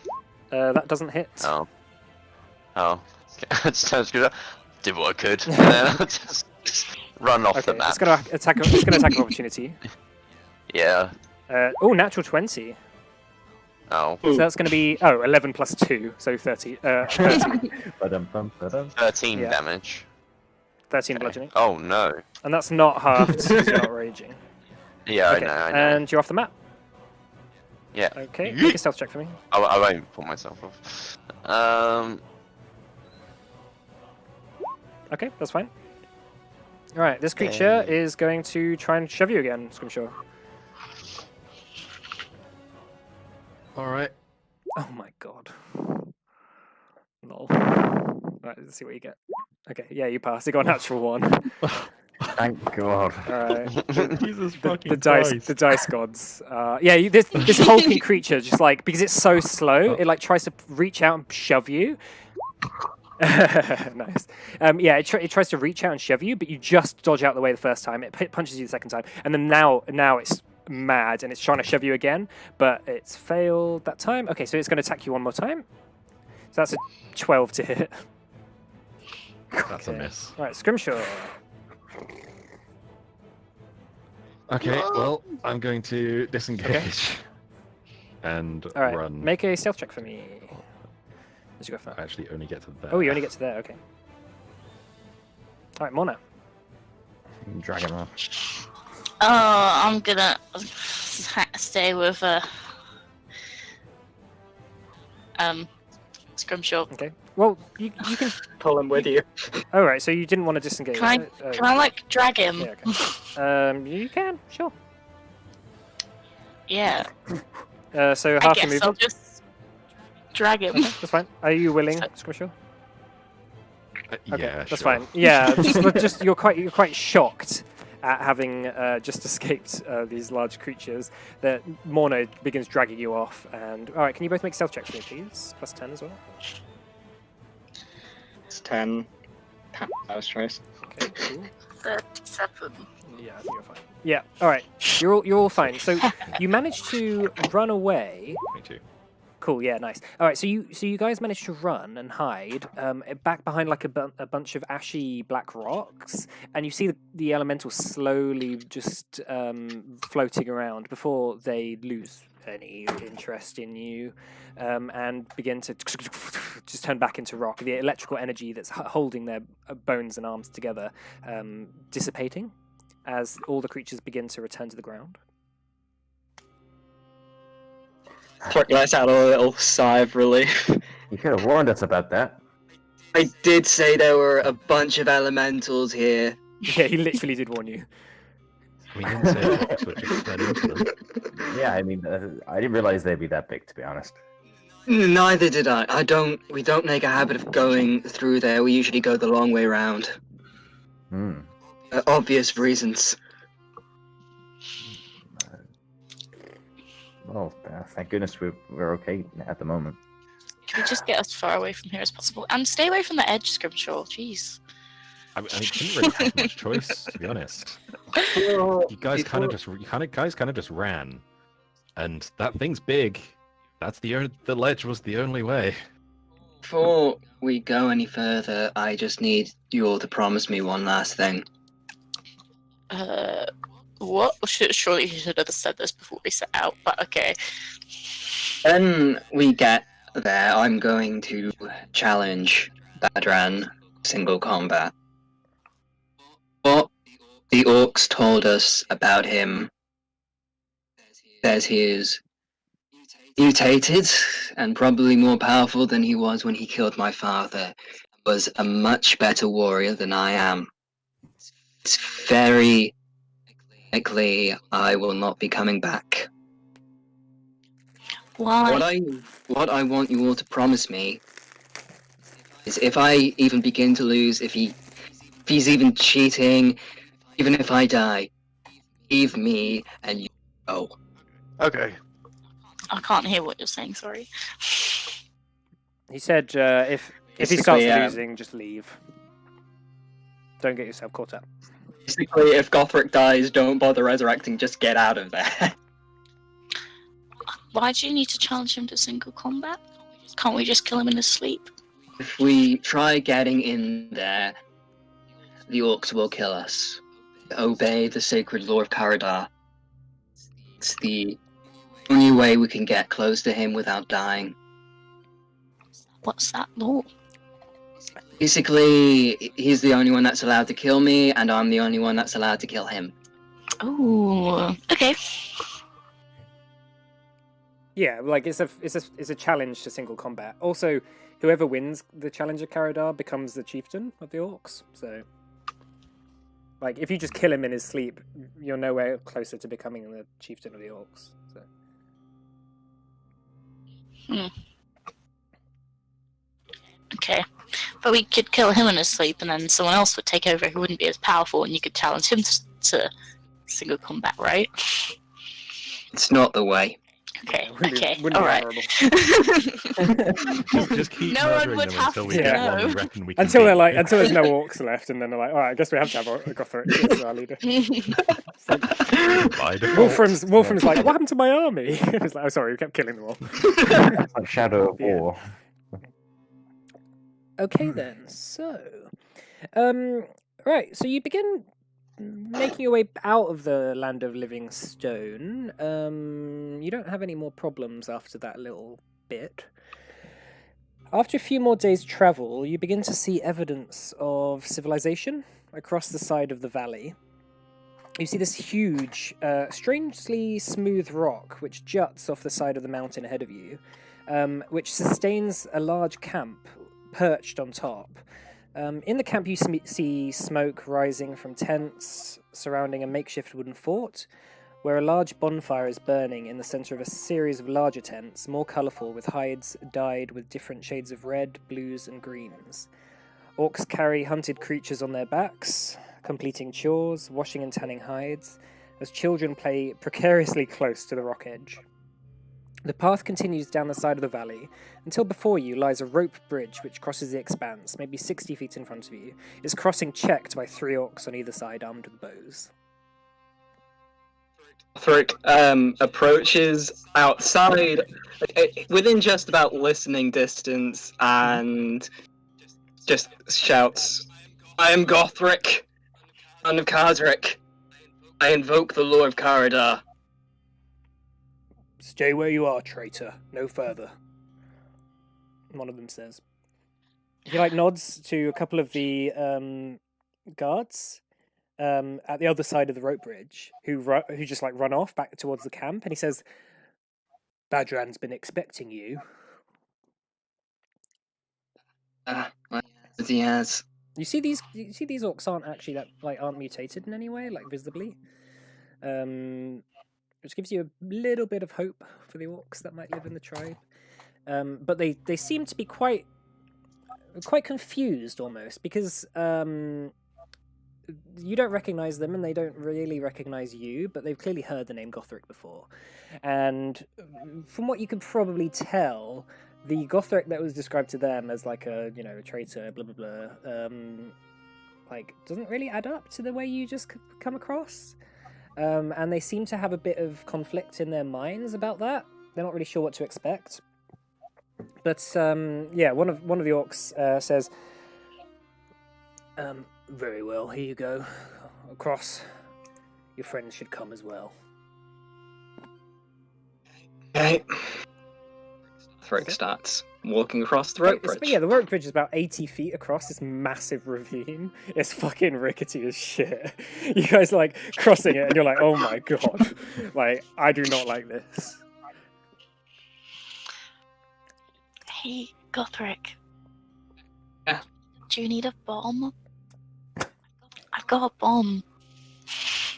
That doesn't hit. Oh. Oh. Okay. It sounds good. Did what I could, and then I'll just run off the Okay, map. it's gonna attack. It's gonna attack of opportunity. Yeah. Natural 20. Oh. So that's gonna be 11 plus 2, so 30. 13, Ba-dum-bum-ba-dum. 13 Yeah. damage. 13 Okay. bludgeoning, Oh no. and that's not halved because you're not raging. Yeah, Okay, I know. and you're off the map. Yeah. Okay, make a stealth check for me. I won't pull myself off. Okay, that's fine. All right, this creature Okay. is going to try and shove you again, Scrimshaw. All right. Oh my god. Lol. Right, let's see what you get. Okay, yeah, you passed. You got a natural 1. Thank God. Alright. Jesus The fucking dice, Christ. the dice gods. This hulking creature just like because it's so slow, it like tries to reach out and shove you. Nice. It tries to reach out and shove you, but you just dodge out the way the first time. It punches you the second time, and then now it's mad and it's trying to shove you again, but it's failed that time. Okay, so it's going to attack you one more time. So that's a 12 to hit. That's a Okay. miss. All right, Scrimshaw. Okay, well, I'm going to disengage and All right, run. make a stealth check for me. As you go for I that. actually only get to there. Oh, you only get to there. Okay. All right, Mona. Drag him off. Oh, I'm gonna stay with Scrimshaw. Okay. Well, you can. Pull him with you. Oh, right. So you didn't want to disengage. Can I like drag him? Yeah. Okay. You can. Sure. Yeah. So I half your guess I'll movement. just drag him. Okay, that's fine. Are you willing, Scrimshaw? Okay, Yeah, that's sure. fine. Yeah, just you're quite shocked at having just escaped these large creatures. That Morna begins dragging you off. And all right, can you both make stealth checks for me, please? Plus 10 as well. It's 10. That was choice. Okay, cool. 37. Yeah, I think you're fine. Yeah, all right. You're all fine. So you managed to run away. 22. Cool. Yeah, nice. All right. So you guys managed to run and hide back behind like a bunch of ashy black rocks, and you see the elemental slowly just floating around before they lose any interest in you and begin to just turn back into rock. The electrical energy that's holding their bones and arms together dissipating as all the creatures begin to return to the ground. Thrick lets out a little sigh of relief. You could have warned us about that. I did say there were a bunch of elementals here. Yeah, he literally did warn you. We didn't say orcs would just fled into them. Yeah, I mean, I didn't realize they'd be that big, to be honest. Neither did I. We don't make a habit of going through there. We usually go the long way round. Hmm. Obvious reasons. Well, thank goodness we're okay at the moment. Can we just get as far away from here as possible? And stay away from the edge, Scrimshaw, jeez. I mean, we didn't really have much choice, to be honest. You guys kind of just ran, and that thing's big. That's the ledge was the only way. Before we go any further, I just need you all to promise me one last thing. What? Surely you should have said this before we set out, but okay. When we get there, I'm going to challenge Badran single combat. What the orcs told us about him says he is mutated and probably more powerful than he was when he killed my father. Was a much better warrior than I am. It's very likely I will not be coming back. Why? What I want you all to promise me is if I even begin to lose, if he's even cheating, even if I die, leave me and you go. Okay. I can't hear what you're saying, sorry. He said if he Basically, starts losing, just leave. Don't get yourself caught up. Basically, if Gothric dies, don't bother resurrecting, just get out of there. Why do you need to challenge him to single combat? Can't we just kill him in his sleep? If we try getting in there, the orcs will kill us. Obey the sacred law of Karadar. It's the only way we can get close to him without dying. What's that law? Basically, he's the only one that's allowed to kill me, and I'm the only one that's allowed to kill him. Oh, okay. Yeah, like it's a challenge to single combat. Also, whoever wins the challenge of Karadar becomes the chieftain of the orcs. So, like, if you just kill him in his sleep, you're nowhere closer to becoming the chieftain of the orcs. So. Okay. But we could kill him in his sleep, and then someone else would take over who wouldn't be as powerful, and you could challenge him to single combat, right? It's not the way. Okay, Wouldn't be- okay, wouldn't be alright. horrible. Just keep No one murdering would them have until we to get know. one we reckon we can Until beat. they're like, until there's no orcs left, and then they're like, all right, I guess we have to have a Gothric as our leader. It's like, By default. Wolfram's like, what happened to my army? It's like, oh, sorry, we kept killing them all. It's like Shadow of Yeah. War. Okay then, so, right, so you begin making your way out of the land of living stone. You don't have any more problems after that little bit. After a few more days' travel, you begin to see evidence of civilization across the side of the valley. You see this huge, strangely smooth rock which juts off the side of the mountain ahead of you, which sustains a large camp perched on top. In the camp you see smoke rising from tents surrounding a makeshift wooden fort, where a large bonfire is burning in the centre of a series of larger tents, more colourful, with hides dyed with different shades of red, blues and greens. Orcs carry hunted creatures on their backs, completing chores, washing and tanning hides, as children play precariously close to the rock edge. The path continues down the side of the valley, until before you lies a rope bridge which crosses the expanse, maybe 60 feet in front of you. Its crossing checked by 3 orcs on either side armed with bows. Thrick approaches outside, within just about listening distance, and just shouts, I am Gothric, son of Kazric. I invoke the law of Karadar. Stay where you are, traitor. No further. One of them says. He nods to a couple of the guards at the other side of the rope bridge who just run off back towards the camp, and he says, Badran's been expecting you. Well, he has. You see these orcs aren't actually aren't mutated in any way, like visibly. Which gives you a little bit of hope for the orcs that might live in the tribe. But they seem to be quite confused almost, because you don't recognize them and they don't really recognize you, but they've clearly heard the name Gothric before. And from what you could probably tell, the Gothric that was described to them as like a traitor, blah blah blah, doesn't really add up to the way you just come across. And they seem to have a bit of conflict in their minds about that. They're not really sure what to expect. But one of the orcs says, "Very well, here you go. Across. Your friends should come as well." Okay. Throat starts walking across the rope bridge. Yeah, the rope bridge is about 80 feet across this massive ravine. It's fucking rickety as shit. You guys crossing it and you're like, oh my god. I do not like this. Hey, Gothric. Yeah. Do you need a bomb? I've got a bomb.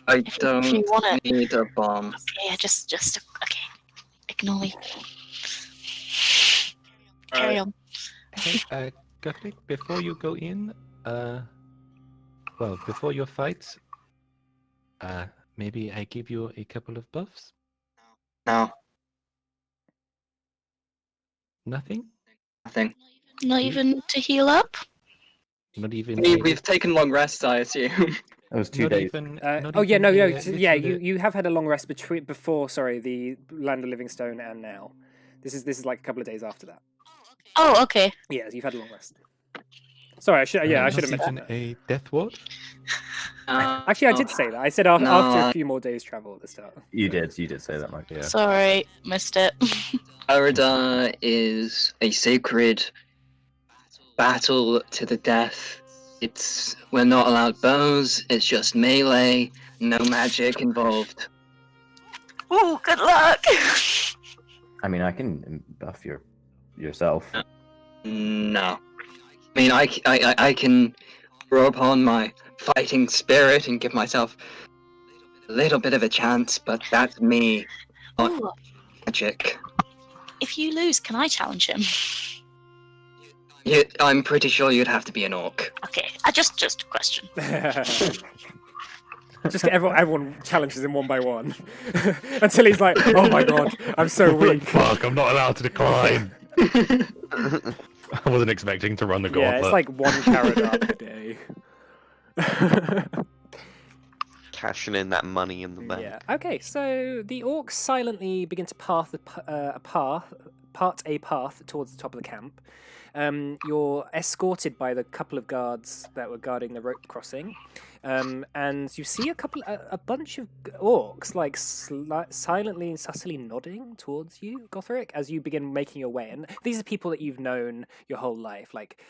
I if you don't want it. need a bomb. Okay, yeah, just okay. Ignore me. Carry on. Hey, Guthrie, before you go in, before your fight, maybe I give you a couple of buffs? No, Nothing? nothing. Not even to heal up? Not even... We've taken long rests, I assume. That was 2 not days. even, You have had a long rest before the Land of Living Stone and now. This is like a couple of days after that. Oh, okay. Yeah, you've had a long rest. Sorry, I should have mentioned that. a death ward? Actually, I did say that. I said after a few more days' travel at the start. You did say that, Mike. Yeah. Sorry, missed it. Arada is a sacred battle to the death. We're not allowed bows, it's just melee, no magic involved. Oh, good luck! I mean, I can buff yourself. No. I mean, I can draw upon my fighting spirit and give myself a little bit of a chance, but that's me, not Ooh, magic. if you lose, can I challenge him? I'm pretty sure you'd have to be an orc. Okay, just a question. Just everyone challenges him one by one until he's like, "Oh my god, I'm so weak." Fuck, I'm not allowed to decline. I wasn't expecting to run the gauntlet. Yeah, it's like one carrot up a day. Cashing in that money in the bank. Yeah. Okay, so the orcs silently begin to part a path towards the top of the camp. You're escorted by the couple of guards that were guarding the rope crossing, and you see a bunch of orcs silently and subtly nodding towards you, Gothric, as you begin making your way. And these are people that you've known your whole life, like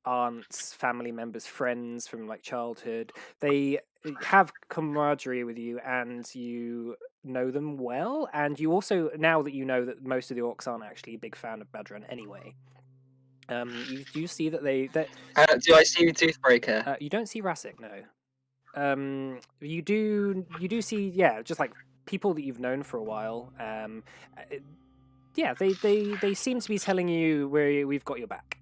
aunts, family members, friends from childhood. They have camaraderie with you, and you know them well. And you also, now that you know that most of the orcs aren't actually a big fan of Badran anyway. You do see that Do I see Toothbreaker? you don't see Rassic, no. You do see, just people that you've known for a while. They seem to be telling you we've got your back.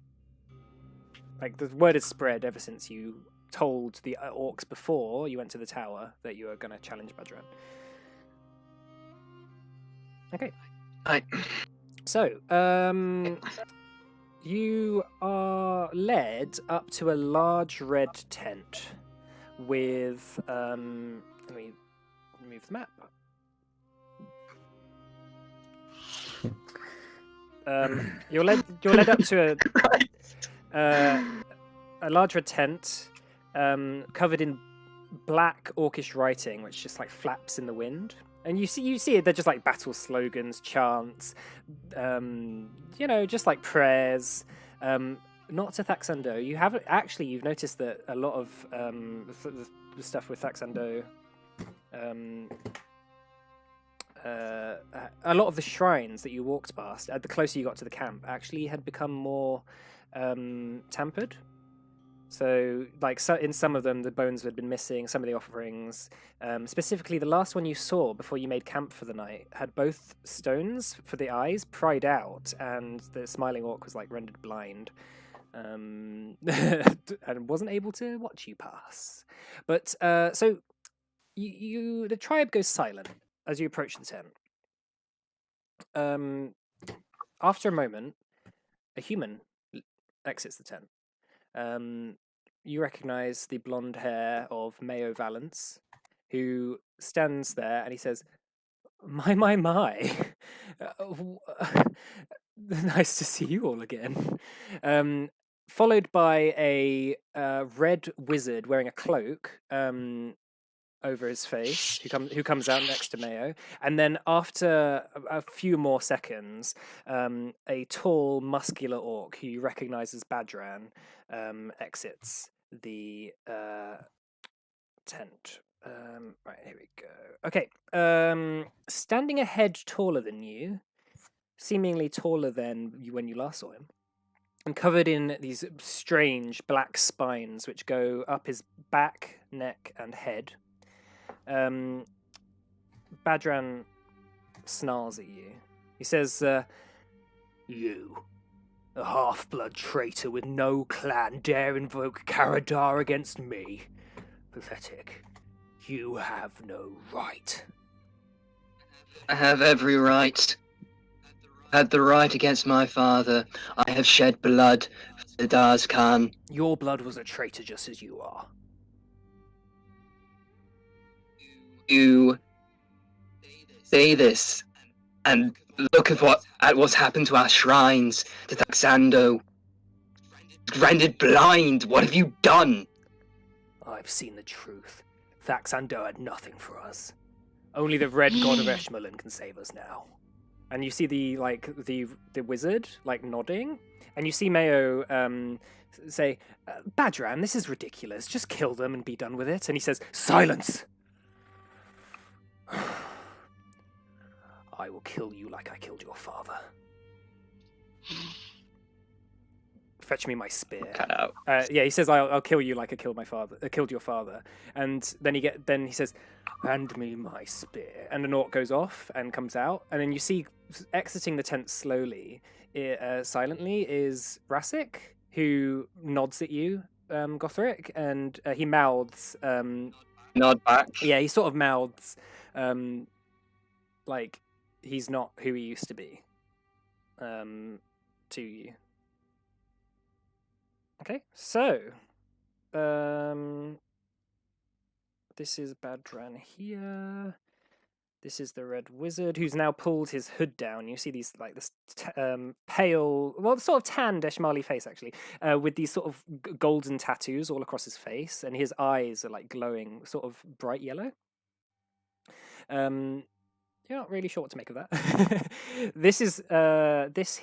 The word has spread ever since you told the orcs before you went to the tower that you were going to challenge Badran. Okay. So, you are led up to a large red tent with let me move the map. You're led up to a large red tent covered in black orcish writing, which just flaps in the wind. And you see it. They're just battle slogans, chants, just prayers. Not to Thaxando. You've noticed that a lot of the stuff with Thaxando a lot of the shrines that you walked past, the closer you got to the camp, actually had become more tampered. So, in some of them, the bones had been missing. Some of the offerings, specifically the last one you saw before you made camp for the night, had both stones for the eyes pried out, and the smiling orc was rendered blind, and wasn't able to watch you pass. But so the tribe goes silent as you approach the tent. After a moment, a human exits the tent. You recognize the blonde hair of Mayo Valance, who stands there and he says, My. Nice to see you all again. Followed by a red wizard wearing a cloak over his face, who comes out next to Mayo, and then after a few more seconds, a tall, muscular orc who you recognise as Badran exits the tent. Right, here we go. Okay, standing a head taller than you, seemingly taller than you when you last saw him, and covered in these strange black spines which go up his back, neck, and head. Badran snarls at you. He says, You, a half-blood traitor with no clan, dare invoke Karadar against me? Pathetic. You have no right. I have every right. I had the right against my father. I have shed blood for the Daz Khan. Your blood was a traitor just as you are. You say this, and look at what's happened to our shrines, to Taxando. Rendered blind. What have you done? I've seen the truth. Thaxando had nothing for us. Only the red god of Eshmalin can save us now. And you see the wizard nodding, and you see Mayo say, Badran, this is ridiculous. Just kill them and be done with it. And he says, Silence! I will kill you like I killed your father. Fetch me my spear. Cut out. Yeah, he says, I'll kill you like I killed killed your father. And then he says, hand me my spear. And an orc goes off and comes out. And then you see exiting the tent slowly, silently, is Rasik, who nods at you, Gothric, and he mouths. Nod back. Yeah, he sort of mouths, like he's not who he used to be, to you. Okay, so, this is Badran here. This is the Red Wizard, who's now pulled his hood down. You see these, this pale, well, sort of tanned Eshmali face, actually, with these sort of golden tattoos all across his face, and his eyes are, glowing sort of bright yellow. You're not really sure what to make of that. This is, this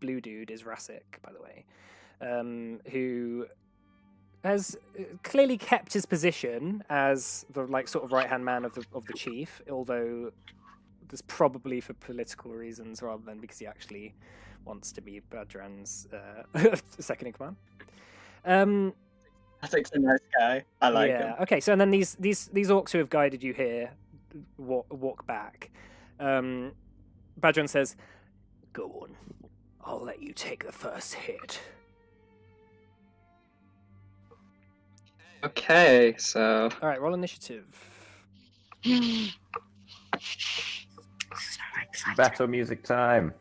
blue dude is Rasik, by the way, who has clearly kept his position as the sort of right hand man of the chief, although there's probably for political reasons rather than because he actually wants to be Badran's second in command. Rasic's a nice guy. I like him. Okay. So and then these orcs who have guided you here walk back. Badran says, "Go on. I'll let you take the first hit." Okay, so... All right, roll initiative. Battle music time.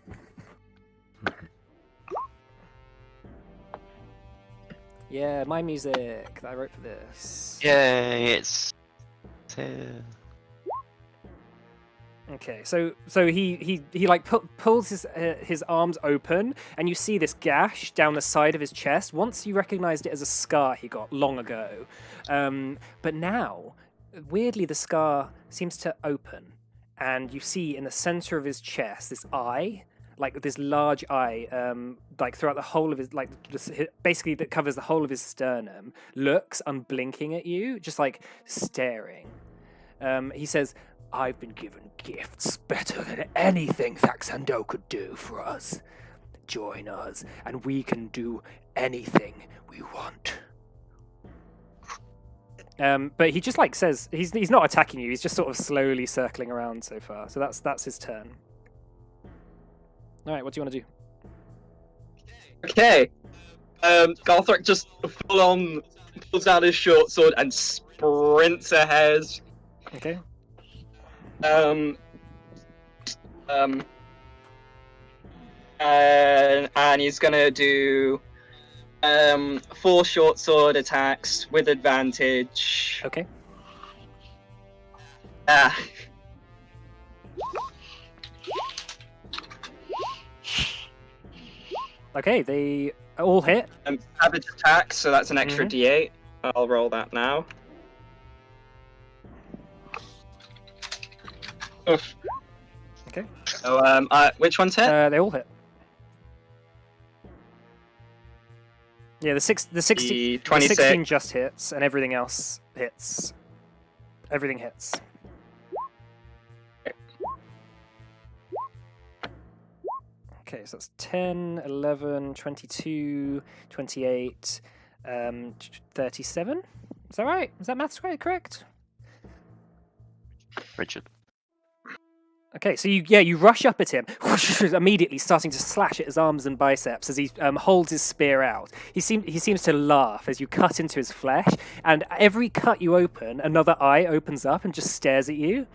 Yeah, my music that I wrote for this. Yay, it's... Okay, so he pulls his arms open, and you see this gash down the side of his chest. Once you recognized it as a scar he got long ago, but now, weirdly, the scar seems to open, and you see in the center of his chest this eye, this large eye, throughout the whole of his, basically that covers the whole of his sternum, looks unblinking at you, just staring. He says, "I've been given gifts better than anything Thaxando could do for us. Join us, and we can do anything we want." But he just like says he's not attacking you. He's just sort of slowly circling around so far. So that's his turn. All right, what do you want to do? Okay. Gothric just full on pulls out his short sword and sprints ahead. Okay. And he's gonna do 4 short sword attacks with advantage. Okay. Ah. Okay, they all hit. Savage attack, so that's an extra D8. I'll roll that now. Oof. Okay. So, which one's hit? They all hit. Yeah, the 16 just hits, and everything else hits. Everything hits. Okay, so that's 10, 11, 22, 28, 37. Is that right? Is that maths correct? Richard. Okay, so you rush up at him, immediately starting to slash at his arms and biceps as he holds his spear out. He seems to laugh as you cut into his flesh, and every cut you open, another eye opens up and just stares at you,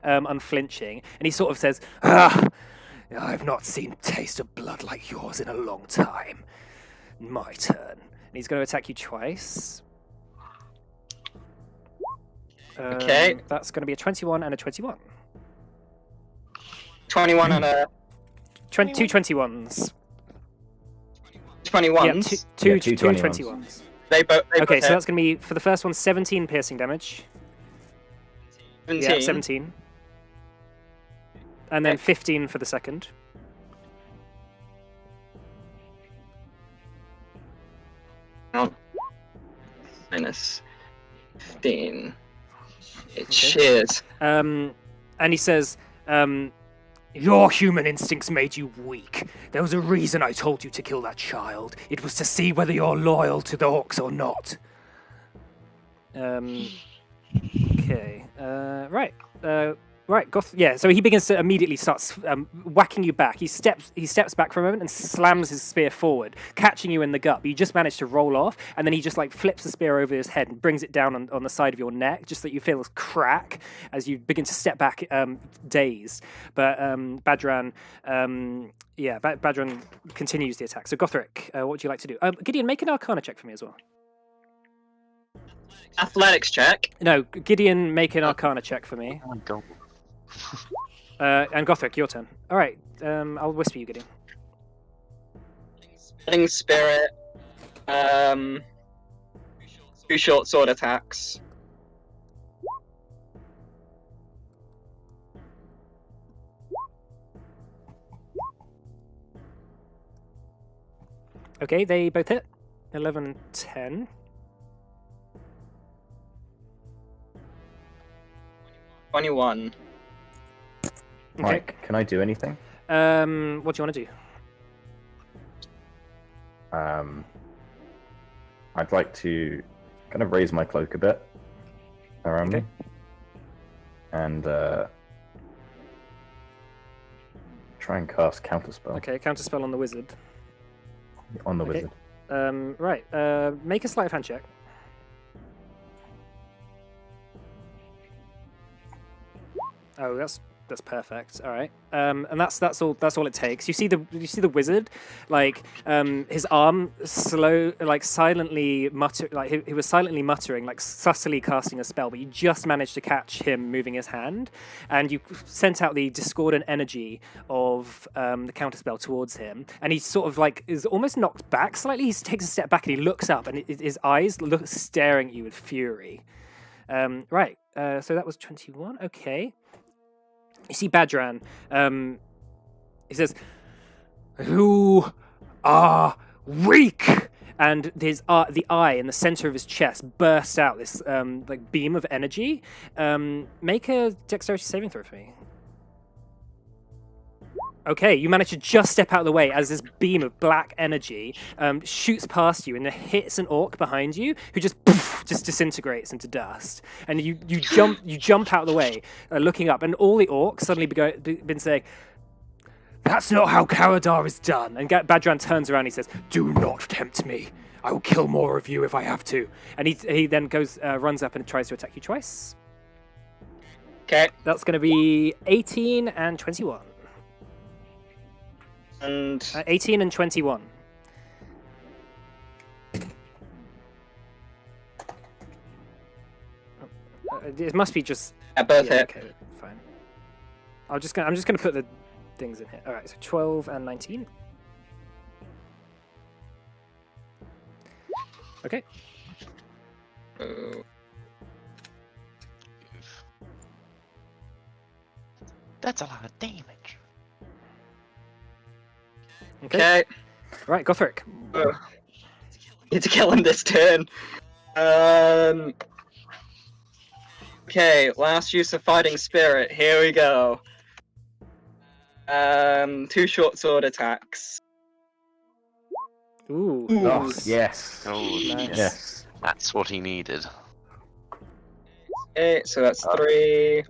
unflinching. And he sort of says, "I've not seen taste of blood like yours in a long time. My turn." And he's going to attack you twice. Okay. That's going to be a 21 and a 21. 21 and a... Two 21s. 21s? Yeah, two 21s. 21s. They both Okay, so hit. that's going to be, for the first one, 17 piercing damage. 17. Yeah, 17. And then 15 for the second. Oh. Minus 15. Cheers. And he says, "Your human instincts made you weak. There was a reason I told you to kill that child. It was to see whether you're loyal to the Orcs or not." Okay. Right. Right. Yeah. So he begins to immediately starts whacking you back. He steps back for a moment and slams his spear forward, catching you in the gut. But you just manage to roll off, and then he just like flips the spear over his head and brings it down on the side of your neck, just that you feel a crack as you begin to step back, dazed. But Badran, Badran continues the attack. So Gothric, what would you like to do? Gideon, make an Arcana check for me as well. Athletics check. No, Gideon, make an Arcana check for me. Oh my god. And Gothric, your turn. All right, I'll whisper you, Gideon. Spreading spirit. 2 short sword attacks. Okay, they both hit. 11 and 10. 21. Okay. Mike, can I do anything? What do you want to do? I'd like to kind of raise my cloak a bit around me, and try and cast counterspell Okay, counterspell on the wizard. on the Okay. wizard. Right. Make a sleight of hand check. Oh, that's perfect. All right. And that's all it takes. You see the wizard, like his arm silently he was silently muttering, like subtly casting a spell, but you just managed to catch him moving his hand, and you sent out the discordant energy of the counterspell towards him, and he sort of like is almost knocked back slightly. He takes a step back and he looks up, and his eyes look staring at you with fury. Right. So that was 21. Okay. You see Badran. He says, "You are weak and the eye in the center of his chest bursts out this like beam of energy. Make a dexterity saving throw for me. Okay, you manage to just step out of the way as this beam of black energy shoots past you and it hits an orc behind you, who just disintegrates into dust. And you jump out of the way, looking up, and all the orcs suddenly been saying, "That's not how Karadar is done." And Badran turns around and he says, "Do not tempt me. I will kill more of you if I have to." And he then goes, runs up and tries to attack you twice. Okay. That's going to be 18 and 21. And 18 and 21. It must be just. both hit. Okay, fine. I'm just gonna put the things in here. All right, so 12 and 19. Okay. That's a lot of damage. Okay. Right, Gothric. Need to kill him this turn. Okay, last use of Fighting Spirit. Here we go. 2 short sword attacks. Ooh. Oh, yes. Oh, Nice. Yes. that's what he needed. Okay, so that's 3.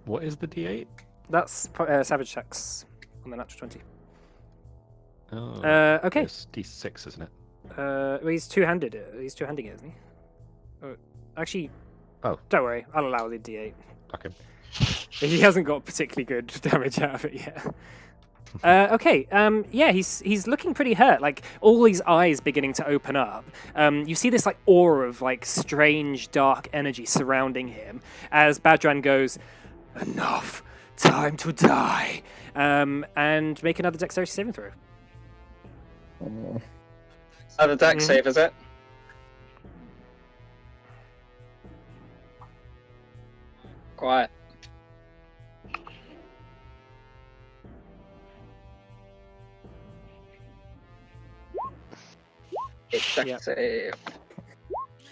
What is the D8? That's Savage checks on the natural 20. Oh, Okay. it's D6, isn't it? Well, he's two-handed. He's two-handing it, isn't he? Oh, actually, Oh. Don't worry. I'll allow the D8. Okay. He hasn't got particularly good damage out of it yet. Okay. Yeah, he's looking pretty hurt. Like all these eyes beginning to open up. You see this like aura of like strange dark energy surrounding him as Badran goes, "Enough. Time to die." And make another dexterity saving throw. The dex save, is it? Quiet. It's dex Yep. save.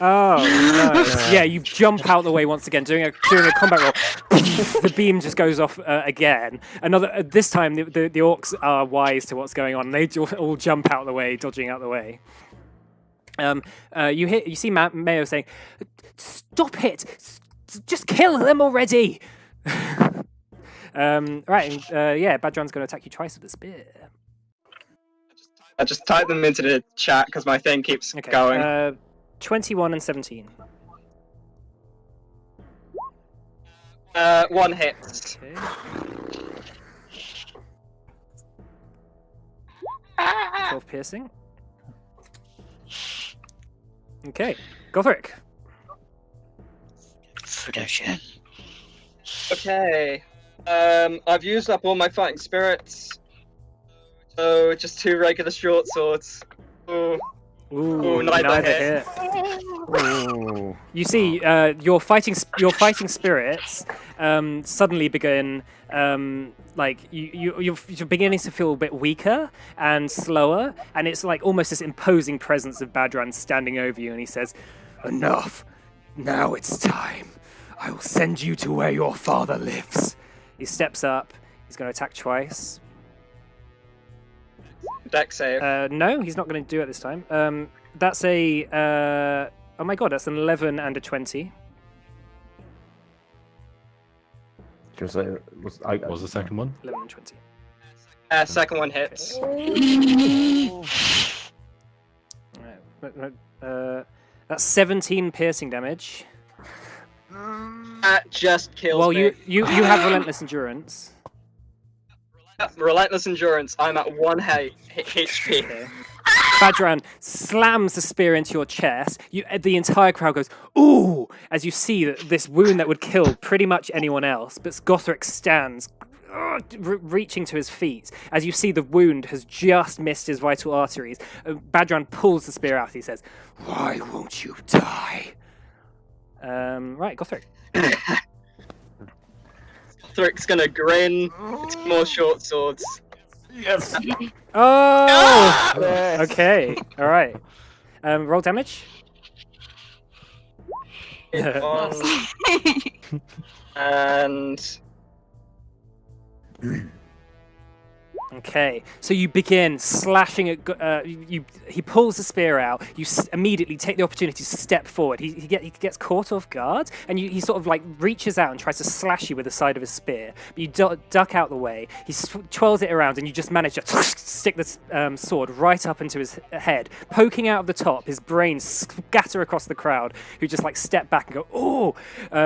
Oh no! Yeah, you jump out the way once again, doing a combat roll. The beam just goes off again. Another. This time, the orcs are wise to what's going on. They all jump out the way, dodging out the way. You see Mayo saying, "Stop it! Just kill them already!" Right, and yeah, Badran's going to attack you twice with a spear. I just type them into the chat because my thing keeps Okay. going. 21 and 17. 1 hit. Okay. 12 piercing. Okay, Gothric. Okay. I've used up all my fighting spirits. So just 2 regular short swords. Ooh. Ooh, neither hit. Ooh. You see, your fighting spirits suddenly begin like you're beginning to feel a bit weaker and slower, and it's like almost this imposing presence of Badran standing over you, and he says, "Enough! Now it's time. I will send you to where your father lives." He steps up. He's going to attack twice. Dex save. No, he's not going to do it this time. That's a oh my god, that's an 11 and a 20. Just What was the second one? 11 and 20. Second one hits. That's 17 piercing damage. That just kills Well, me. you have relentless endurance. Relentless endurance. I'm at 1 HP. Okay. Badran slams the spear into your chest. The entire crowd goes, "Ooh!" as you see that this wound that would kill pretty much anyone else. But Gothric stands, reaching to his feet. As you see, the wound has just missed his vital arteries. Badran pulls the spear out. He says, "Why won't you die?" Right, Gothric. Thrick's gonna grin. It's more short swords. Yes. Oh! Yes. Okay, alright. Roll damage. One, and Okay, so you begin slashing at. He pulls the spear out. You immediately take the opportunity to step forward. He gets caught off guard, and he sort of like reaches out and tries to slash you with the side of his spear. But you duck out the way. He twirls it around, and you just manage to stick the sword right up into his head, poking out of the top. His brains scatter across the crowd, who just like step back and go, "Oh!"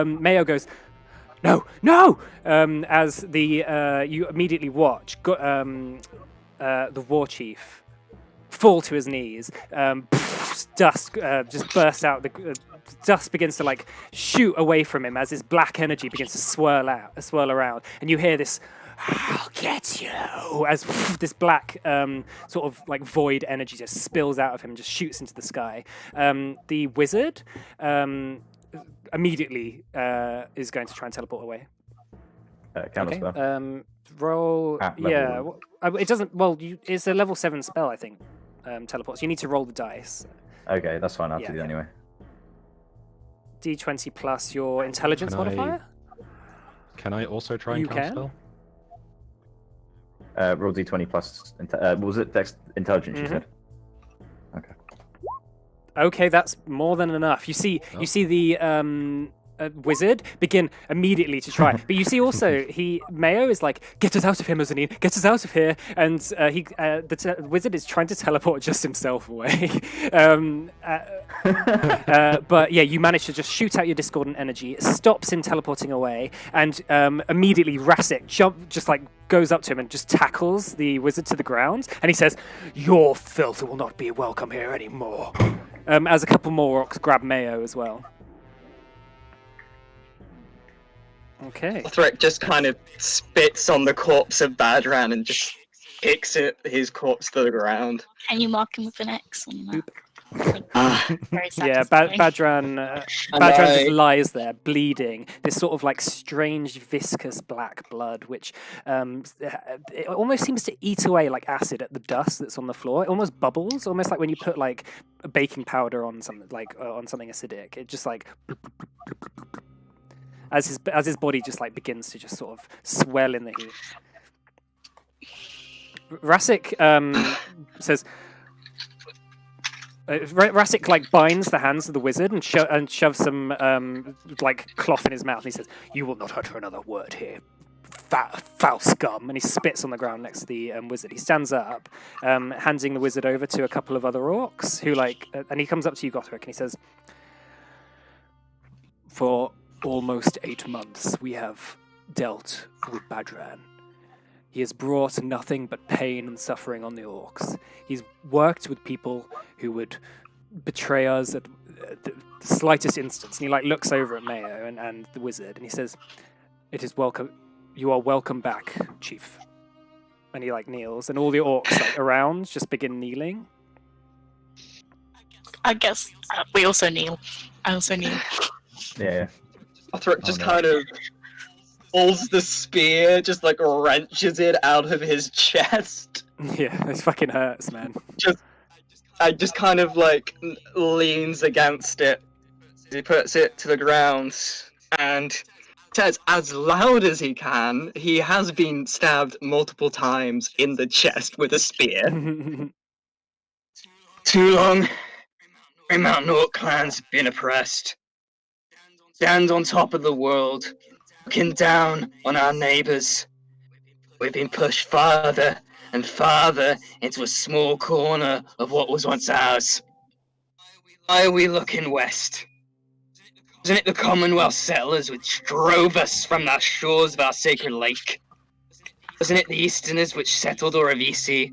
Mayo goes, No! As you immediately watch the Warchief fall to his knees. Dust just bursts out. The dust begins to like shoot away from him as his black energy begins to swirl around, and you hear this. I'll get you! As this black sort of like void energy just spills out of him and just shoots into the sky. The wizard immediately is going to try and teleport away. Counter spell. Roll. At level Yeah, one. it doesn't. Well, it's a level 7 spell, I think. Teleports. You need to roll the dice. Okay, that's fine. I'll Yeah, do that yeah. anyway. D20 plus your intelligence Can I- modifier. Can I also try and You can. counterspell? Roll d20 plus. What was it? Intelligence. You Mhm. said. Okay. Okay, that's more than enough. You see the wizard begin immediately to try, but you see also Mayo is like, "Get us out of here, Mezzanine! Get us out of here!" And the wizard is trying to teleport just himself away. But yeah, you manage to just shoot out your discordant energy. It stops him teleporting away, and immediately Rasik just like goes up to him and just tackles the wizard to the ground, and he says, "Your filth will not be welcome here anymore." As a couple more orcs grab Mayo as well. Okay. Thrick just kind of spits on the corpse of Badran and just kicks his corpse to the ground. Can you mark him with an X on that? Ah, Very Yeah, satisfying. Badran And just I- lies there, bleeding. This sort of like strange, viscous black blood, which it almost seems to eat away like acid at the dust that's on the floor. It almost bubbles, almost like when you put like a baking powder on something on something acidic. It just like as his body just like begins to just sort of swell in the heat. Rasik says. Rasik like binds the hands of the wizard and shoves some like cloth in his mouth, and he says, "You will not utter another word here, foul scum!" And he spits on the ground next to the wizard. He stands up, handing the wizard over to a couple of other orcs who and he comes up to you, Gothric, and he says, "For almost 8 months, we have dealt with Badran. He has brought nothing but pain and suffering on the orcs. He's worked with people who would betray us at the slightest instance." And he like looks over at Mayo and the wizard, and he says, "It is welcome. You are welcome back, Chief." And he like kneels, and all the orcs like around just begin kneeling. I guess we also kneel. I also kneel. Yeah. Thrick just no. kind of pulls the spear, just like wrenches it out of his chest. Yeah, this fucking hurts, man. I just kind of like leans against it. He puts it to the ground and says as loud as he can, he has been stabbed multiple times in the chest with a spear. Too long, we Mountain Orc clans have been oppressed. Stand on top of the world, looking down on our neighbours. We've been pushed farther and farther into a small corner of what was once ours. Why are we looking west? Wasn't it the Commonwealth settlers which drove us from the shores of our sacred lake? Wasn't it the Easterners which settled Oravisi,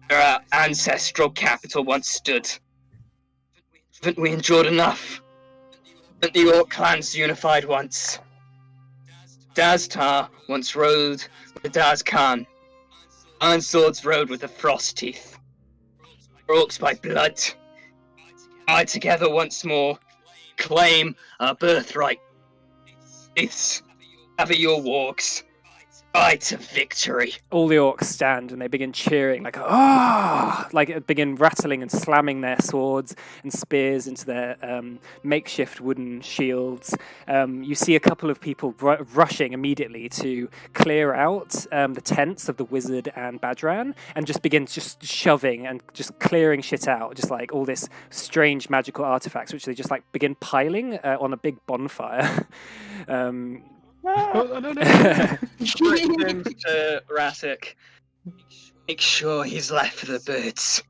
where our ancestral capital once stood? Haven't we endured enough? Haven't the Orc clans unified once? Daztar once rode with Daz Khan. Iron Swords rode with the Frost Teeth. Orcs by blood. Fight together once more. Claim our birthright. It's have your walks. Right to victory. all the orcs stand and they begin cheering, like like begin rattling and slamming their swords and spears into their makeshift wooden shields. You see a couple of people rushing immediately to clear out the tents of the wizard and Badran and just begin just shoving and just clearing shit out, just like all this strange magical artifacts, which they just like begin piling on a big bonfire. Oh, no. Britain to Ratic. Make sure he's left for the birds.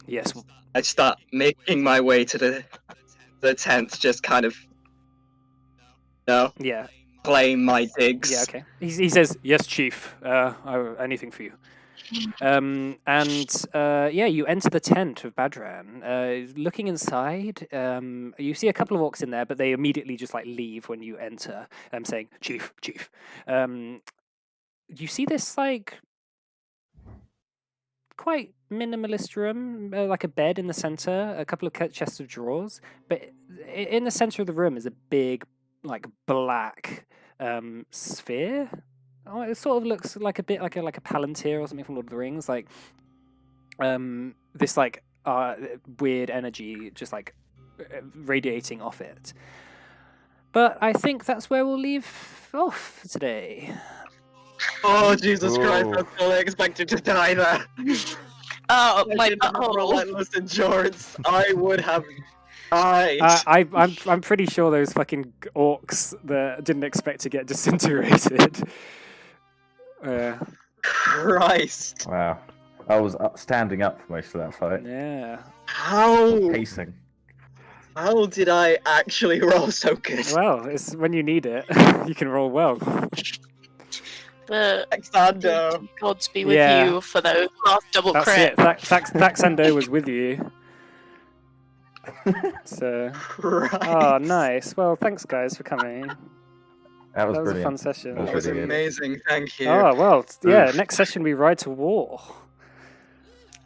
Yes. I start making my way to the tent, just kind of, Yeah. playing my digs. Yeah. Okay. He says, "Yes, Chief. Anything for you." Yeah, you enter the tent of Badran. Looking inside, you see a couple of orcs in there, but they immediately just like leave when you enter, saying, "Chief, Chief." You see this like quite minimalist room, like a bed in the center, a couple of chests of drawers, but in the center of the room is a big, like black sphere. Oh, it sort of looks like a bit like a Palantir or something from Lord of the Rings, like this like weird energy just like radiating off it. But I think that's where we'll leave off for today. Oh, Jesus Christ, Whoa. I'm fully expected to die there. Oh, I my didn't have butthole. relentless endurance. I would have died. I'm pretty sure those fucking orcs that didn't expect to get disintegrated. Christ. Wow. I was standing up for most of that fight. Yeah. How Pacing. did I actually roll so good? Well, it's when you need it, you can roll well. The Alexander. gods be with Yeah. you for those last double That's crit. it. Thaxando was with you. So, Christ. oh, nice. Well, thanks guys for coming. That was That was a brilliant. fun session. That That was really good. amazing, thank you. Oh well, yeah. Oof. Next session we ride to war.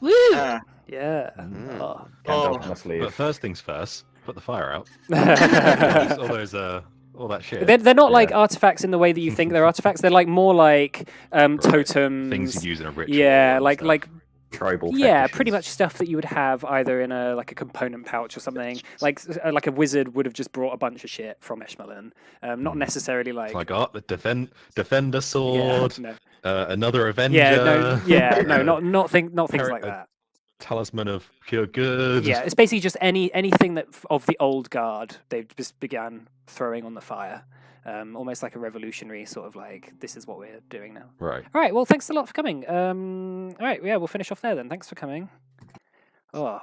Woo! Ah, Yeah. Mm. Oh. Gandalf Oh. must But leave. first things first, put the fire out. All that shit. They're not like Yeah. artifacts in the way that you think they're artifacts. They're like more like totems. Things you use in a ritual. Yeah, and like stuff. Tribal yeah, fetishes. pretty much stuff that you would have either in a like a component pouch or something. Like a wizard would have just brought a bunch of shit from Eshmelin. Not necessarily like. It's like, oh, the defender yeah, sword, no. another Avenger. Not things Parrot- like that. Talisman of pure good. Yeah, it's basically just anything that of the old guard they just began throwing on the fire, almost like a revolutionary sort of like this is what we're doing now. Right. All right, well, thanks a lot for coming. All right, yeah, we'll finish off there then. Thanks for coming. Oh,